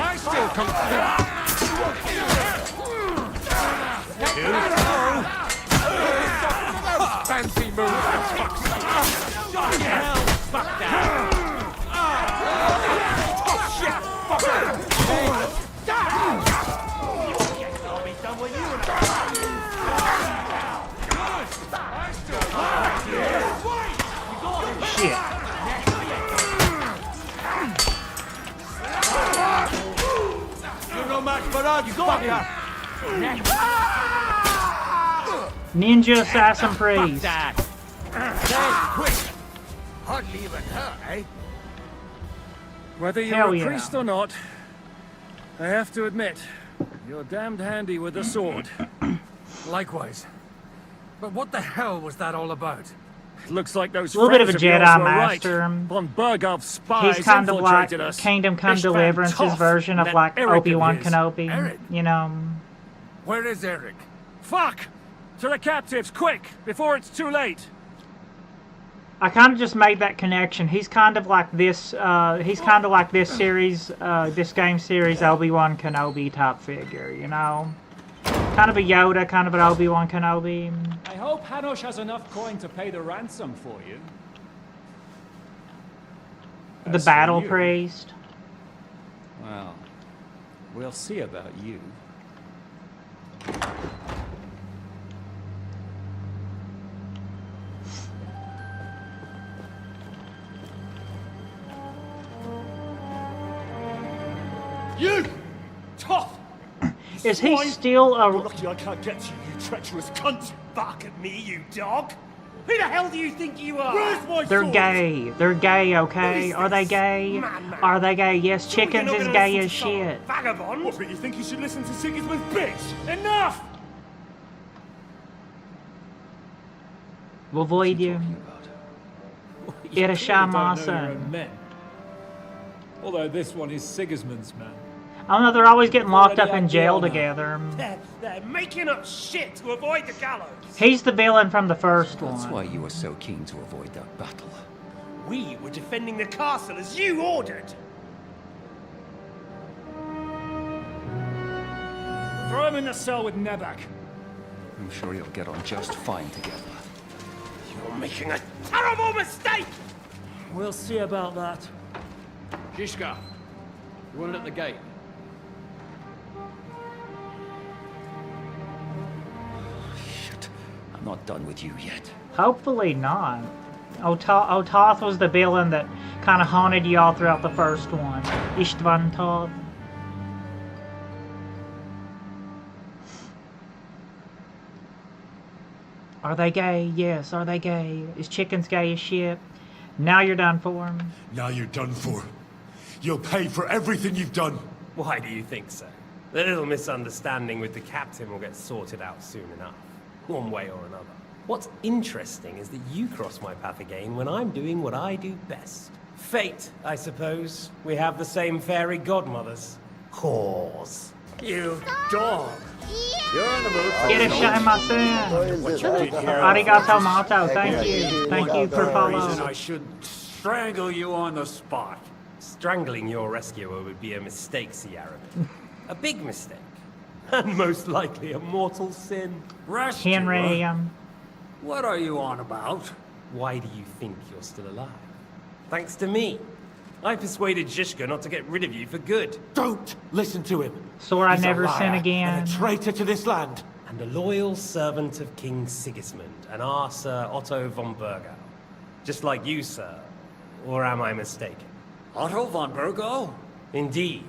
Speaker 8: I still fancy move. Fuck that. Oh shit! I'll be done with you.
Speaker 1: Shit.
Speaker 8: You're no match for us, fucker!
Speaker 1: Ninja assassin priest.
Speaker 6: Quick! Hardly even her, eh?
Speaker 7: Whether you're
Speaker 1: Hell
Speaker 7: a
Speaker 1: yeah.
Speaker 7: priest or not, I have to admit, you're damned handy with a sword.
Speaker 4: Likewise. But what the hell was that all about?
Speaker 7: Looks like those
Speaker 1: A little bit of a
Speaker 7: friends yours
Speaker 1: Jedi
Speaker 7: were
Speaker 1: master.
Speaker 7: Right. Von Bergov's spies
Speaker 1: He's kind of like
Speaker 7: infiltrated us.
Speaker 1: Kingdom Come
Speaker 7: Ishvan
Speaker 1: Deliverance's
Speaker 7: Toth
Speaker 1: version of
Speaker 7: and
Speaker 1: like
Speaker 7: that Eric of
Speaker 1: Obi-Wan
Speaker 7: his.
Speaker 1: Kenobi.
Speaker 4: Eric?
Speaker 1: You know.
Speaker 4: Where is Eric?
Speaker 7: Fuck! To the captives, quick! Before it's too late!
Speaker 1: I kind of just made that connection. He's kind of like this. He's kind of like this series, this game series Obi-Wan Kenobi type figure. You know, kind of a Yoda, kind of an Obi-Wan Kenobi.
Speaker 23: I hope Hanush has enough coin to pay the ransom for you.
Speaker 1: The
Speaker 23: As for
Speaker 1: battle
Speaker 23: you,
Speaker 1: priest.
Speaker 23: Well, we'll see about you.
Speaker 10: You! Tough!
Speaker 1: Is he still a?
Speaker 10: You're lucky I can't get to you, you treacherous cunt! Back at me, you dog! Who the hell do you think you are? Where's my
Speaker 1: They're
Speaker 10: sword?
Speaker 1: gay. They're gay. Okay. Are they gay? Are they gay? Yes.
Speaker 10: So you're
Speaker 1: Chickens
Speaker 10: not
Speaker 1: is
Speaker 10: gonna
Speaker 1: gay
Speaker 10: listen
Speaker 1: as
Speaker 10: to some
Speaker 1: shit.
Speaker 10: Vagabond? What, but you think you should listen to Sigismund's bitch? Enough!
Speaker 1: We'll void you. Irashamasan.
Speaker 13: Men. Although this one is Sigismund's man.
Speaker 1: I don't know. They're always getting locked up
Speaker 13: Already
Speaker 1: in jail
Speaker 13: had the
Speaker 1: together.
Speaker 10: They're making up shit to avoid the gallows.
Speaker 1: He's the villain from the first
Speaker 23: That's
Speaker 1: one.
Speaker 23: why you were so keen to avoid that battle.
Speaker 10: We were defending the castle as you ordered.
Speaker 7: Throw him in the cell with Nebak.
Speaker 23: I'm sure you'll get on just fine together.
Speaker 10: You're making a terrible mistake!
Speaker 7: We'll see about that.
Speaker 18: Zhishka, you want it at the gate?
Speaker 23: Shit, I'm not done with you yet.
Speaker 1: Hopefully not. Toth was the villain that kind of haunted you all throughout the first one. Istvan Toth. Are they gay? Yes. Are they gay? Is chickens gay as shit? Now you're done for him.
Speaker 3: Now you're done for. You'll pay for everything you've done.
Speaker 2: Why do you think so? The little misunderstanding with the captain will get sorted out soon enough, one way or another. What's interesting is that you cross my path again when I'm doing what I do best. Fate, I suppose. We have the same fairy godmothers. Whores.
Speaker 10: You dog!
Speaker 6: You're in the mood for
Speaker 1: Get a shine, my son. Arigato mato. Thank you. Thank you for
Speaker 2: Reason
Speaker 1: following.
Speaker 2: I should strangle you on the spot. Strangling your rescuer would be a mistake, Ciaran. A big mistake. And most likely a mortal sin.
Speaker 1: Henry,
Speaker 2: What are you on about? Why do you think you're still alive? Thanks to me. I persuaded Zhishka not to get rid of you for good.
Speaker 10: Don't listen to him.
Speaker 1: Swore I'd
Speaker 10: He's a
Speaker 1: never sin
Speaker 10: liar
Speaker 1: again.
Speaker 10: And a traitor to this land.
Speaker 2: And a loyal servant of King Sigismund and our Sir Otto von Bergau. Just like you, sir. Or am I mistaken?
Speaker 18: Otto von Bergau?
Speaker 2: Indeed.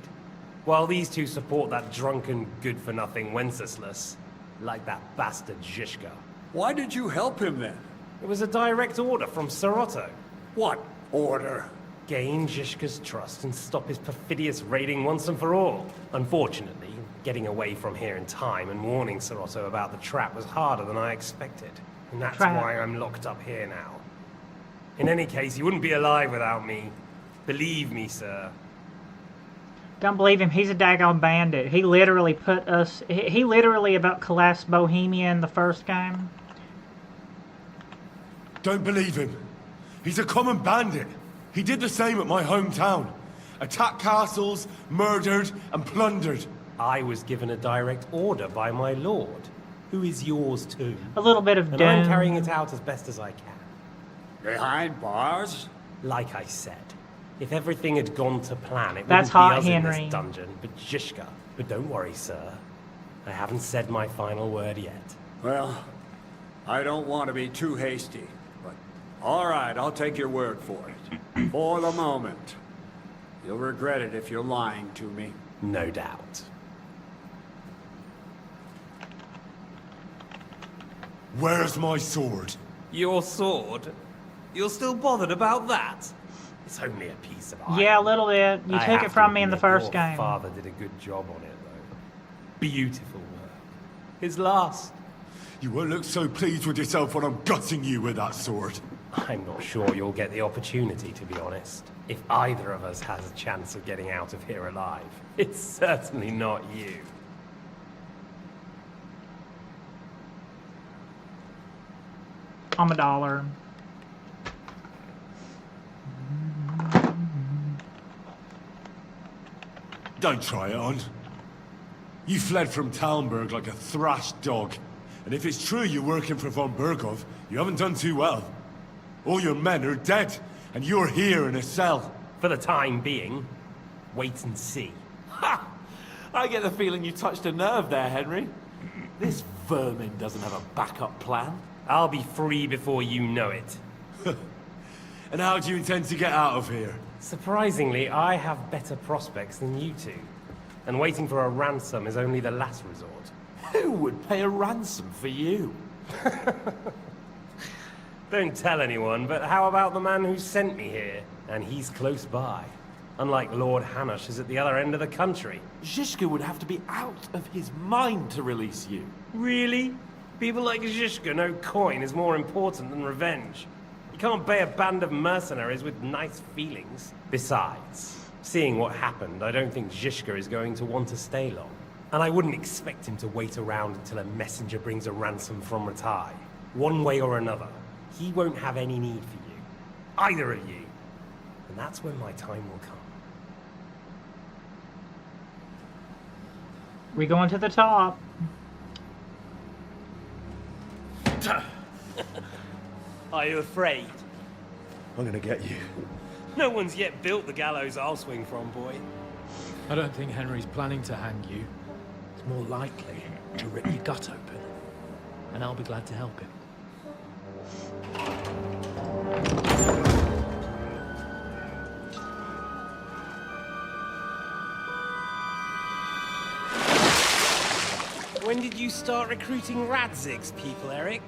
Speaker 2: While these two support that drunken, good-for-nothing Wenceslas, like that bastard Zhishka.
Speaker 18: Why did you help him then?
Speaker 2: It was a direct order from Sir Otto.
Speaker 18: What order?
Speaker 2: Gain Zhishka's trust and stop his perfidious raiding once and for all. Unfortunately, getting away from here in time and warning Sir Otto about the trap was harder than I expected. And that's
Speaker 1: Trap.
Speaker 2: why I'm locked up here now. In any case, he wouldn't be alive without me. Believe me, sir.
Speaker 1: Don't believe him. He's a daggone bandit. He literally put us. He literally about collapsed Bohemia in the first game.
Speaker 3: Don't believe him. He's a common bandit. He did the same at my hometown. Attacked castles, murdered, and plundered.
Speaker 2: I was given a direct order by my lord, who is yours too.
Speaker 1: A little bit of
Speaker 2: And I'm
Speaker 1: doom.
Speaker 2: carrying it out as best as I can.
Speaker 18: Behind bars?
Speaker 2: Like I said, if everything had gone to plan, it
Speaker 1: That's
Speaker 2: wouldn't
Speaker 1: hot,
Speaker 2: be us in
Speaker 1: Henry.
Speaker 2: this dungeon, but Zhishka. But don't worry, sir. I haven't said my final word yet.
Speaker 18: Well, I don't want to be too hasty, but all right, I'll take your word for it. For the moment. You'll regret it if you're lying to me.
Speaker 2: No doubt.
Speaker 3: Where's my sword?
Speaker 21: Your sword? You're still bothered about that? It's only a piece of iron.
Speaker 1: Yeah, a little bit. You
Speaker 21: I
Speaker 1: took
Speaker 21: have
Speaker 1: it from
Speaker 21: to
Speaker 1: me in the
Speaker 21: admit,
Speaker 1: first
Speaker 21: your
Speaker 1: game.
Speaker 21: Father did a good job on it, though. Beautiful work. His last.
Speaker 3: You won't look so pleased with yourself when I'm gutting you with that sword.
Speaker 21: I'm not sure you'll get the opportunity, to be honest. If either of us has a chance of getting out of here alive, it's certainly not you.
Speaker 1: I'm $1.
Speaker 3: Don't try it on. You fled from Talmberg like a thrashed dog. And if it's true you're working for von Berghoff, you haven't done too well. All your men are dead, and you're here in a cell.
Speaker 21: For the time being, wait and see.
Speaker 15: Ha! I get the feeling you touched a nerve there, Henry. This vermin doesn't have a backup plan.
Speaker 21: I'll be free before you know it.
Speaker 3: And how do you intend to get out of here?
Speaker 21: Surprisingly, I have better prospects than you two. And waiting for a ransom is only the last resort.
Speaker 15: Who would pay a ransom for you?
Speaker 21: Don't tell anyone, but how about the man who sent me here? And he's close by. Unlike Lord Hanush is at the other end of the country.
Speaker 15: Zhishka would have to be out of his mind to release you.
Speaker 21: Really? People like Zhishka know coin is more important than revenge. You can't pay a band of mercenaries with nice feelings. Besides, seeing what happened, I don't think Zhishka is going to want to stay long. And I wouldn't expect him to wait around until a messenger brings a ransom from Ratai. One way or another, he won't have any need for you. Either of you. And that's when my time will come.
Speaker 1: We going to the top.
Speaker 21: Are you afraid?
Speaker 3: I'm gonna get you.
Speaker 21: No one's yet built the gallows I'll swing from, boy.
Speaker 13: I don't think Henry's planning to hang you. It's more likely to rip your gut open. And I'll be glad to help him.
Speaker 21: When did you start recruiting Radzig's people, Eric?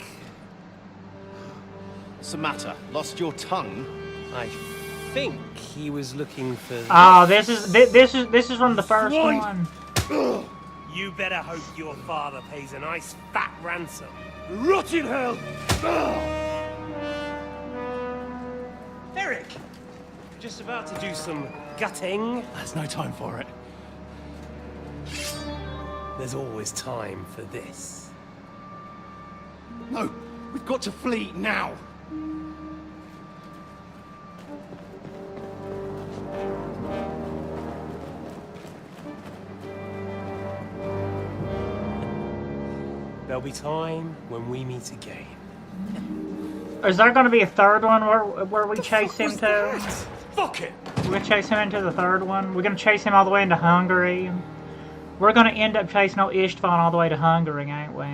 Speaker 14: What's the matter? Lost your tongue?
Speaker 21: I think he was looking for...
Speaker 1: Oh, this is from the first one.
Speaker 21: You better hope your father pays a nice fat ransom.
Speaker 15: Rot in hell!
Speaker 21: Eric! Just about to do some gutting.
Speaker 15: There's no time for it.
Speaker 21: There's always time for this.
Speaker 15: No, we've got to flee now.
Speaker 21: There'll be time when we meet again.
Speaker 1: Is there going to be a third one where we chase him to?
Speaker 15: Fuck it!
Speaker 1: We're going to chase him into the third one. We're going to chase him all the way into Hungary. We're going to end up chasing old Istvan all the way to Hungary, ain't we?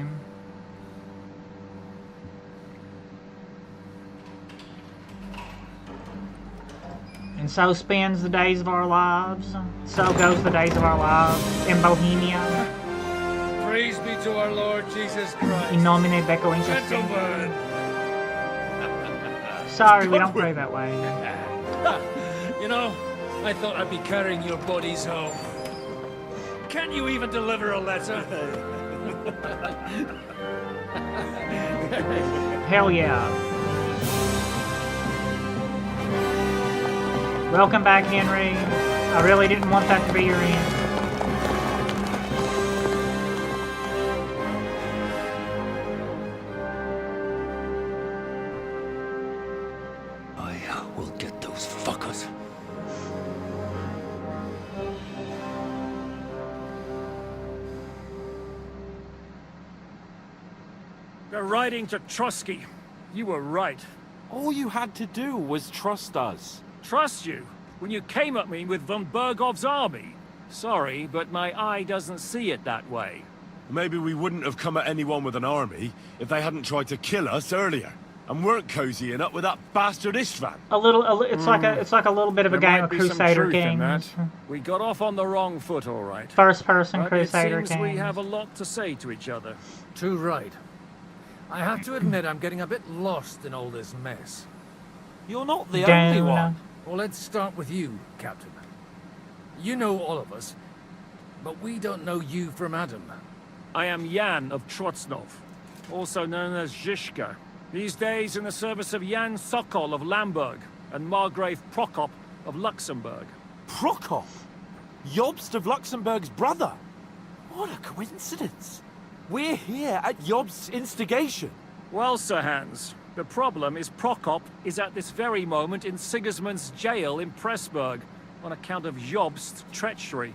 Speaker 1: And so spends the days of our lives. So goes the days of our lives in Bohemia.
Speaker 13: Praise be to our Lord Jesus Christ.
Speaker 1: In nomine Becco in
Speaker 13: Gentlemen.
Speaker 1: Sorry, we don't pray that way.
Speaker 13: You know, I thought I'd be carrying your bodies home. Can't you even deliver a letter?
Speaker 1: Hell yeah. Welcome back, Henry. I really didn't want that to be your end.
Speaker 15: I will get those fuckers.
Speaker 7: They're riding to Trusky. You were right.
Speaker 15: All you had to do was trust us.
Speaker 7: Trust you? When you came at me with von Bergov's army? Sorry, but my eye doesn't see it that way.
Speaker 3: Maybe we wouldn't have come at anyone with an army if they hadn't tried to kill us earlier. And weren't cozying up with that bastard Istvan.
Speaker 1: It's like a little bit of a game of Crusader Kings.
Speaker 7: We got off on the wrong foot, all right.
Speaker 1: First-person
Speaker 7: but
Speaker 1: Crusader
Speaker 7: it seems we
Speaker 1: Kings.
Speaker 7: have a lot to say to each other.
Speaker 15: Too right. I have to admit I'm getting a bit lost in all this mess.
Speaker 13: You're not the only one.
Speaker 15: Well, let's start with you, Captain. You know all of us, but we don't know you from Adam.
Speaker 23: I am Jan of Trotsnov, also known as Zizka. These days in the service of Jan Sokol of Lamberg and Margrave Prokop of Luxembourg.
Speaker 13: Prokop? Jobst of Luxembourg's brother? What a coincidence. We're here at Jobst's instigation.
Speaker 23: Well, Sir Hans, the problem is Prokop is at this very moment in Sigismund's jail in Pressburg on account of Jobst's treachery,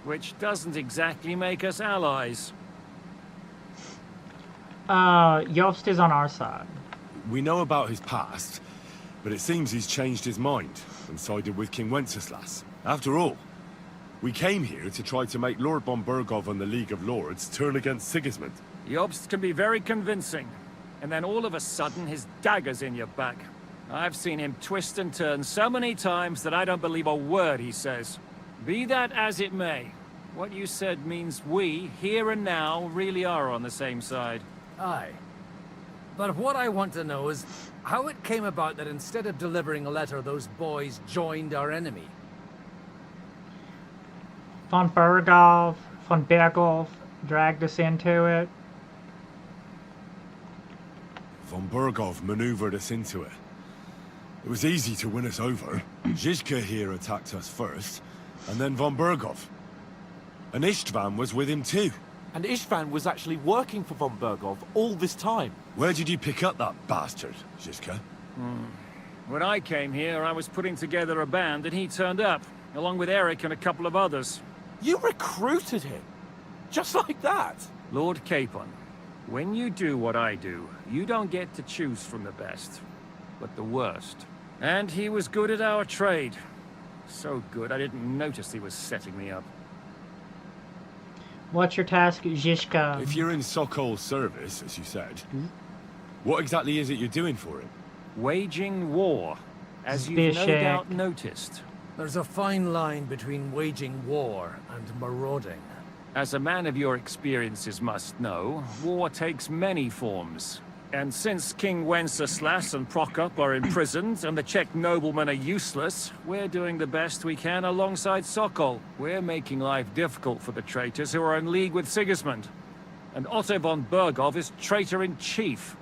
Speaker 23: which doesn't exactly make us allies.
Speaker 1: Jobst is on our side.
Speaker 3: We know about his past, but it seems he's changed his mind and sided with King Wenceslas. After all, we came here to try to make Lord von Bergov and the League of Lords turn against Sigismund.
Speaker 23: Jobst can be very convincing, and then all of a sudden his dagger's in your back. I've seen him twist and turn so many times that I don't believe a word he says. Be that as it may, what you said means we, here and now, really are on the same side.
Speaker 15: Aye. But what I want to know is how it came about that instead of delivering a letter, those boys joined our enemy.
Speaker 1: Von Bergov dragged us into it.
Speaker 3: Von Bergov maneuvered us into it. It was easy to win us over. Zizka here attacked us first, and then von Bergov. And Istvan was with him too.
Speaker 13: And Istvan was actually working for von Bergov all this time.
Speaker 3: Where did you pick up that bastard, Zizka?
Speaker 23: When I came here, I was putting together a band and he turned up, along with Eric and a couple of others.
Speaker 13: You recruited him? Just like that?
Speaker 23: Lord Capon, when you do what I do, you don't get to choose from the best, but the worst. And he was good at our trade. So good, I didn't notice he was setting me up.
Speaker 1: What's your task, Zizka?
Speaker 3: If you're in Sokol's service, as you said, what exactly is it you're doing for him?
Speaker 23: Waging war, as you've no doubt noticed.
Speaker 15: There's a fine line between waging war and marauding.
Speaker 23: As a man of your experiences must know, war takes many forms. And since King Wenceslas and Prokop are imprisoned and the Czech noblemen are useless, we're doing the best we can alongside Sokol. We're making life difficult for the traitors who are in league with Sigismund. And Otto von Bergov is traitor-in-chief.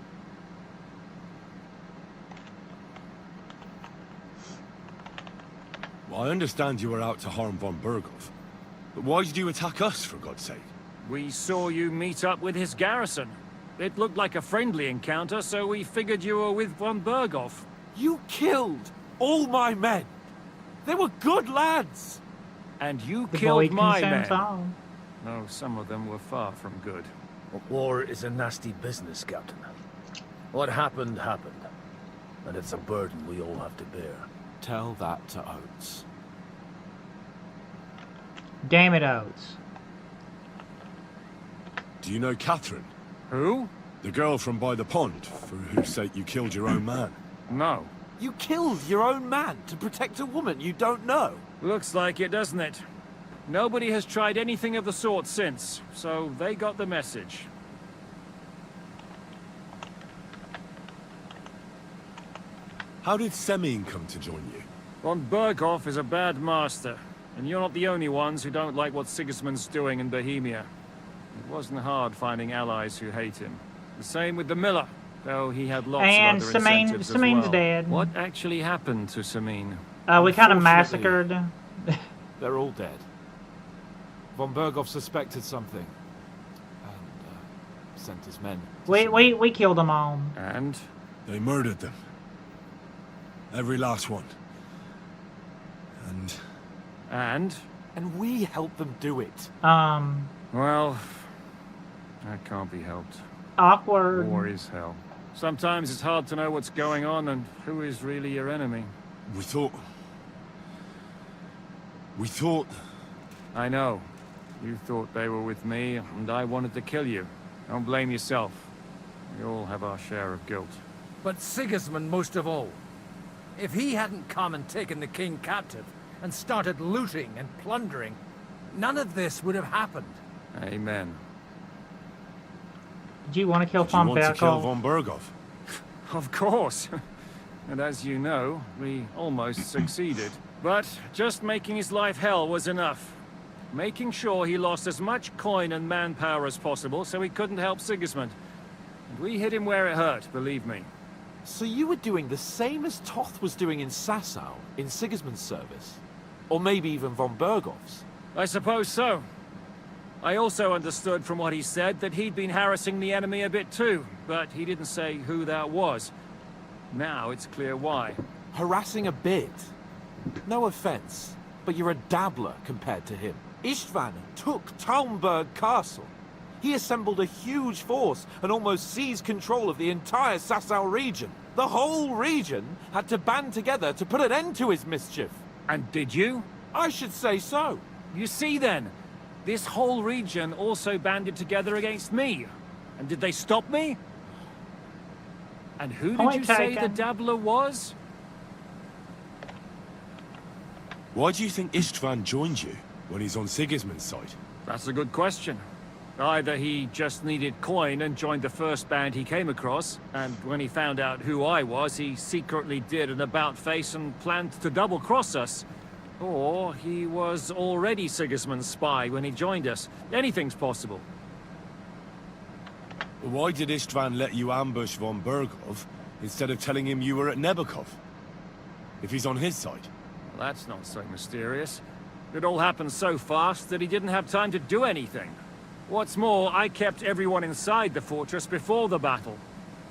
Speaker 3: Well, I understand you were out to harm von Bergov. But why did you attack us, for God's sake?
Speaker 23: We saw you meet up with his garrison. It looked like a friendly encounter, so we figured you were with von Bergov.
Speaker 13: You killed all my men. They were good lads.
Speaker 23: And you
Speaker 1: The
Speaker 23: killed
Speaker 1: boy
Speaker 23: my
Speaker 1: consents
Speaker 23: men.
Speaker 1: all.
Speaker 23: No, some of them were far from good.
Speaker 4: War is a nasty business, Captain. What happened, happened. And it's a burden we all have to bear.
Speaker 13: Tell that to Oates.
Speaker 1: Damn it, Oates.
Speaker 3: Do you know Catherine?
Speaker 23: Who?
Speaker 3: The girl from by the pond, for whose sake you killed your own man.
Speaker 23: No.
Speaker 13: You killed your own man to protect a woman you don't know.
Speaker 23: Looks like it, doesn't it? Nobody has tried anything of the sort since, so they got the message.
Speaker 3: How did Semyon come to join you?
Speaker 23: Von Bergov is a bad master, and you're not the only ones who don't like what Sigismund's doing in Bohemia. It wasn't hard finding allies who hate him. The same with the miller, though he had lots
Speaker 1: And
Speaker 23: of other incentives as well.
Speaker 1: dead.
Speaker 23: What actually happened to Samin?
Speaker 1: We kind of
Speaker 13: Unfortunately,
Speaker 1: massacred.
Speaker 13: They're all dead. Von Bergov suspected something. And sent his men.
Speaker 1: We killed them all.
Speaker 23: And?
Speaker 3: They murdered them. Every last one.
Speaker 23: And?
Speaker 13: And we helped them do it.
Speaker 23: Well, that can't be helped.
Speaker 1: Awkward.
Speaker 23: War is hell. Sometimes it's hard to know what's going on and who is really your enemy.
Speaker 3: We thought...
Speaker 23: I know. You thought they were with me, and I wanted to kill you. Don't blame yourself. We all have our share of guilt.
Speaker 15: But Sigismund most of all. If he hadn't come and taken the king captive, and started looting and plundering, none of this would have happened.
Speaker 23: Amen.
Speaker 1: Do you want to kill
Speaker 3: Did you
Speaker 1: von
Speaker 3: want to kill
Speaker 1: Berkov?
Speaker 3: von Bergov?
Speaker 23: Of course. And as you know, we almost succeeded. But just making his life hell was enough. Making sure he lost as much coin and manpower as possible so he couldn't help Sigismund. And we hit him where it hurt, believe me.
Speaker 13: So you were doing the same as Toth was doing in Sasau, in Sigismund's service? Or maybe even von Bergov's?
Speaker 23: I suppose so. I also understood from what he said that he'd been harassing the enemy a bit too, but he didn't say who that was. Now it's clear why.
Speaker 13: Harassing a bit? No offense, but you're a dabbler compared to him. Istvan took Talmberg Castle. He assembled a huge force and almost seized control of the entire Sasau region. The whole region had to band together to put an end to his mischief.
Speaker 23: And did you?
Speaker 13: I should say so.
Speaker 23: You see then, this whole region also banded together against me. And did they stop me? And who did you say the dabbler was?
Speaker 3: Why do you think Istvan joined you when he's on Sigismund's side?
Speaker 23: That's a good question. Either he just needed coin and joined the first band he came across, and when he found out who I was, he secretly did an about-face and planned to double-cross us. Or he was already Sigismund's spy when he joined us. Anything's possible.
Speaker 3: Why did Istvan let you ambush von Bergov instead of telling him you were at Nebukov? If he's on his side.
Speaker 23: Well, that's not so mysterious. It all happened so fast that he didn't have time to do anything. What's more, I kept everyone inside the fortress before the battle.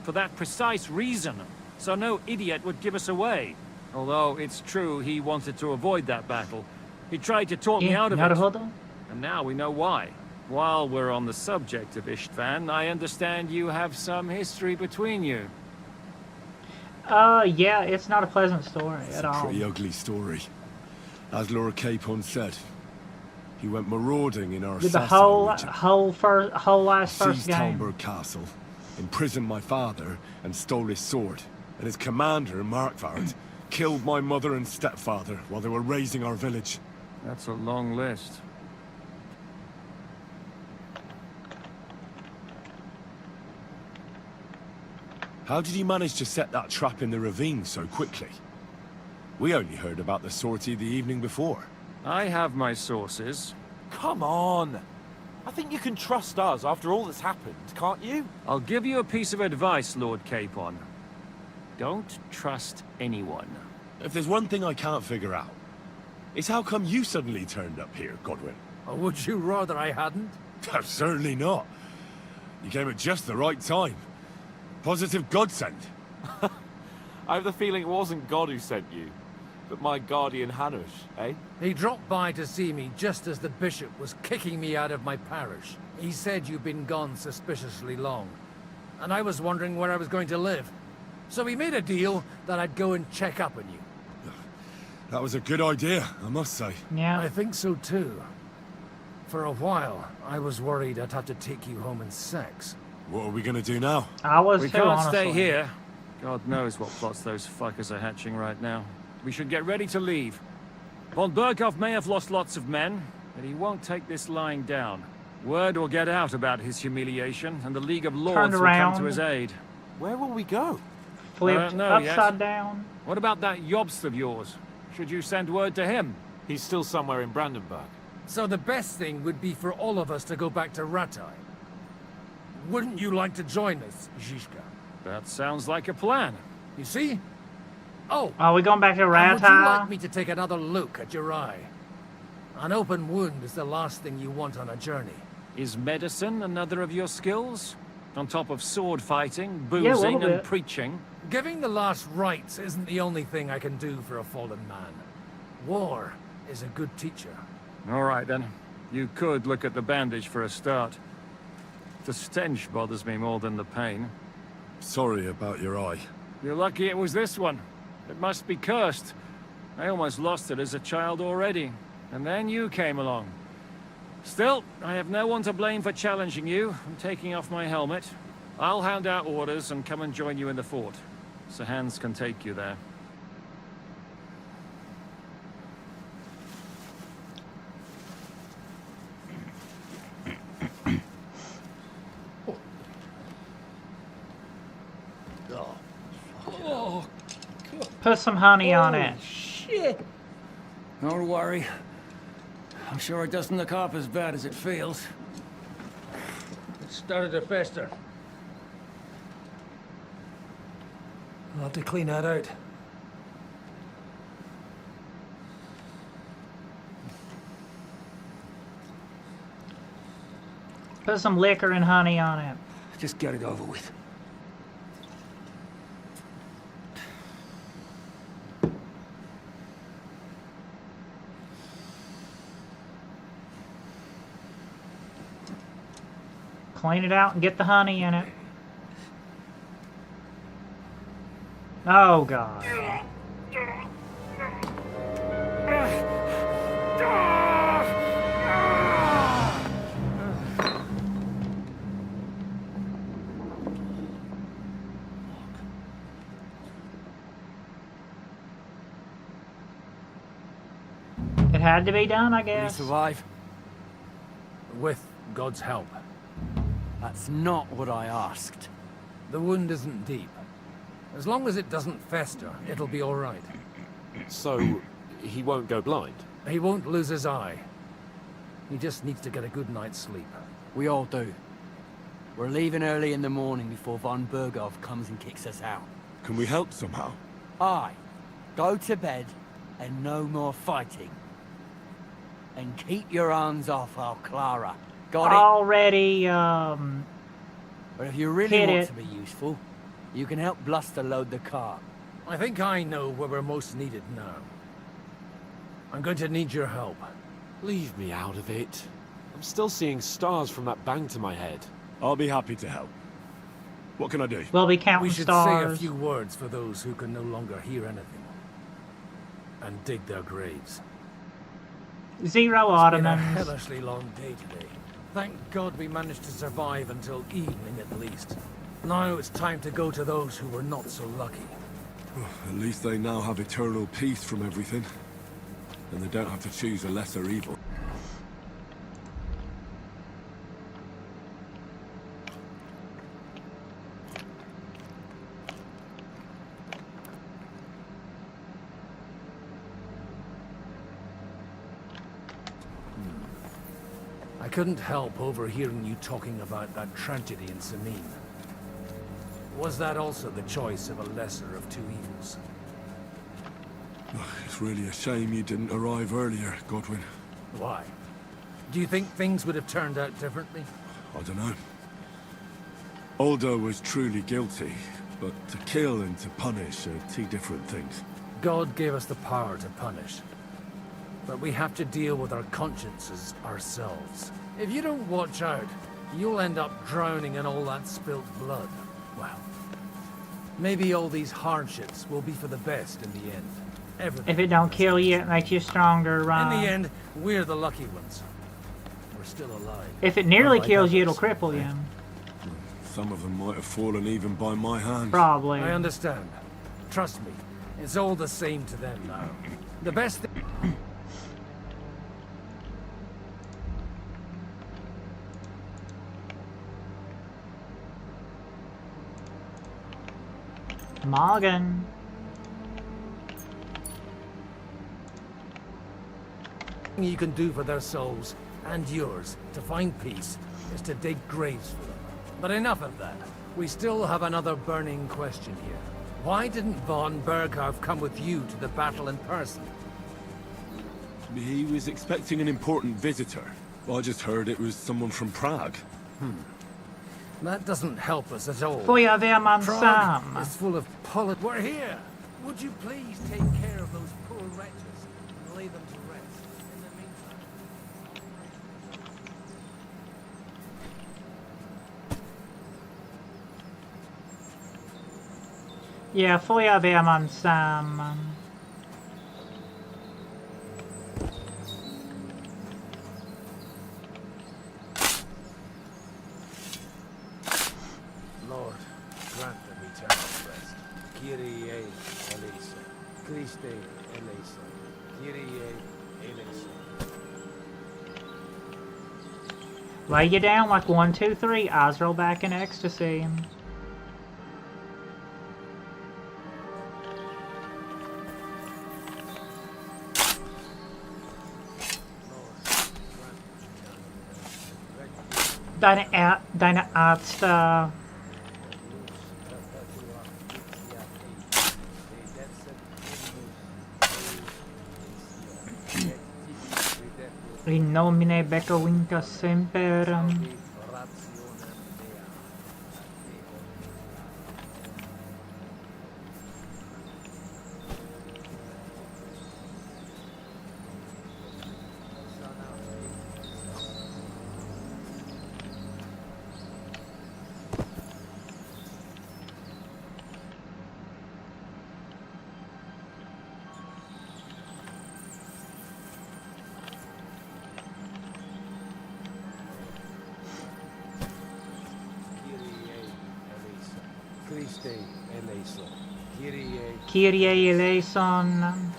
Speaker 23: For that precise reason. So no idiot would give us away. Although it's true he wanted to avoid that battle. He tried to talk me out of it. And now we know why. While we're on the subject of Istvan, I understand you have some history between you.
Speaker 1: Yeah, it's not a pleasant story
Speaker 3: It's
Speaker 1: at
Speaker 3: a
Speaker 1: all.
Speaker 3: pretty ugly story. As Laura Capon said, he went marauding in our
Speaker 1: With the
Speaker 3: Sasau region.
Speaker 1: whole last first
Speaker 3: Seized
Speaker 1: game.
Speaker 3: Talmberg Castle, imprisoned my father, and stole his sword. And his commander, Markvard, killed my mother and stepfather while they were raising our village.
Speaker 23: That's a long list.
Speaker 3: How did he manage to set that trap in the ravine so quickly? We only heard about the sortie the evening before.
Speaker 23: I have my sources.
Speaker 13: Come on. I think you can trust us after all that's happened, can't you?
Speaker 23: I'll give you a piece of advice, Lord Capon. Don't trust anyone.
Speaker 3: If there's one thing I can't figure out, it's how come you suddenly turned up here, Godwin?
Speaker 15: Or would you rather I hadn't?
Speaker 3: Certainly not. You came at just the right time. Positive godsend.
Speaker 13: I have the feeling it wasn't God who sent you, but my guardian Hanush, eh?
Speaker 15: He dropped by to see me just as the bishop was kicking me out of my parish. He said you'd been gone suspiciously long, and I was wondering where I was going to live. So we made a deal that I'd go and check up on you.
Speaker 3: That was a good idea, I must say.
Speaker 1: Yeah.
Speaker 15: I think so too. For a while, I was worried I'd have to take you home in sex.
Speaker 3: What are we gonna do now?
Speaker 1: I was
Speaker 23: We
Speaker 1: too,
Speaker 23: can't
Speaker 1: honestly.
Speaker 23: stay here. God knows what plots those fuckers are hatching right now. We should get ready to leave. Von Berkov may have lost lots of men, but he won't take this lying down. Word will get out about his humiliation, and the League of Lords will come to his aid.
Speaker 13: Where will we go?
Speaker 1: Flipped upside down.
Speaker 23: What about that Jobst of yours? Should you send word to him?
Speaker 13: He's still somewhere in Brandenburg.
Speaker 15: So the best thing would be for all of us to go back to Ratai. Wouldn't you like to join us, Zizka?
Speaker 23: That sounds like a plan.
Speaker 15: You see? Oh!
Speaker 1: Are we going back to
Speaker 15: and would you
Speaker 1: Ratai?
Speaker 15: like me to take another look at your eye? An open wound is the last thing you want on a journey.
Speaker 23: Is medicine another of your skills? On top of sword fighting,
Speaker 15: Yeah, a little
Speaker 23: boozing, and
Speaker 15: bit.
Speaker 23: preaching?
Speaker 15: Giving the last rites isn't the only thing I can do for a fallen man. War is a good teacher.
Speaker 23: All right, then. You could look at the bandage for a start. The stench bothers me more than the pain.
Speaker 3: Sorry about your eye.
Speaker 23: You're lucky it was this one. It must be cursed. I almost lost it as a child already. And then you came along. Still, I have no one to blame for challenging you and taking off my helmet. I'll hand out orders and come and join you in the fort. Sir Hans can take you there.
Speaker 1: Put some honey on it.
Speaker 11: Shit! Don't worry. I'm sure it doesn't look half as bad as it feels. It started to fester.
Speaker 15: I'll have to clean that out.
Speaker 1: Put some liquor and honey on it.
Speaker 11: Just get it over with.
Speaker 1: Clean it out and get the honey in it. Oh, God. It had to be done, I guess.
Speaker 9: We survive?
Speaker 15: With God's help.
Speaker 9: That's not what I asked.
Speaker 15: The wound isn't deep. As long as it doesn't fester, it'll be all right.
Speaker 2: So, he won't go blind?
Speaker 15: He won't lose his eye. He just needs to get a good night's sleep.
Speaker 9: We all do. We're leaving early in the morning before von Berghoff comes and kicks us out.
Speaker 3: Can we help somehow?
Speaker 9: Aye. Go to bed and no more fighting. And keep your hands off our Clara. Got it?
Speaker 1: Already,
Speaker 9: But if you really
Speaker 1: hit
Speaker 9: want
Speaker 1: it.
Speaker 9: to be useful, you can help Bluster load the car.
Speaker 15: I think I know where we're most needed now. I'm going to need your help.
Speaker 2: Leave me out of it. I'm still seeing stars from that bang to my head.
Speaker 3: I'll be happy to help. What can I do?
Speaker 1: We'll be counting
Speaker 15: We should
Speaker 1: stars.
Speaker 15: say a few words for those who can no longer hear anything. And dig their graves.
Speaker 1: 0
Speaker 15: It's been a
Speaker 1: Ottomans.
Speaker 15: hellishly long day today. Thank God we managed to survive until evening at least. Now it's time to go to those who were not so lucky.
Speaker 3: At least they now have eternal peace from everything. And they don't have to choose a lesser evil.
Speaker 15: I couldn't help overhearing you talking about that tragedy in Samin. Was that also the choice of a lesser of two evils?
Speaker 3: It's really a shame you didn't arrive earlier, Godwin.
Speaker 15: Why? Do you think things would have turned out differently?
Speaker 3: I don't know. Aldo was truly guilty, but to kill and to punish are two different things.
Speaker 15: God gave us the power to punish. But we have to deal with our consciences ourselves. If you don't watch out, you'll end up drowning in all that spilt blood. Well, maybe all these hardships will be for the best in the end. Everything.
Speaker 1: If it don't kill you, it makes you stronger, Ron.
Speaker 15: In the end, we're the lucky ones. We're still alive.
Speaker 1: If it nearly
Speaker 15: Unlike
Speaker 1: kills you,
Speaker 15: others.
Speaker 1: it'll cripple you.
Speaker 3: Some of them might have fallen even by my hand.
Speaker 1: Probably.
Speaker 15: I understand. Trust me, it's all the same to them now. The best thing...
Speaker 1: Morgan.
Speaker 15: you can do for their souls, and yours, to find peace, is to dig graves for them. But enough of that. We still have another burning question here. Why didn't von Berghoff come with you to the battle in person?
Speaker 3: He was expecting an important visitor. I just heard it was someone from Prague.
Speaker 15: That doesn't help us at all.
Speaker 1: Pojawiam
Speaker 15: Prague
Speaker 1: sam.
Speaker 15: is full of We're here! Would you please take care of those poor wretches and lay them to rest? In the meantime...
Speaker 1: Ja, Feuerwehrmann Sam.
Speaker 15: Lord, grant them eternal rest. Kyrie eleison. Christe eleison. Kyrie eleison.
Speaker 1: Lay you down like 1, 2, 3. Eyes roll back in ecstasy. deine Ärzte. In nomine Becco Vinca Semper. Kyrie eleison.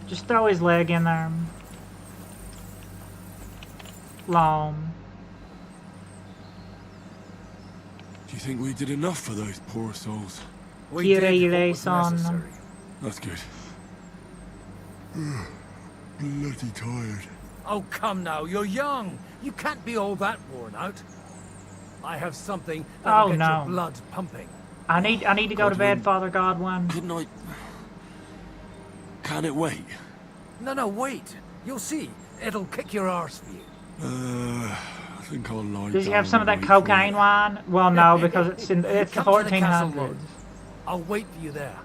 Speaker 1: Just throw his leg in there. Long.
Speaker 3: Do you think we did enough for those poor souls?
Speaker 1: Kyrie eleison.
Speaker 3: That's good. Bloody tired.
Speaker 15: Oh, come now, you're young. You can't be all that worn out. I have something that'll get your blood pumping.
Speaker 1: I need to go to bed, Father Godwin.
Speaker 3: Couldn't I... Can it wait?
Speaker 15: No, wait. You'll see. It'll kick your arse for you.
Speaker 3: I think I'll lie
Speaker 1: Does he
Speaker 3: down
Speaker 1: have some of that
Speaker 3: and wait
Speaker 1: cocaine wine? Well, no, because it's the
Speaker 15: Come to the castle
Speaker 1: 1400s.
Speaker 15: road. I'll wait for you there.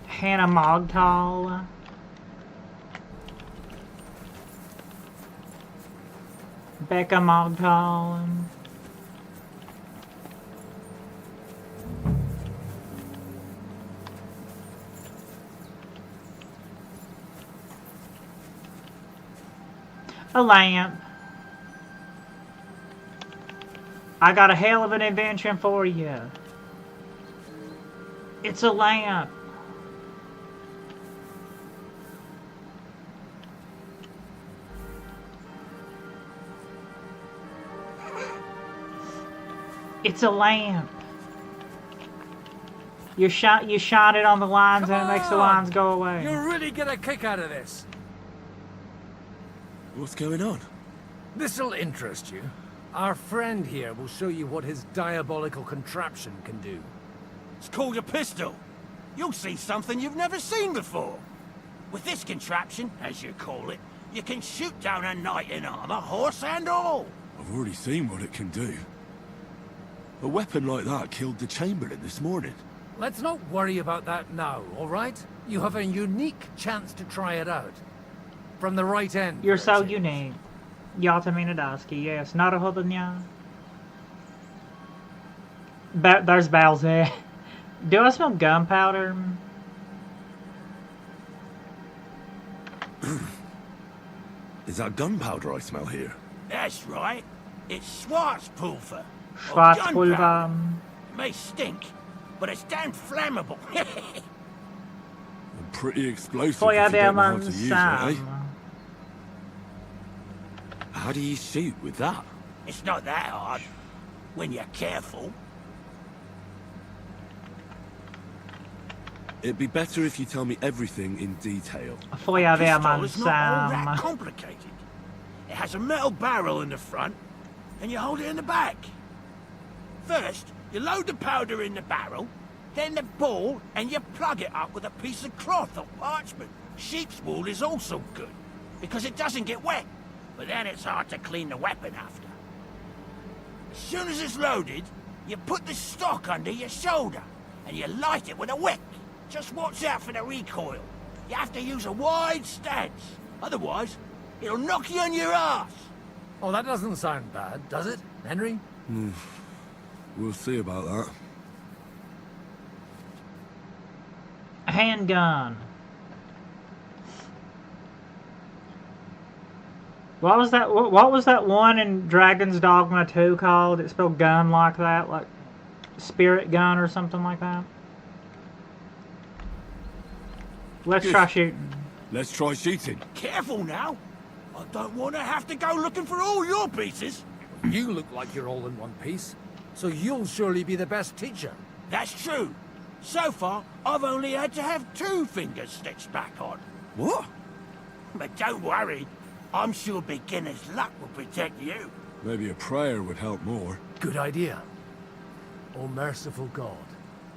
Speaker 1: Hannah Mogtal. Becca Mogtal. A lamp. I got a hell of an invention for you. It's a lamp. It's a lamp. You shine it on the lines and it makes the lines go away.
Speaker 15: You'll really get a kick out of this.
Speaker 3: What's going on?
Speaker 15: This'll interest you. Our friend here will show you what his diabolical contraption can do.
Speaker 5: It's called a pistol. You'll see something you've never seen before. With this contraption, as you call it, you can shoot down a knight in armor, horse and all.
Speaker 3: I've already seen what it can do. A weapon like that killed the Chamberlain this morning.
Speaker 15: Let's not worry about that now, all right? You have a unique chance to try it out. From the right end.
Speaker 1: You're so unique. Ja to mina daski, yes. Naruhodnya. There's Bal's there. Do I smell gunpowder?
Speaker 3: Is that gunpowder I smell here?
Speaker 5: That's right. It's Schwarzpulver.
Speaker 1: Schwarzpulver.
Speaker 5: It may stink, but it's damn flammable.
Speaker 3: And pretty explosive
Speaker 1: Får
Speaker 3: if
Speaker 1: jag
Speaker 3: you
Speaker 1: det
Speaker 3: don't know how
Speaker 1: man
Speaker 3: to use it,
Speaker 1: Sam?
Speaker 3: eh? How do you shoot with that?
Speaker 5: It's not that hard, when you're careful.
Speaker 3: It'd be better if you tell me everything in detail.
Speaker 1: Får jag det man
Speaker 5: Pistol is not all that
Speaker 1: Sam?
Speaker 5: complicated. It has a metal barrel in the front, and you hold it in the back. First, you load the powder in the barrel, then the ball, and you plug it up with a piece of cloth or parchment. Sheep's wool is also good, because it doesn't get wet, but then it's hard to clean the weapon after. As soon as it's loaded, you put the stock under your shoulder, and you light it with a wick. Just watch out for the recoil. You have to use a wide stance, otherwise it'll knock you on your ass.
Speaker 15: Oh, that doesn't sound bad, does it, Henry?
Speaker 3: We'll see about that.
Speaker 1: Handgun. What was that? What was that one in Dragon's Dogma 2 called? It spelled gun like that, like spirit gun or something like that. Let's try shooting.
Speaker 3: Let's try shooting.
Speaker 20: Careful now. I don't want to have to go looking for all your pieces.
Speaker 15: You look like you're all in one piece, so you'll surely be the best teacher.
Speaker 20: That's true. So far, I've only had to have 2 fingers stitched back on.
Speaker 3: What?
Speaker 20: But don't worry. I'm sure beginner's luck will protect you.
Speaker 3: Maybe a prayer would help more.
Speaker 15: Good idea. O merciful God,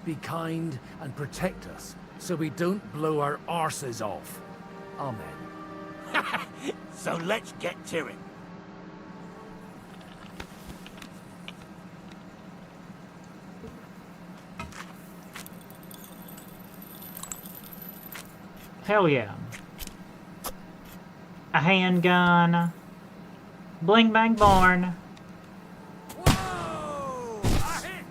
Speaker 15: be kind and protect us so we don't blow our arses off. Amen.
Speaker 20: So let's get to it.
Speaker 1: Hell yeah. A handgun. Bling bang born.
Speaker 20: Whoa! A hit!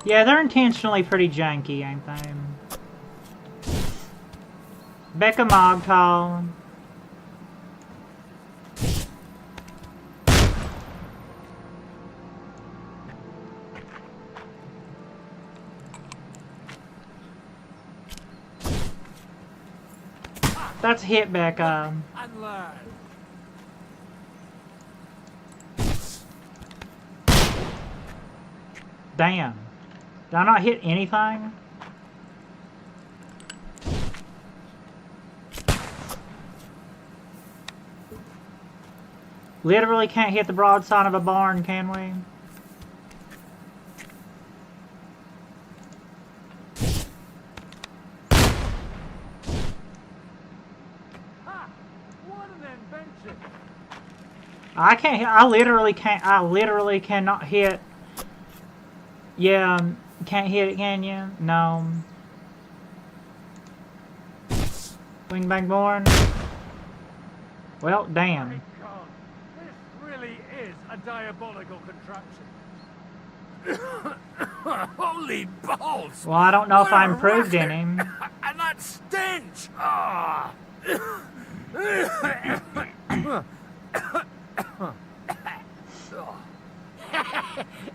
Speaker 1: Yeah, they're intentionally pretty janky, ain't they? Becca Mogtal. That's a hit, Becca.
Speaker 20: And learn.
Speaker 1: Damn. Did I not hit anything? Literally can't hit the broadside of a barn, can we? I can't hit, I literally cannot hit. Yeah, can't hit it, can you? No. Wing bang born. Well, damn.
Speaker 15: This really is a diabolical contraption.
Speaker 20: Holy balls!
Speaker 1: Well, I don't know if I
Speaker 20: What a
Speaker 1: improved
Speaker 20: racket.
Speaker 1: in him.
Speaker 20: And that stench! Ah!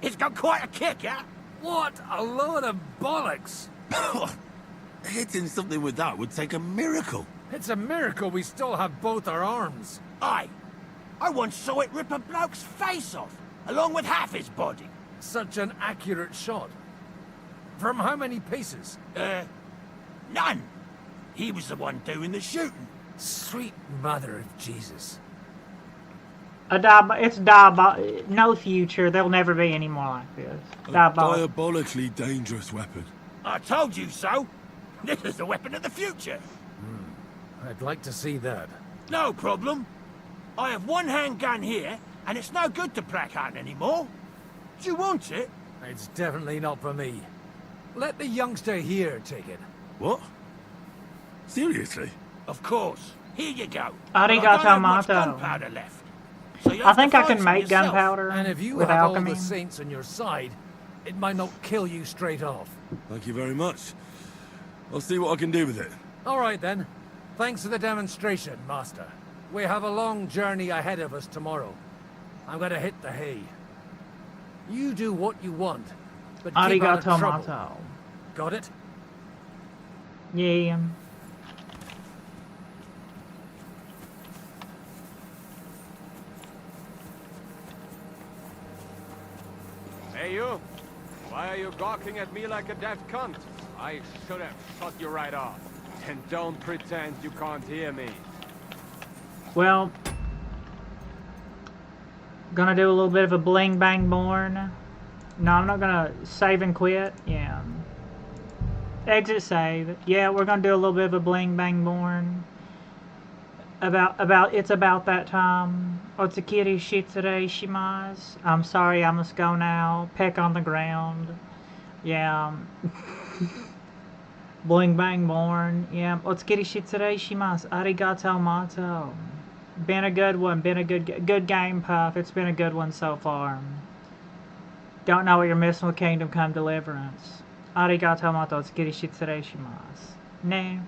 Speaker 20: It's got quite a kick, huh?
Speaker 15: What a load of bollocks!
Speaker 20: Hitting something with that would take a miracle.
Speaker 15: It's a miracle we still have both our arms.
Speaker 20: Aye. I once saw it rip a bloke's face off, along with half his body.
Speaker 15: Such an accurate shot. From how many paces?
Speaker 20: None. He was the one doing the shooting.
Speaker 15: Sweet mother of Jesus.
Speaker 1: It's no future. There'll never be any more like this.
Speaker 3: A
Speaker 1: Diabolical.
Speaker 3: diabolically dangerous weapon.
Speaker 20: I told you so. This is the weapon of the future.
Speaker 15: I'd like to see that.
Speaker 20: No problem. I have one handgun here, and it's no good to Prakan anymore. Do you want it?
Speaker 15: It's definitely not for me. Let the youngster here take it.
Speaker 3: What? Seriously?
Speaker 20: Of course. Here you go.
Speaker 1: Arigato,
Speaker 20: But I don't have much
Speaker 1: Mato.
Speaker 20: gunpowder left. So you
Speaker 1: I
Speaker 20: have
Speaker 1: think
Speaker 20: to
Speaker 1: I
Speaker 20: find
Speaker 1: can
Speaker 20: some
Speaker 1: make
Speaker 20: yourself.
Speaker 1: gunpowder
Speaker 15: And if you
Speaker 1: with
Speaker 15: have
Speaker 1: alchemy.
Speaker 15: all the saints on your side, it might not kill you straight off.
Speaker 3: Thank you very much. I'll see what I can do with it.
Speaker 15: All right then. Thanks for the demonstration, Master. We have a long journey ahead of us tomorrow. I'm gonna hit the hay. You do what you want, but keep out
Speaker 1: Arigato
Speaker 15: of trouble.
Speaker 1: mato.
Speaker 15: Got it?
Speaker 1: Yeah.
Speaker 8: Hey, you! Why are you gawking at me like a deaf cunt? I should have shut you right off. And don't pretend you can't hear me.
Speaker 1: Well, gonna do a little bit of a bling bang born. No, I'm not gonna save and quit. Yeah. Exit save. Yeah, we're gonna do a little bit of a bling bang born. It's about that time. Otsukiri shitsure shimasu. I'm sorry, I must go now. Peck on the ground. Yeah. Bling bang born. Yeah. Otsukiri shitsure shimasu. Arigato mato. Been a good one. Been a good game, Puff. It's been a good one so far. Don't know what you're missing with Kingdom Come Deliverance. arigato mato, tsukishi tsurei shimasu. Ne.